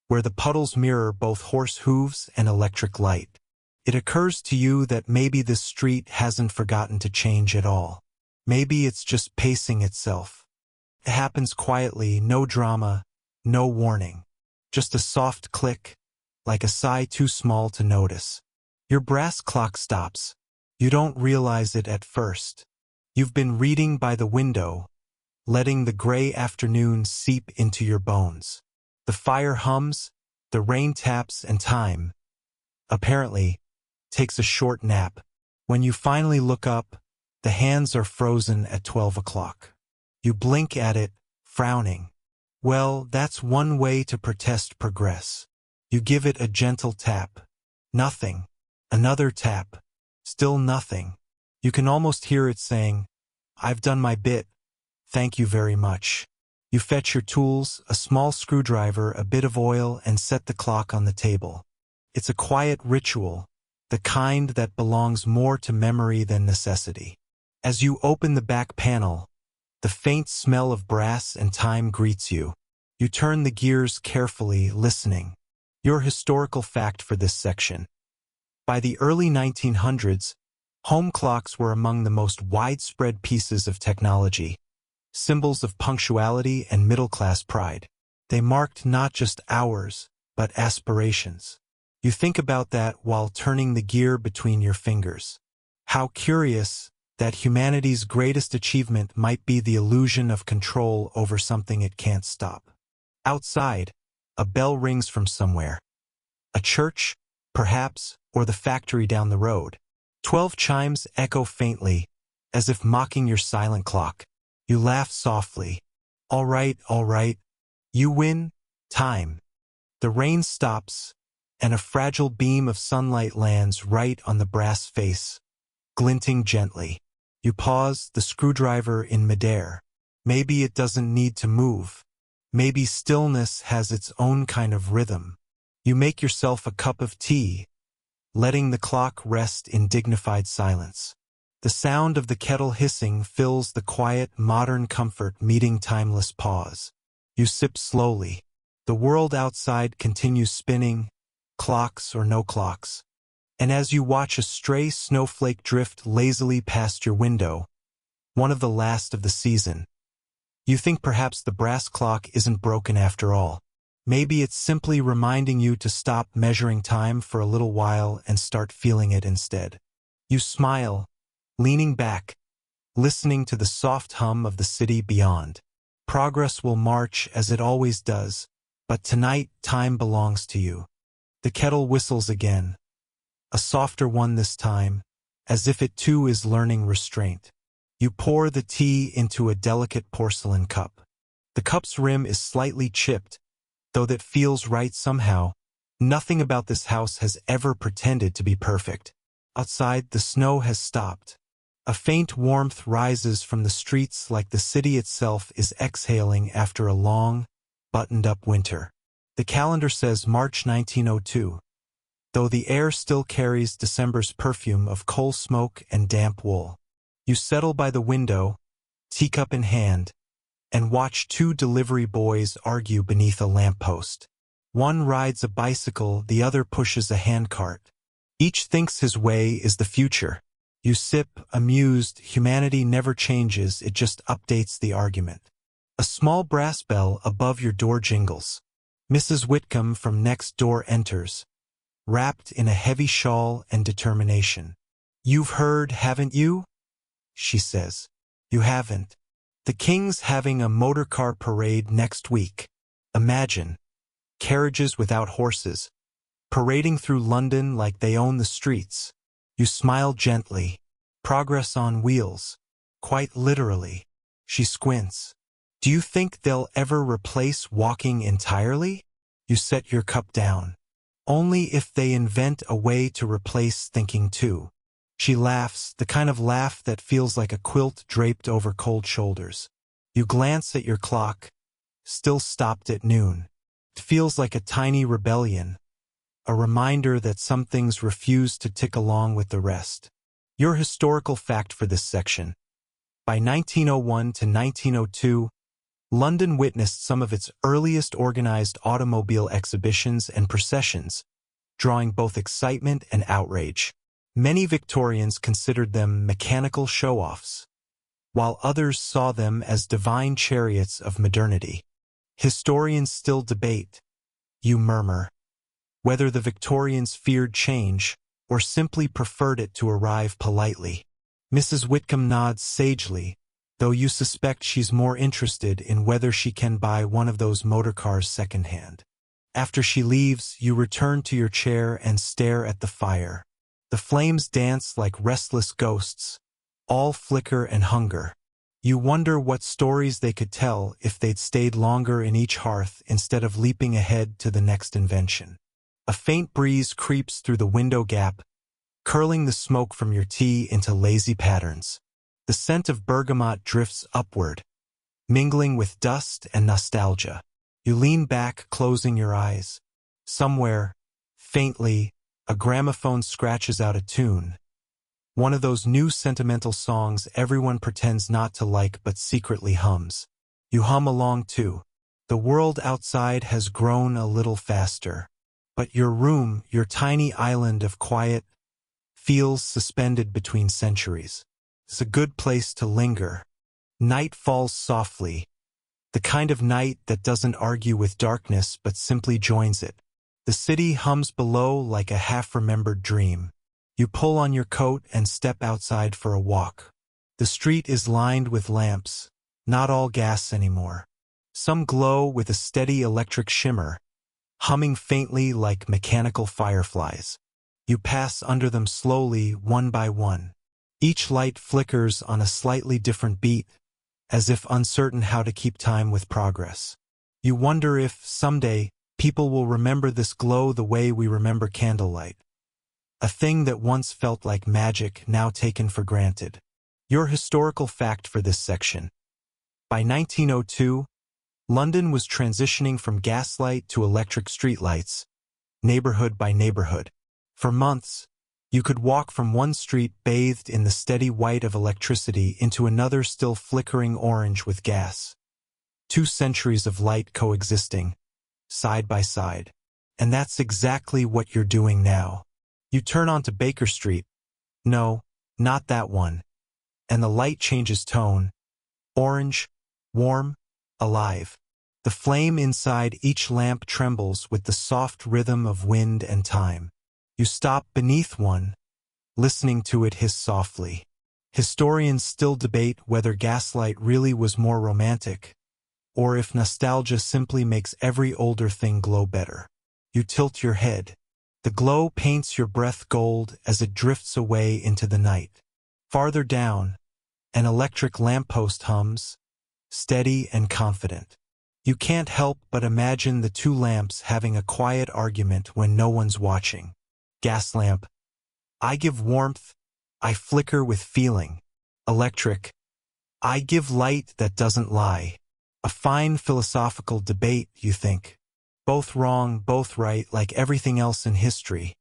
where the puddles mirror both horse hooves and electric light. It occurs to you that maybe this street hasn't forgotten to change at all. Maybe it's just pacing itself. It happens quietly, no drama, no warning. Just a soft click, like a sigh too small to notice. Your brass clock stops. You don't realize it at first. You've been reading by the window, letting the gray afternoon seep into your bones. The fire hums, the rain taps, and time, apparently, takes a short nap. When you finally look up, the hands are frozen at 12 o'clock. You blink at it, frowning. Well, that's one way to protest progress. You give it a gentle tap. Nothing. Another tap. Still nothing. You can almost hear it saying, "I've done my bit. Thank you very much." You fetch your tools, a small screwdriver, a bit of oil, and set the clock on the table. It's a quiet ritual, the kind that belongs more to memory than necessity. As you open the back panel, the faint smell of brass and time greets you. You turn the gears carefully, listening. Your historical fact for this section. By the early 1900s, home clocks were among the most widespread pieces of technology, symbols of punctuality and middle-class pride. They marked not just hours, but aspirations. You think about that while turning the gear between your fingers. How curious that humanity's greatest achievement might be the illusion of control over something it can't stop. Outside, a bell rings from somewhere. A church, perhaps, or the factory down the road. 12 chimes echo faintly, as if mocking your silent clock. You laugh softly. All right, you win, time. The rain stops, and a fragile beam of sunlight lands right on the brass face, glinting gently. You pause, the screwdriver in midair. Maybe it doesn't need to move. Maybe stillness has its own kind of rhythm. You make yourself a cup of tea, letting the clock rest in dignified silence. The sound of the kettle hissing fills the quiet, modern comfort meeting timeless pause. You sip slowly. The world outside continues spinning, clocks or no clocks. And as you watch a stray snowflake drift lazily past your window, one of the last of the season, you think perhaps the brass clock isn't broken after all. Maybe it's simply reminding you to stop measuring time for a little while and start feeling it instead. You smile, leaning back, listening to the soft hum of the city beyond. Progress will march as it always does, but tonight time belongs to you. The kettle whistles again, a softer one this time, as if it too is learning restraint. You pour the tea into a delicate porcelain cup. The cup's rim is slightly chipped, though that feels right somehow. Nothing about this house has ever pretended to be perfect. Outside, the snow has stopped. A faint warmth rises from the streets like the city itself is exhaling after a long, buttoned-up winter. The calendar says March 1902, though the air still carries December's perfume of coal smoke and damp wool. You settle by the window, teacup in hand, and watch two delivery boys argue beneath a lamppost. One rides a bicycle, the other pushes a handcart. Each thinks his way is the future. You sip, amused. Humanity never changes, it just updates the argument. A small brass bell above your door jingles. Mrs. Whitcomb from next door enters, wrapped in a heavy shawl and determination. "You've heard, haven't you?" she says. "You haven't. The King's having a motorcar parade next week. Imagine. Carriages without horses, parading through London like they own the streets." You smile gently. Progress on wheels. Quite literally. She squints. "Do you think they'll ever replace walking entirely?" You set your cup down. "Only if they invent a way to replace thinking too." She laughs, the kind of laugh that feels like a quilt draped over cold shoulders. You glance at your clock, still stopped at noon. It feels like a tiny rebellion, a reminder that some things refuse to tick along with the rest. Your historical fact for this section. By 1901 to 1902, London witnessed some of its earliest organized automobile exhibitions and processions, drawing both excitement and outrage. Many Victorians considered them mechanical show-offs, while others saw them as divine chariots of modernity. Historians still debate, you murmur, whether the Victorians feared change or simply preferred it to arrive politely. Mrs. Whitcomb nods sagely, though you suspect she's more interested in whether she can buy one of those motor cars secondhand. After she leaves, you return to your chair and stare at the fire. The flames dance like restless ghosts, all flicker and hunger. You wonder what stories they could tell if they'd stayed longer in each hearth instead of leaping ahead to the next invention. A faint breeze creeps through the window gap, curling the smoke from your tea into lazy patterns. The scent of bergamot drifts upward, mingling with dust and nostalgia. You lean back, closing your eyes. Somewhere, faintly, a gramophone scratches out a tune. One of those new sentimental songs everyone pretends not to like but secretly hums. You hum along too. The world outside has grown a little faster, but your room, your tiny island of quiet, feels suspended between centuries. It's a good place to linger. Night falls softly, the kind of night that doesn't argue with darkness but simply joins it. The city hums below like a half-remembered dream. You pull on your coat and step outside for a walk. The street is lined with lamps, not all gas anymore. Some glow with a steady electric shimmer, humming faintly like mechanical fireflies. You pass under them slowly, one by one. Each light flickers on a slightly different beat, as if uncertain how to keep time with progress. You wonder if, someday, people will remember this glow the way we remember candlelight. A thing that once felt like magic, now taken for granted. Your historical fact for this section. By 1902, London was transitioning from gaslight to electric streetlights, neighborhood by neighborhood. For months, you could walk from one street bathed in the steady white of electricity into another still flickering orange with gas. 2 centuries of light coexisting, side by side. And that's exactly what you're doing now. You turn onto Baker Street. No, not that one. And the light changes tone. Orange, warm, alive. The flame inside each lamp trembles with the soft rhythm of wind and time. You stop beneath one, listening to it hiss softly. Historians still debate whether gaslight really was more romantic, or if nostalgia simply makes every older thing glow better. You tilt your head. The glow paints your breath gold as it drifts away into the night. Farther down, an electric lamppost hums, steady and confident. You can't help but imagine the two lamps having a quiet argument when no one's watching. Gas lamp. I give warmth, I flicker with feeling. Electric. I give light that doesn't lie. A fine philosophical debate, you think. Both wrong, both right, like everything else in history.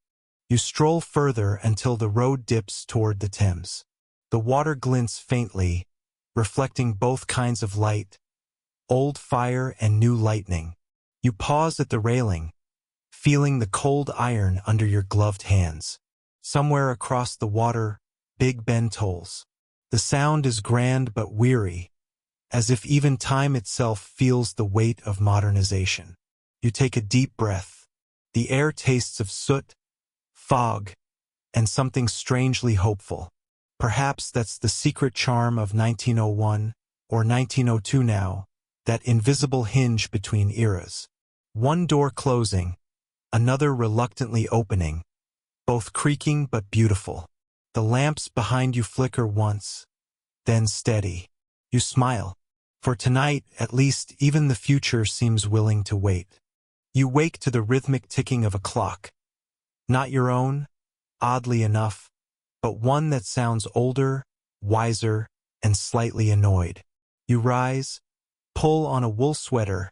You stroll further until the road dips toward the Thames. The water glints faintly, reflecting both kinds of light, old fire and new lightning. You pause at the railing, feeling the cold iron under your gloved hands. Somewhere across the water, Big Ben tolls. The sound is grand but weary, as if even time itself feels the weight of modernization. You take a deep breath. The air tastes of soot, fog, and something strangely hopeful. Perhaps that's the secret charm of 1901, or 1902 now, that invisible hinge between eras. One door closing, another reluctantly opening, both creaking but beautiful. The lamps behind you flicker once, then steady. You smile. For tonight, at least, even the future seems willing to wait. You wake to the rhythmic ticking of a clock. Not your own, oddly enough, but one that sounds older, wiser, and slightly annoyed. You rise, pull on a wool sweater,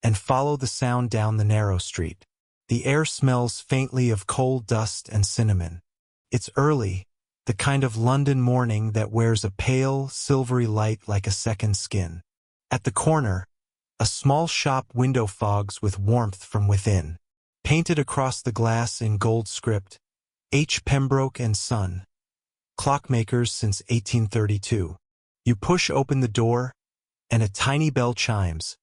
and follow the sound down the narrow street. The air smells faintly of coal dust and cinnamon. It's early, the kind of London morning that wears a pale, silvery light like a second skin. At the corner, a small shop window fogs with warmth from within. Painted across the glass in gold script, H. Pembroke and Son, clockmakers since 1832. You push open the door, and a tiny bell chimes,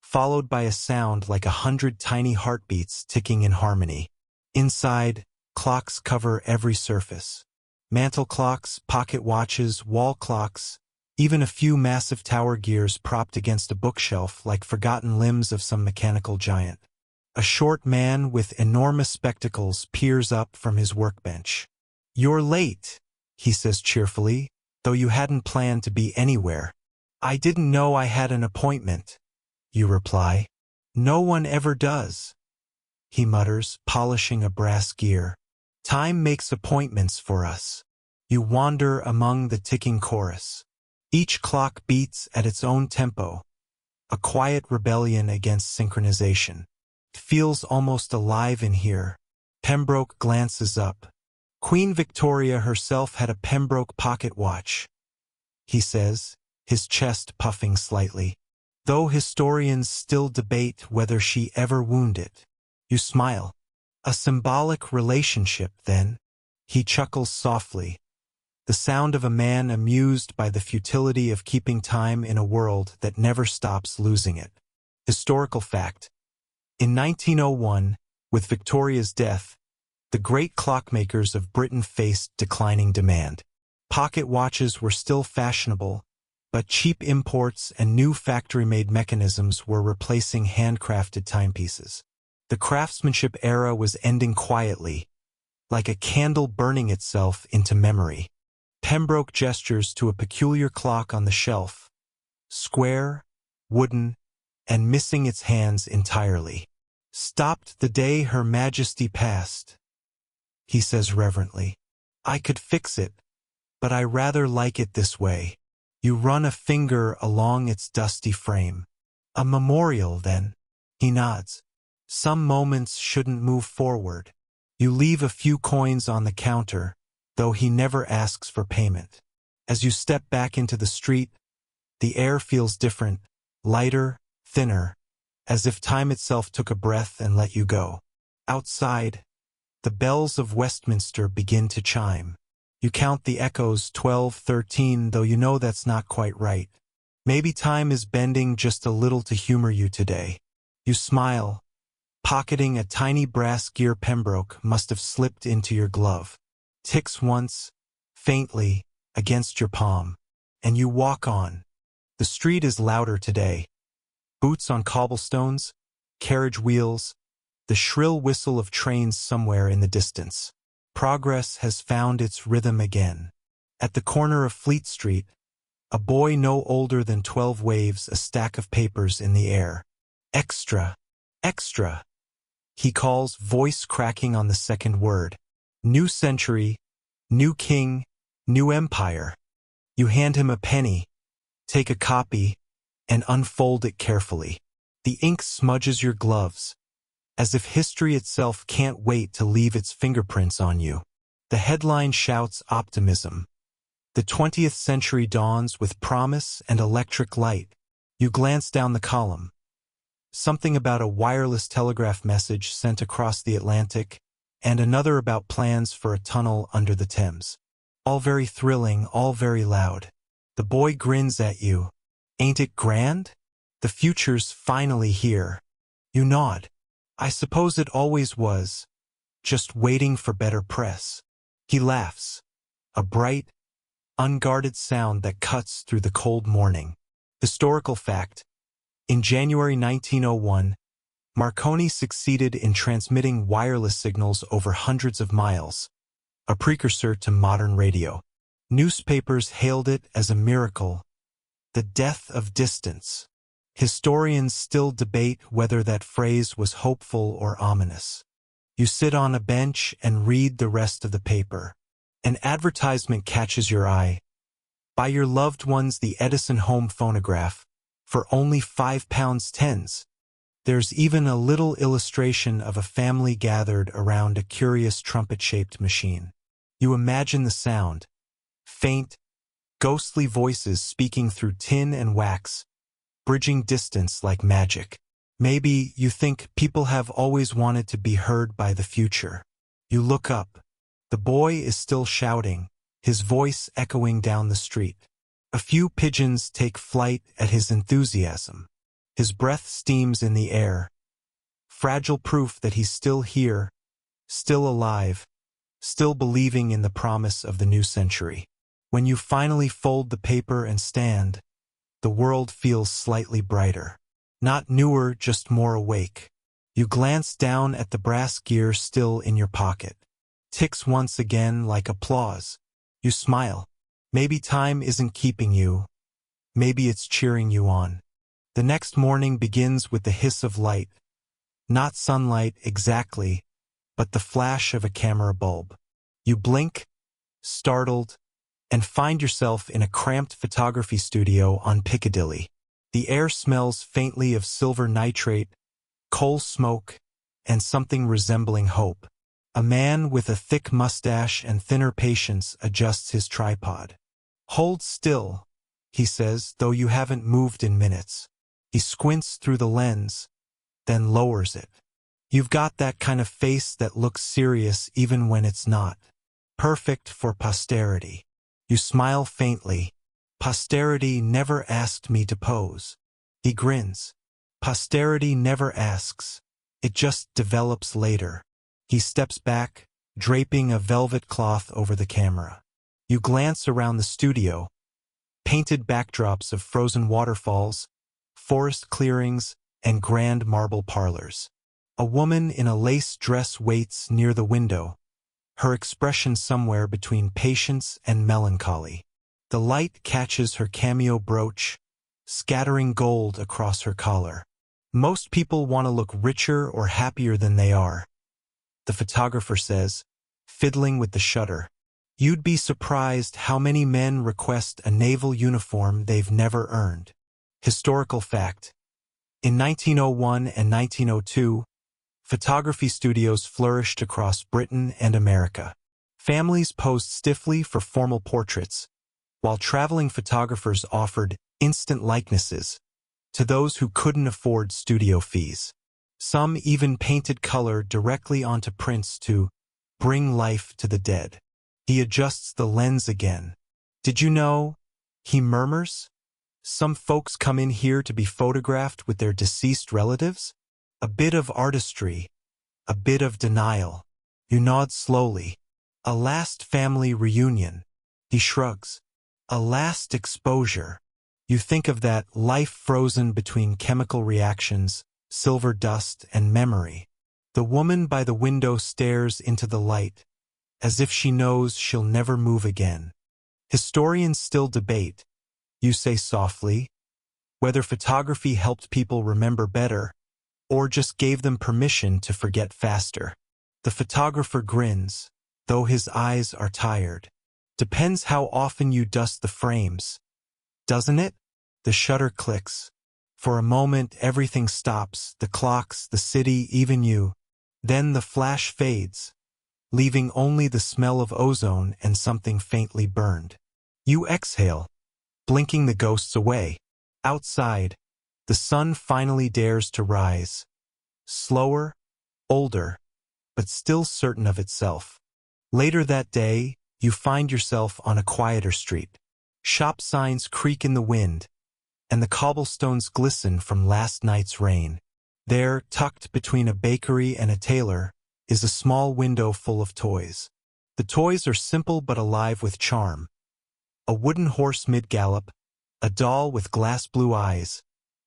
followed by a sound like 100 tiny heartbeats ticking in harmony. Inside, clocks cover every surface. Mantel clocks, pocket watches, wall clocks, even a few massive tower gears propped against a bookshelf like forgotten limbs of some mechanical giant. A short man with enormous spectacles peers up from his workbench. "You're late," he says cheerfully, though you hadn't planned to be anywhere. "I didn't know I had an appointment," you reply. "No one ever does," he mutters, polishing a brass gear. "Time makes appointments for us." You wander among the ticking chorus. Each clock beats at its own tempo, a quiet rebellion against synchronization. It feels almost alive in here. Pembroke glances up. "Queen Victoria herself had a Pembroke pocket watch," he says, his chest puffing slightly, "though historians still debate whether she ever wound it." You smile. "A symbolic relationship, then?" He chuckles softly, the sound of a man amused by the futility of keeping time in a world that never stops losing it. Historical fact. In 1901, with Victoria's death, the great clockmakers of Britain faced declining demand. Pocket watches were still fashionable, but cheap imports and new factory-made mechanisms were replacing handcrafted timepieces. The craftsmanship era was ending quietly, like a candle burning itself into memory. Pembroke gestures to a peculiar clock on the shelf, square, wooden, and missing its hands entirely. "Stopped the day Her Majesty passed," he says reverently. "I could fix it, but I rather like it this way." You run a finger along its dusty frame. "A memorial, then?" He nods. "Some moments shouldn't move forward." You leave a few coins on the counter, though he never asks for payment. As you step back into the street, the air feels different, lighter, thinner, as if time itself took a breath and let you go. Outside, the bells of Westminster begin to chime. You count the echoes, 12, 13, though you know that's not quite right. Maybe time is bending just a little to humor you today. You smile. Pocketing a tiny brass gear Pembroke must have slipped into your glove. Ticks once, faintly, against your palm. And you walk on. The street is louder today. Boots on cobblestones, carriage wheels, the shrill whistle of trains somewhere in the distance. Progress has found its rhythm again. At the corner of Fleet Street, a boy no older than 12 waves a stack of papers in the air. Extra, extra, he calls, voice cracking on the second word. New century, new king, new empire. You hand him a penny, take a copy, and unfold it carefully. The ink smudges your gloves, as if history itself can't wait to leave its fingerprints on you. The headline shouts optimism. The 20th century dawns with promise and electric light. You glance down the column. Something about a wireless telegraph message sent across the Atlantic, and another about plans for a tunnel under the Thames. All very thrilling, all very loud. The boy grins at you. Ain't it grand? The future's finally here. You nod. I suppose it always was, just waiting for better press. He laughs. A bright, unguarded sound that cuts through the cold morning. Historical fact. In January 1901, Marconi succeeded in transmitting wireless signals over hundreds of miles, a precursor to modern radio. Newspapers hailed it as a miracle, the death of distance. Historians still debate whether that phrase was hopeful or ominous. You sit on a bench and read the rest of the paper. An advertisement catches your eye. Buy your loved ones the Edison home phonograph for only £5.10. There's even a little illustration of a family gathered around a curious trumpet-shaped machine. You imagine the sound. Faint, ghostly voices speaking through tin and wax, bridging distance like magic. Maybe you think people have always wanted to be heard by the future. You look up. The boy is still shouting, his voice echoing down the street. A few pigeons take flight at his enthusiasm. His breath steams in the air. Fragile proof that he's still here, still alive, still believing in the promise of the new century. When you finally fold the paper and stand, the world feels slightly brighter. Not newer, just more awake. You glance down at the brass gear still in your pocket. Ticks once again like applause. You smile. Maybe time isn't keeping you. Maybe it's cheering you on. The next morning begins with the hiss of light. Not sunlight exactly, but the flash of a camera bulb. You blink, startled, and find yourself in a cramped photography studio on Piccadilly. The air smells faintly of silver nitrate, coal smoke, and something resembling hope. A man with a thick mustache and thinner patience adjusts his tripod. Hold still, he says, though you haven't moved in minutes. He squints through the lens, then lowers it. You've got that kind of face that looks serious even when it's not. Perfect for posterity. You smile faintly. Posterity never asked me to pose. He grins. Posterity never asks. It just develops later. He steps back, draping a velvet cloth over the camera. You glance around the studio. Painted backdrops of frozen waterfalls, forest clearings, and grand marble parlors. A woman in a lace dress waits near the window, her expression somewhere between patience and melancholy. The light catches her cameo brooch, scattering gold across her collar. Most people want to look richer or happier than they are, the photographer says, fiddling with the shutter. You'd be surprised how many men request a naval uniform they've never earned. Historical fact. In 1901 and 1902, photography studios flourished across Britain and America. Families posed stiffly for formal portraits, while traveling photographers offered instant likenesses to those who couldn't afford studio fees. Some even painted color directly onto prints to bring life to the dead. He adjusts the lens again. Did you know? He murmurs. Some folks come in here to be photographed with their deceased relatives? A bit of artistry, a bit of denial. You nod slowly. A last family reunion. He shrugs. A last exposure. You think of that life frozen between chemical reactions, silver dust, and memory. The woman by the window stares into the light, as if she knows she'll never move again. Historians still debate, you say softly, whether photography helped people remember better, or just gave them permission to forget faster. The photographer grins, though his eyes are tired. Depends how often you dust the frames, doesn't it? The shutter clicks. For a moment everything stops, the clocks, the city, even you. Then the flash fades, leaving only the smell of ozone and something faintly burned. You exhale, blinking the ghosts away. Outside, the sun finally dares to rise. Slower, older, but still certain of itself. Later that day, you find yourself on a quieter street. Shop signs creak in the wind, and the cobblestones glisten from last night's rain. There, tucked between a bakery and a tailor, is a small window full of toys. The toys are simple but alive with charm. A wooden horse mid-gallop, a doll with glass-blue eyes,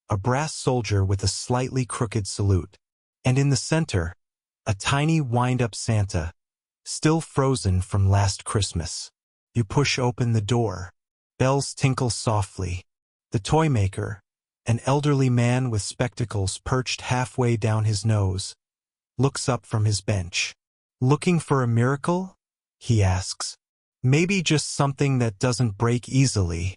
a brass soldier with a slightly crooked salute. And in the center, a tiny wind-up Santa, still frozen from last Christmas. You push open the door. Bells tinkle softly. The toy maker, an elderly man with spectacles perched halfway down his nose, looks up from his bench. Looking for a miracle? He asks. Maybe just something that doesn't break easily,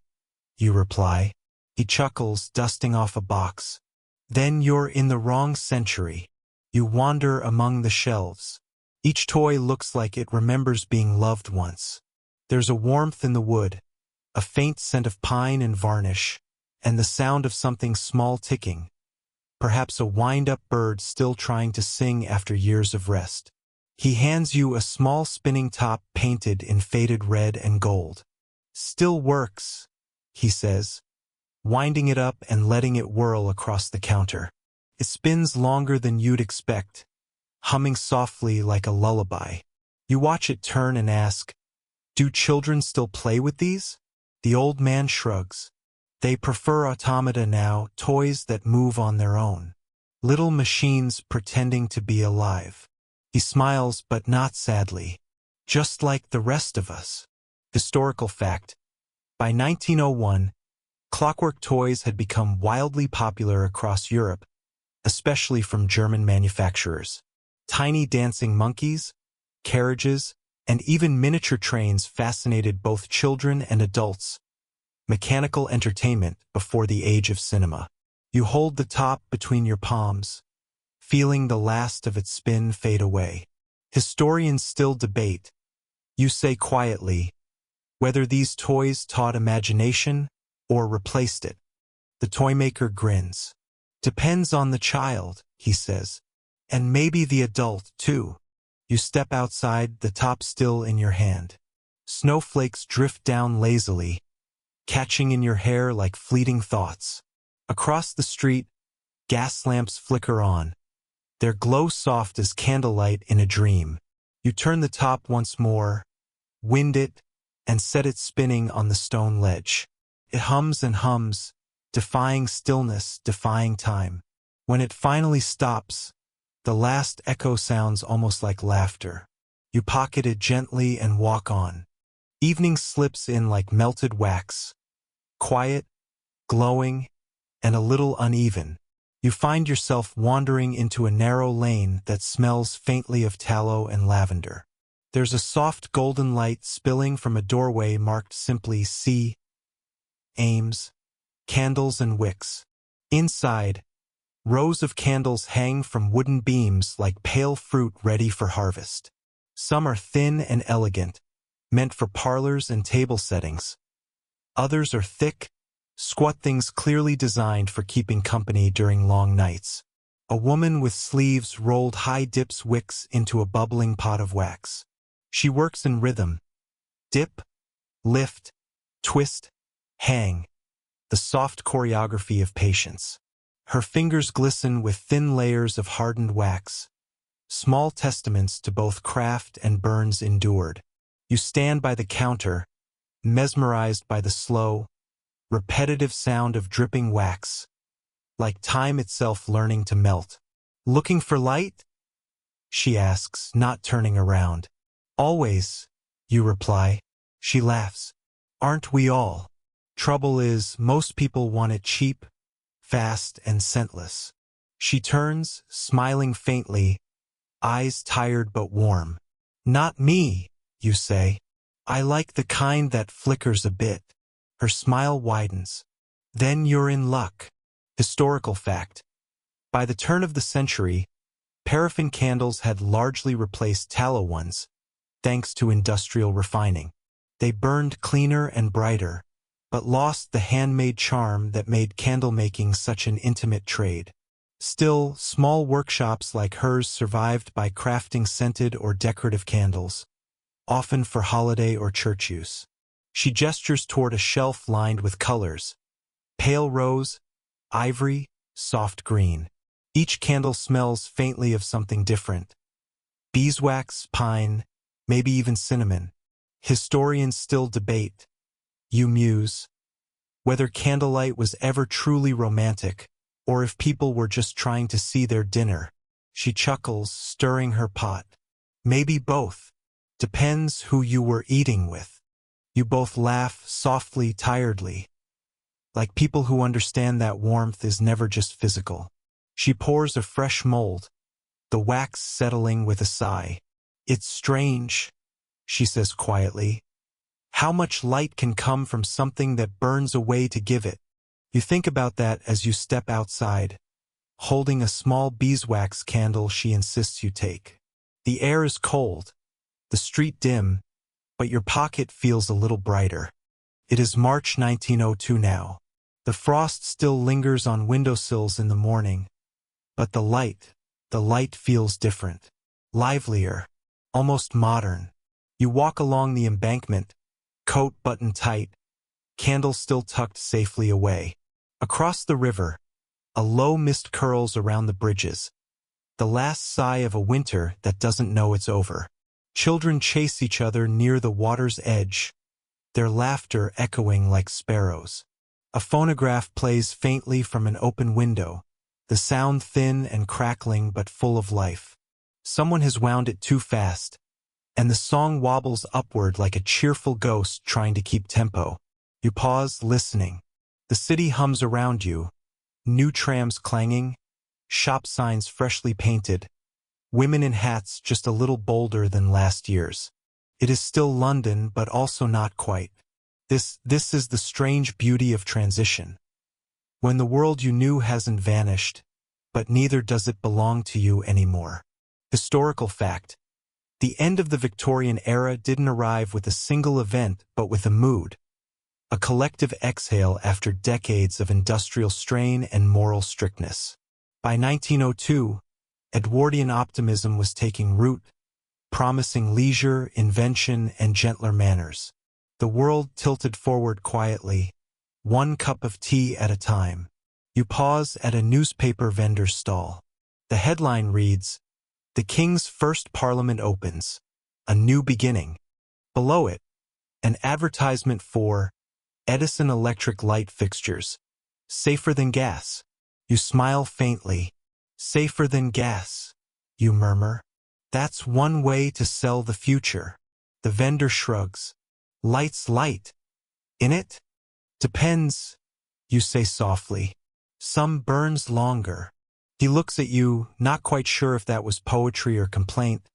you reply. He chuckles, dusting off a box. Then you're in the wrong century. You wander among the shelves. Each toy looks like it remembers being loved once. There's a warmth in the wood, a faint scent of pine and varnish, and the sound of something small ticking, perhaps a wind-up bird still trying to sing after years of rest. He hands you a small spinning top painted in faded red and gold. Still works, he says, winding it up and letting it whirl across the counter. It spins longer than you'd expect, humming softly like a lullaby. You watch it turn and ask, do children still play with these? The old man shrugs. They prefer automata now, toys that move on their own. Little machines pretending to be alive. He smiles, but not sadly. Just like the rest of us. Historical fact. By 1901, clockwork toys had become wildly popular across Europe, especially from German manufacturers. Tiny dancing monkeys, carriages, and even miniature trains fascinated both children and adults. Mechanical entertainment before the age of cinema. You hold the top between your palms, feeling the last of its spin fade away. Historians still debate, you say quietly, whether these toys taught imagination or replaced it. The toy maker grins. Depends on the child, he says, and maybe the adult, too. You step outside, the top still in your hand. Snowflakes drift down lazily, catching in your hair like fleeting thoughts. Across the street, gas lamps flicker on. Their glow soft as candlelight in a dream. You turn the top once more, wind it, and set it spinning on the stone ledge. It hums and hums, defying stillness, defying time. When it finally stops, the last echo sounds almost like laughter. You pocket it gently and walk on. Evening slips in like melted wax. Quiet, glowing, and a little uneven. You find yourself wandering into a narrow lane that smells faintly of tallow and lavender. There's a soft golden light spilling from a doorway marked simply C. Ames, candles and wicks. Inside, rows of candles hang from wooden beams like pale fruit ready for harvest. Some are thin and elegant, meant for parlors and table settings. Others are thick, squat things clearly designed for keeping company during long nights. A woman with sleeves rolled high dips wicks into a bubbling pot of wax. She works in rhythm. Dip, lift, twist, hang. The soft choreography of patience. Her fingers glisten with thin layers of hardened wax, small testaments to both craft and burns endured. You stand by the counter, mesmerized by the slow, repetitive sound of dripping wax, like time itself learning to melt. "Looking for light?" she asks, not turning around. "Always," you reply. She laughs. "Aren't we all? Trouble is, most people want it cheap, fast, and scentless." She turns, smiling faintly, eyes tired but warm. "Not me," you say. "I like the kind that flickers a bit." Her smile widens. "Then you're in luck." Historical fact. By the turn of the century, paraffin candles had largely replaced tallow ones, thanks to industrial refining. They burned cleaner and brighter, but lost the handmade charm that made candlemaking such an intimate trade. Still, small workshops like hers survived by crafting scented or decorative candles, often for holiday or church use. She gestures toward a shelf lined with colors: pale rose, ivory, soft green. Each candle smells faintly of something different: beeswax, pine, maybe even cinnamon. Historians still debate, you muse, whether candlelight was ever truly romantic, or if people were just trying to see their dinner. She chuckles, stirring her pot. "Maybe both. Depends who you were eating with." You both laugh, softly, tiredly, like people who understand that warmth is never just physical. She pours a fresh mold, the wax settling with a sigh. "It's strange," she says quietly, "how much light can come from something that burns away to give it." You think about that as you step outside, holding a small beeswax candle she insists you take. The air is cold, the street dim, but your pocket feels a little brighter. It is March 1902 now. The frost still lingers on windowsills in the morning, but the light feels different, livelier, almost modern. You walk along the embankment, coat buttoned tight, candle still tucked safely away. Across the river, a low mist curls around the bridges, the last sigh of a winter that doesn't know it's over. Children chase each other near the water's edge, their laughter echoing like sparrows. A phonograph plays faintly from an open window, the sound thin and crackling but full of life. Someone has wound it too fast, and the song wobbles upward like a cheerful ghost trying to keep tempo. You pause, listening. The city hums around you, new trams clanging, shop signs freshly painted, women in hats just a little bolder than last year's. It is still London, but also not quite. This is the strange beauty of transition. When the world you knew hasn't vanished, but neither does it belong to you anymore. Historical fact. The end of the Victorian era didn't arrive with a single event, but with a mood. A collective exhale after decades of industrial strain and moral strictness. By 1902, Edwardian optimism was taking root, promising leisure, invention, and gentler manners. The world tilted forward quietly, one cup of tea at a time. You pause at a newspaper vendor's stall. The headline reads, "The King's First Parliament Opens, a New Beginning." Below it, an advertisement for Edison electric light fixtures. Safer than gas. You smile faintly. Safer than gas, you murmur. That's one way to sell the future. The vendor shrugs. Light's light. In it? Depends, you say softly. Some burns longer. He looks at you, not quite sure if that was poetry or complaint,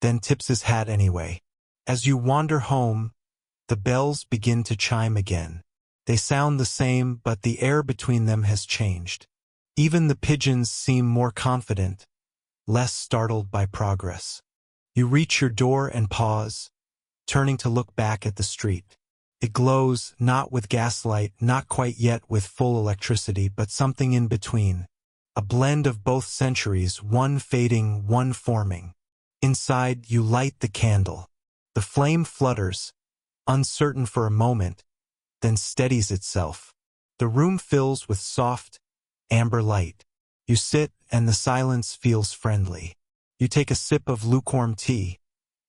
then tips his hat anyway. As you wander home, the bells begin to chime again. They sound the same, but the air between them has changed. Even the pigeons seem more confident, less startled by progress. You reach your door and pause, turning to look back at the street. It glows, not with gaslight, not quite yet with full electricity, but something in between. A blend of both centuries, one fading, one forming. Inside, you light the candle. The flame flutters, uncertain for a moment, then steadies itself. The room fills with soft, amber light. You sit, and the silence feels friendly. You take a sip of lukewarm tea,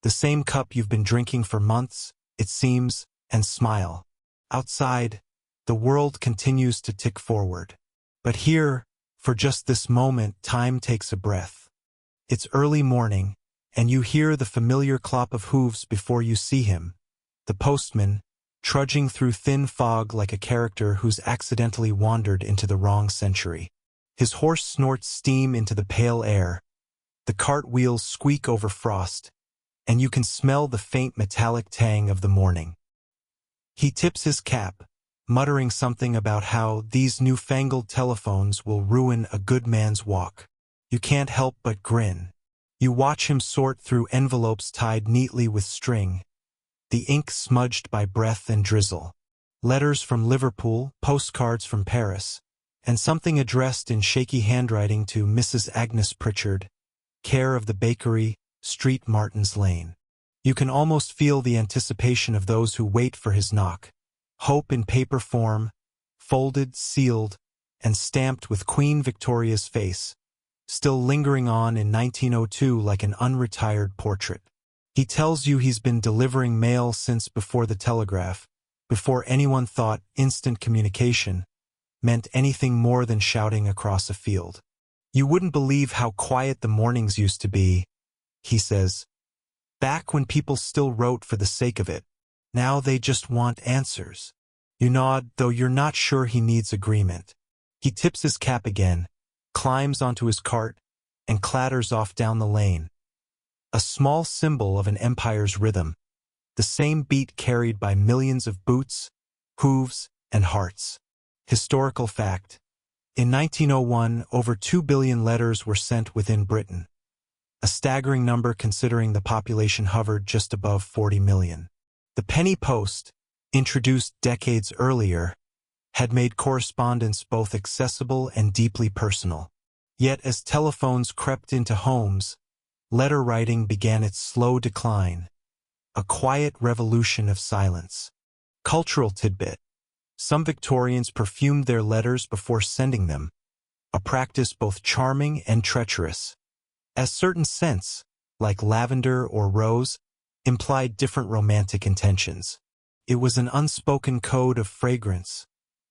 the same cup you've been drinking for months, it seems, and smile. Outside, The world continues to tick forward. But here, for just this moment, time takes a breath. It's early morning, and you hear the familiar clop of hooves before you see him, the postman, trudging through thin fog like a character who's accidentally wandered into the wrong century. His horse snorts steam into the pale air, the cart wheels squeak over frost, and you can smell the faint metallic tang of the morning. He tips his cap, muttering something about how these newfangled telephones will ruin a good man's walk. You can't help but grin. You watch him sort through envelopes tied neatly with string, the ink smudged by breath and drizzle. Letters from Liverpool, postcards from Paris, and something addressed in shaky handwriting to Mrs. Agnes Pritchard, care of the bakery, Street Martin's Lane. You can almost feel the anticipation of those who wait for his knock. Hope in paper form, folded, sealed, and stamped with Queen Victoria's face, still lingering on in 1902 like an unretired portrait. He tells you he's been delivering mail since before the telegraph, before anyone thought instant communication meant anything more than shouting across a field. You wouldn't believe how quiet the mornings used to be, he says. Back when people still wrote for the sake of it. Now they just want answers. You nod, though you're not sure he needs agreement. He tips his cap again, climbs onto his cart, and clatters off down the lane. A small symbol of an empire's rhythm, the same beat carried by millions of boots, hooves, and hearts. Historical fact. In 1901, over 2 billion letters were sent within Britain. A staggering number considering the population hovered just above 40 million. The penny post, introduced decades earlier, had made correspondence both accessible and deeply personal. Yet as telephones crept into homes, letter writing began its slow decline, a quiet revolution of silence. Cultural tidbit. Some Victorians perfumed their letters before sending them, a practice both charming and treacherous, as certain scents, like lavender or rose, implied different romantic intentions. It was an unspoken code of fragrance,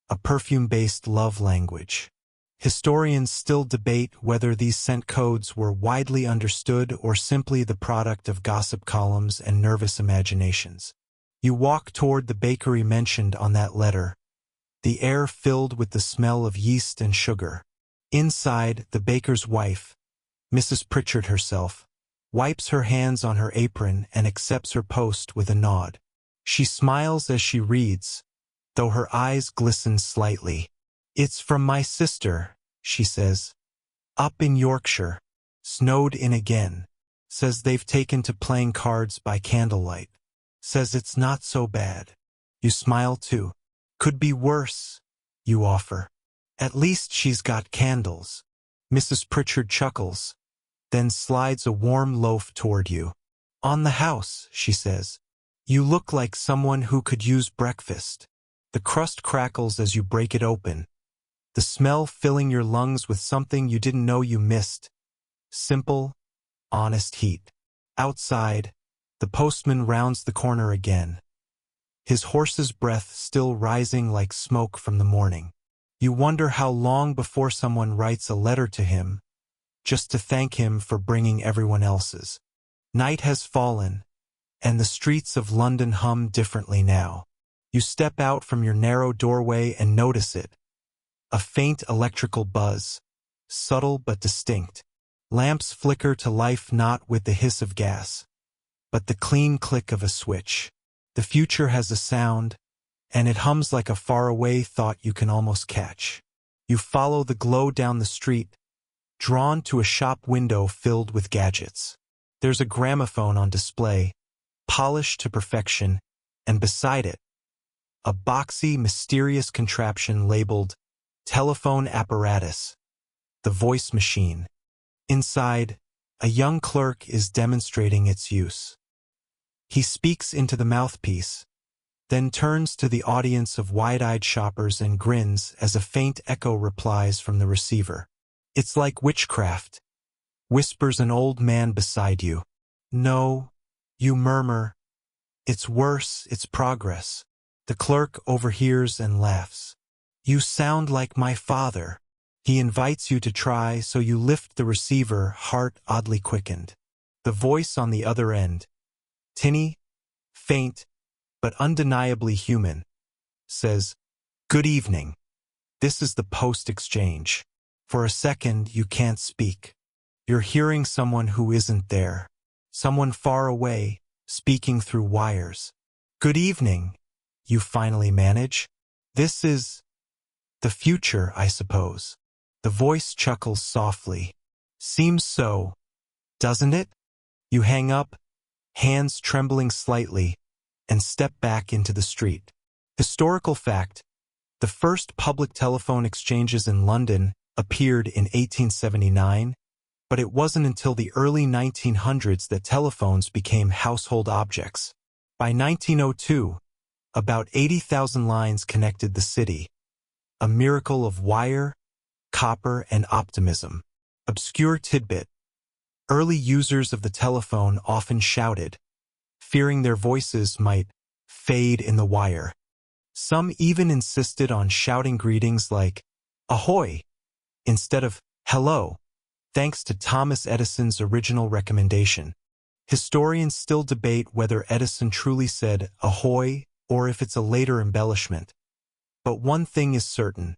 a perfume-based love language. Historians still debate whether these scent codes were widely understood or simply the product of gossip columns and nervous imaginations. You walk toward the bakery mentioned on that letter, the air filled with the smell of yeast and sugar. Inside, the baker's wife, Mrs. Pritchard herself, wipes her hands on her apron and accepts her post with a nod. She smiles as she reads, though her eyes glisten slightly. "It's from my sister," she says. "Up in Yorkshire. Snowed in again. Says they've taken to playing cards by candlelight. Says it's not so bad." You smile too. "Could be worse," you offer. "At least she's got candles." Mrs. Pritchard chuckles, then slides a warm loaf toward you. "On the house," she says. "You look like someone who could use breakfast." The crust crackles as you break it open, the smell filling your lungs with something you didn't know you missed. Simple, honest heat. Outside, the postman rounds the corner again, his horse's breath still rising like smoke from the morning. You wonder how long before someone writes a letter to him, just to thank him for bringing everyone else's. Night has fallen, and the streets of London hum differently now. You step out from your narrow doorway and notice it. A faint electrical buzz, subtle but distinct. Lamps flicker to life not with the hiss of gas, but the clean click of a switch. The future has a sound, and it hums like a faraway thought you can almost catch. You follow the glow down the street, drawn to a shop window filled with gadgets. There's a gramophone on display, polished to perfection, and beside it, a boxy, mysterious contraption labeled telephone apparatus, the voice machine. Inside, a young clerk is demonstrating its use. He speaks into the mouthpiece, then turns to the audience of wide-eyed shoppers and grins as a faint echo replies from the receiver. "It's like witchcraft," whispers an old man beside you. "No," you murmur. "It's worse, it's progress." The clerk overhears and laughs. "You sound like my father." He invites you to try, so you lift the receiver, heart oddly quickened. The voice on the other end, tinny, faint, but undeniably human, says, "Good evening. This is the post exchange." For a second, you can't speak. You're hearing someone who isn't there. Someone far away, speaking through wires. "Good evening," you finally manage. "This is the future, I suppose." The voice chuckles softly. "Seems so, doesn't it?" You hang up, hands trembling slightly, and step back into the street. Historical fact: the first public telephone exchanges in London appeared in 1879, but it wasn't until the early 1900s that telephones became household objects. By 1902, about 80,000 lines connected the city, a miracle of wire, copper, and optimism. Obscure tidbit: early users of the telephone often shouted, fearing their voices might fade in the wire. Some even insisted on shouting greetings like, "Ahoy," instead of "hello," thanks to Thomas Edison's original recommendation. Historians still debate whether Edison truly said "ahoy" or if it's a later embellishment. But one thing is certain: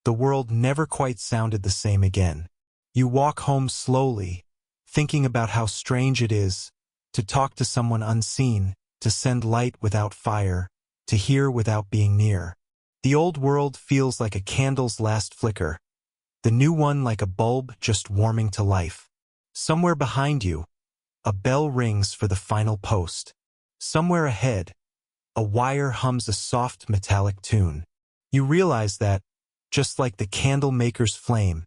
the world never quite sounded the same again. You walk home slowly, thinking about how strange it is to talk to someone unseen, to send light without fire, to hear without being near. The old world feels like a candle's last flicker, the new one like a bulb just warming to life. Somewhere behind you, a bell rings for the final post. Somewhere ahead, a wire hums a soft metallic tune. You realize that, just like the candle maker's flame,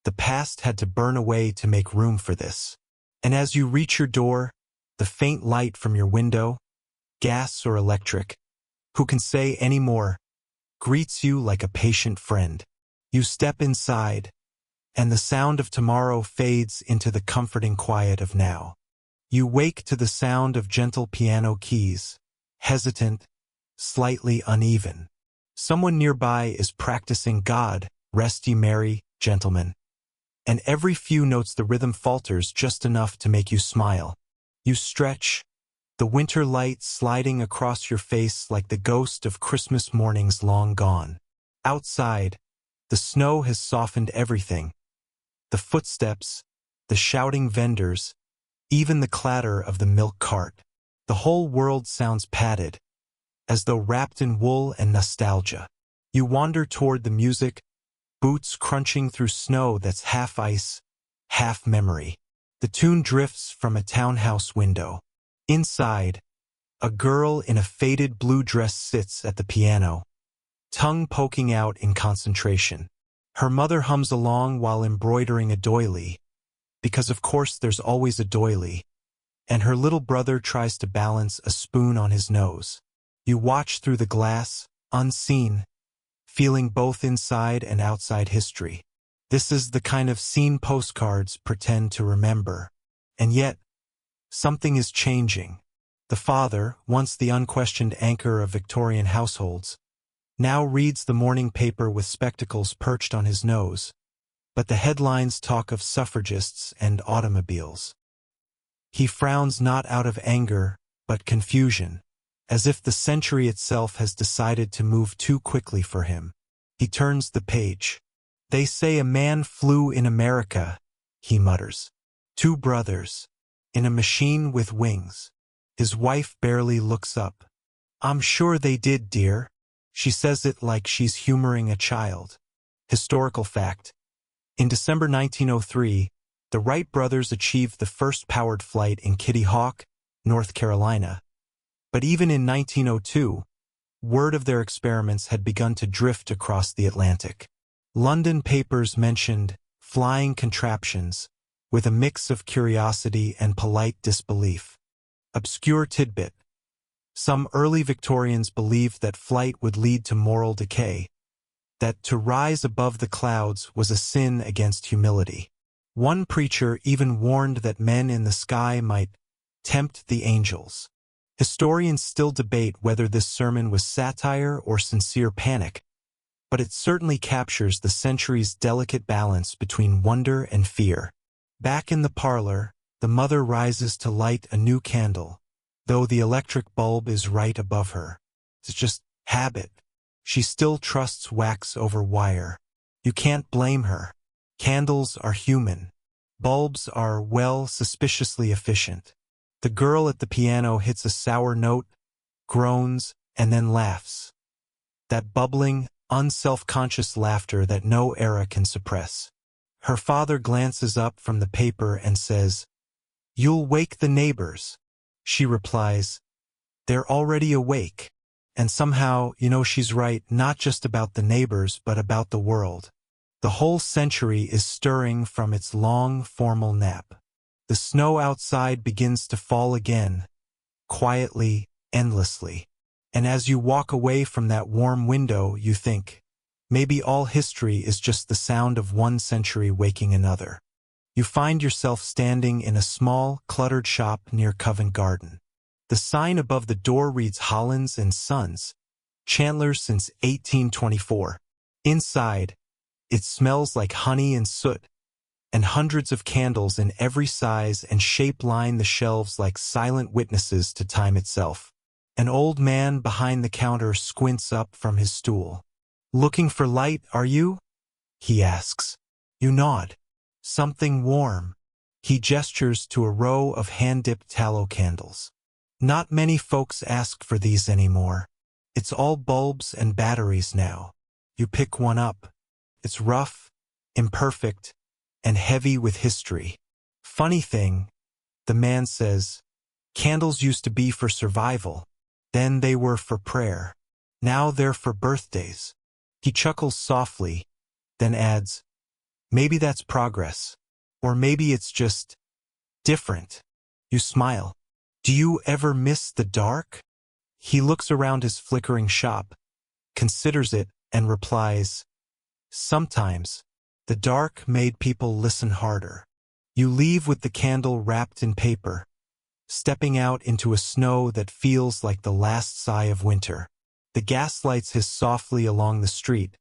the past had to burn away to make room for this. And as you reach your door, the faint light from your window, gas or electric, who can say any more, greets you like a patient friend. You step inside, and the sound of tomorrow fades into the comforting quiet of now. You wake to the sound of gentle piano keys, hesitant, slightly uneven. Someone nearby is practicing "God, Rest Ye Merry, Gentlemen," and every few notes the rhythm falters just enough to make you smile. You stretch, the winter light sliding across your face like the ghost of Christmas mornings long gone. Outside, the snow has softened everything. The footsteps, the shouting vendors, even the clatter of the milk cart. The whole world sounds padded, as though wrapped in wool and nostalgia. You wander toward the music, boots crunching through snow that's half ice, half memory. The tune drifts from a townhouse window. Inside, a girl in a faded blue dress sits at the piano, tongue poking out in concentration. Her mother hums along while embroidering a doily, because of course there's always a doily, and her little brother tries to balance a spoon on his nose. You watch through the glass, unseen, feeling both inside and outside history. This is the kind of scene postcards pretend to remember. And yet, something is changing. The father, once the unquestioned anchor of Victorian households, now reads the morning paper with spectacles perched on his nose, but the headlines talk of suffragists and automobiles. He frowns not out of anger, but confusion, as if the century itself has decided to move too quickly for him. He turns the page. "They say a man flew in America," he mutters. "Two brothers, in a machine with wings." His wife barely looks up. "I'm sure they did, dear." She says it like she's humoring a child. Historical fact: in December 1903, the Wright brothers achieved the first powered flight in Kitty Hawk, North Carolina. But even in 1902, word of their experiments had begun to drift across the Atlantic. London papers mentioned flying contraptions, with a mix of curiosity and polite disbelief. Obscure tidbit: some early Victorians believed that flight would lead to moral decay, that to rise above the clouds was a sin against humility. One preacher even warned that men in the sky might tempt the angels. Historians still debate whether this sermon was satire or sincere panic, but it certainly captures the century's delicate balance between wonder and fear. Back in the parlor, the mother rises to light a new candle, though the electric bulb is right above her. It's just habit. She still trusts wax over wire. You can't blame her. Candles are human. Bulbs are, well, suspiciously efficient. The girl at the piano hits a sour note, groans, and then laughs. That bubbling, unself-conscious laughter that no era can suppress. Her father glances up from the paper and says, "You'll wake the neighbors." She replies, "They're already awake." And somehow, she's right, not just about the neighbors, but about the world. The whole century is stirring from its long, formal nap. The snow outside begins to fall again, quietly, endlessly. And as you walk away from that warm window, you think, maybe all history is just the sound of one century waking another. You find yourself standing in a small, cluttered shop near Covent Garden. The sign above the door reads Hollands and Sons, Chandler's since 1824. Inside, it smells like honey and soot, and hundreds of candles in every size and shape line the shelves like silent witnesses to time itself. An old man behind the counter squints up from his stool. "Looking for light, are you?" he asks. You nod. "Something warm." He gestures to a row of hand-dipped tallow candles. Not many folks ask for these anymore. It's all bulbs and batteries now. You pick one up. It's rough, imperfect, and heavy with history. "Funny thing," the man says, "candles used to be for survival. Then they were for prayer. Now they're for birthdays." He chuckles softly, then adds, "Maybe that's progress. Or maybe it's just different." You smile. "Do you ever miss the dark?" He looks around his flickering shop, considers it, and replies, "Sometimes. The dark made people listen harder." You leave with the candle wrapped in paper, stepping out into a snow that feels like the last sigh of winter. The gas lights hiss softly along the street,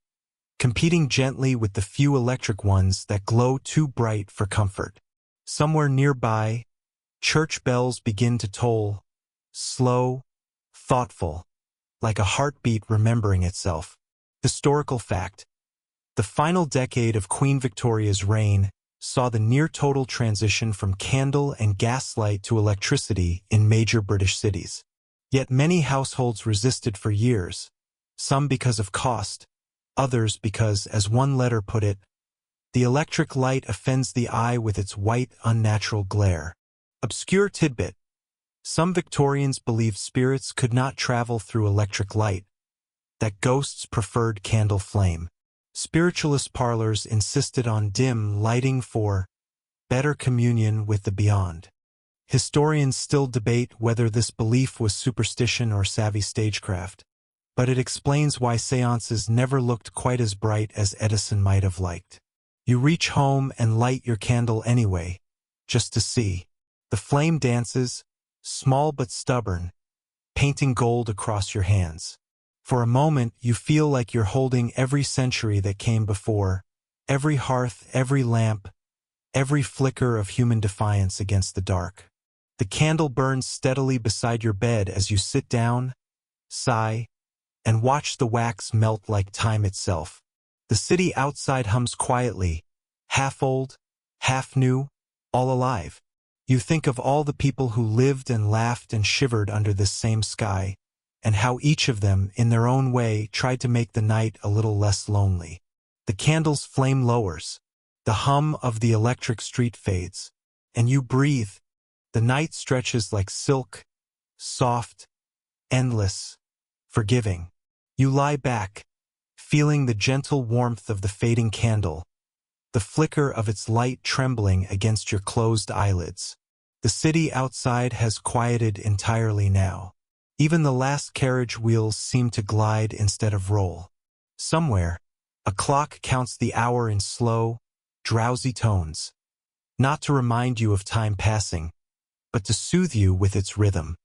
competing gently with the few electric ones that glow too bright for comfort. Somewhere nearby, church bells begin to toll, slow, thoughtful, like a heartbeat remembering itself. Historical fact: the final decade of Queen Victoria's reign saw the near-total transition from candle and gaslight to electricity in major British cities. Yet many households resisted for years, some because of cost, others because, as one letter put it, the electric light offends the eye with its white, unnatural glare. Obscure tidbit: some Victorians believed spirits could not travel through electric light, that ghosts preferred candle flame. Spiritualist parlors insisted on dim lighting for better communion with the beyond. Historians still debate whether this belief was superstition or savvy stagecraft, but it explains why seances never looked quite as bright as Edison might have liked. You reach home and light your candle anyway, just to see. The flame dances, small but stubborn, painting gold across your hands. For a moment, you feel like you're holding every century that came before, every hearth, every lamp, every flicker of human defiance against the dark. The candle burns steadily beside your bed as you sit down, sigh, and watch the wax melt like time itself. The city outside hums quietly, half old, half new, all alive. You think of all the people who lived and laughed and shivered under this same sky, and how each of them, in their own way, tried to make the night a little less lonely. The candle's flame lowers, the hum of the electric street fades, and you breathe. The night stretches like silk, soft, endless, forgiving. You lie back, feeling the gentle warmth of the fading candle, the flicker of its light trembling against your closed eyelids. The city outside has quieted entirely now. Even the last carriage wheels seem to glide instead of roll. Somewhere, a clock counts the hour in slow, drowsy tones, not to remind you of time passing, but to soothe you with its rhythm.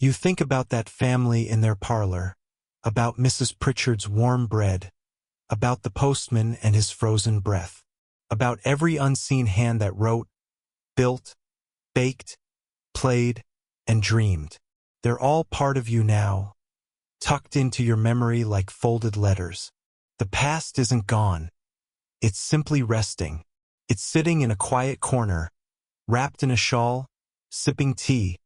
You think about that family in their parlor, about Mrs. Pritchard's warm bread, about the postman and his frozen breath, about every unseen hand that wrote, built, baked, played, and dreamed. They're all part of you now, tucked into your memory like folded letters. The past isn't gone. It's simply resting. It's sitting in a quiet corner, wrapped in a shawl, sipping tea,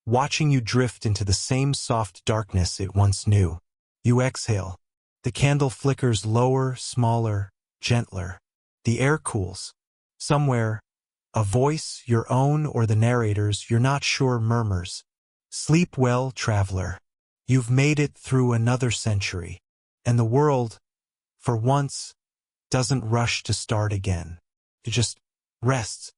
watching you drift into the same soft darkness it once knew. You exhale. The candle flickers lower, smaller, gentler. The air cools. Somewhere, a voice, your own or the narrator's, you're not sure, murmurs, "Sleep well, traveler. You've made it through another century." And the world, for once, doesn't rush to start again. It just rests,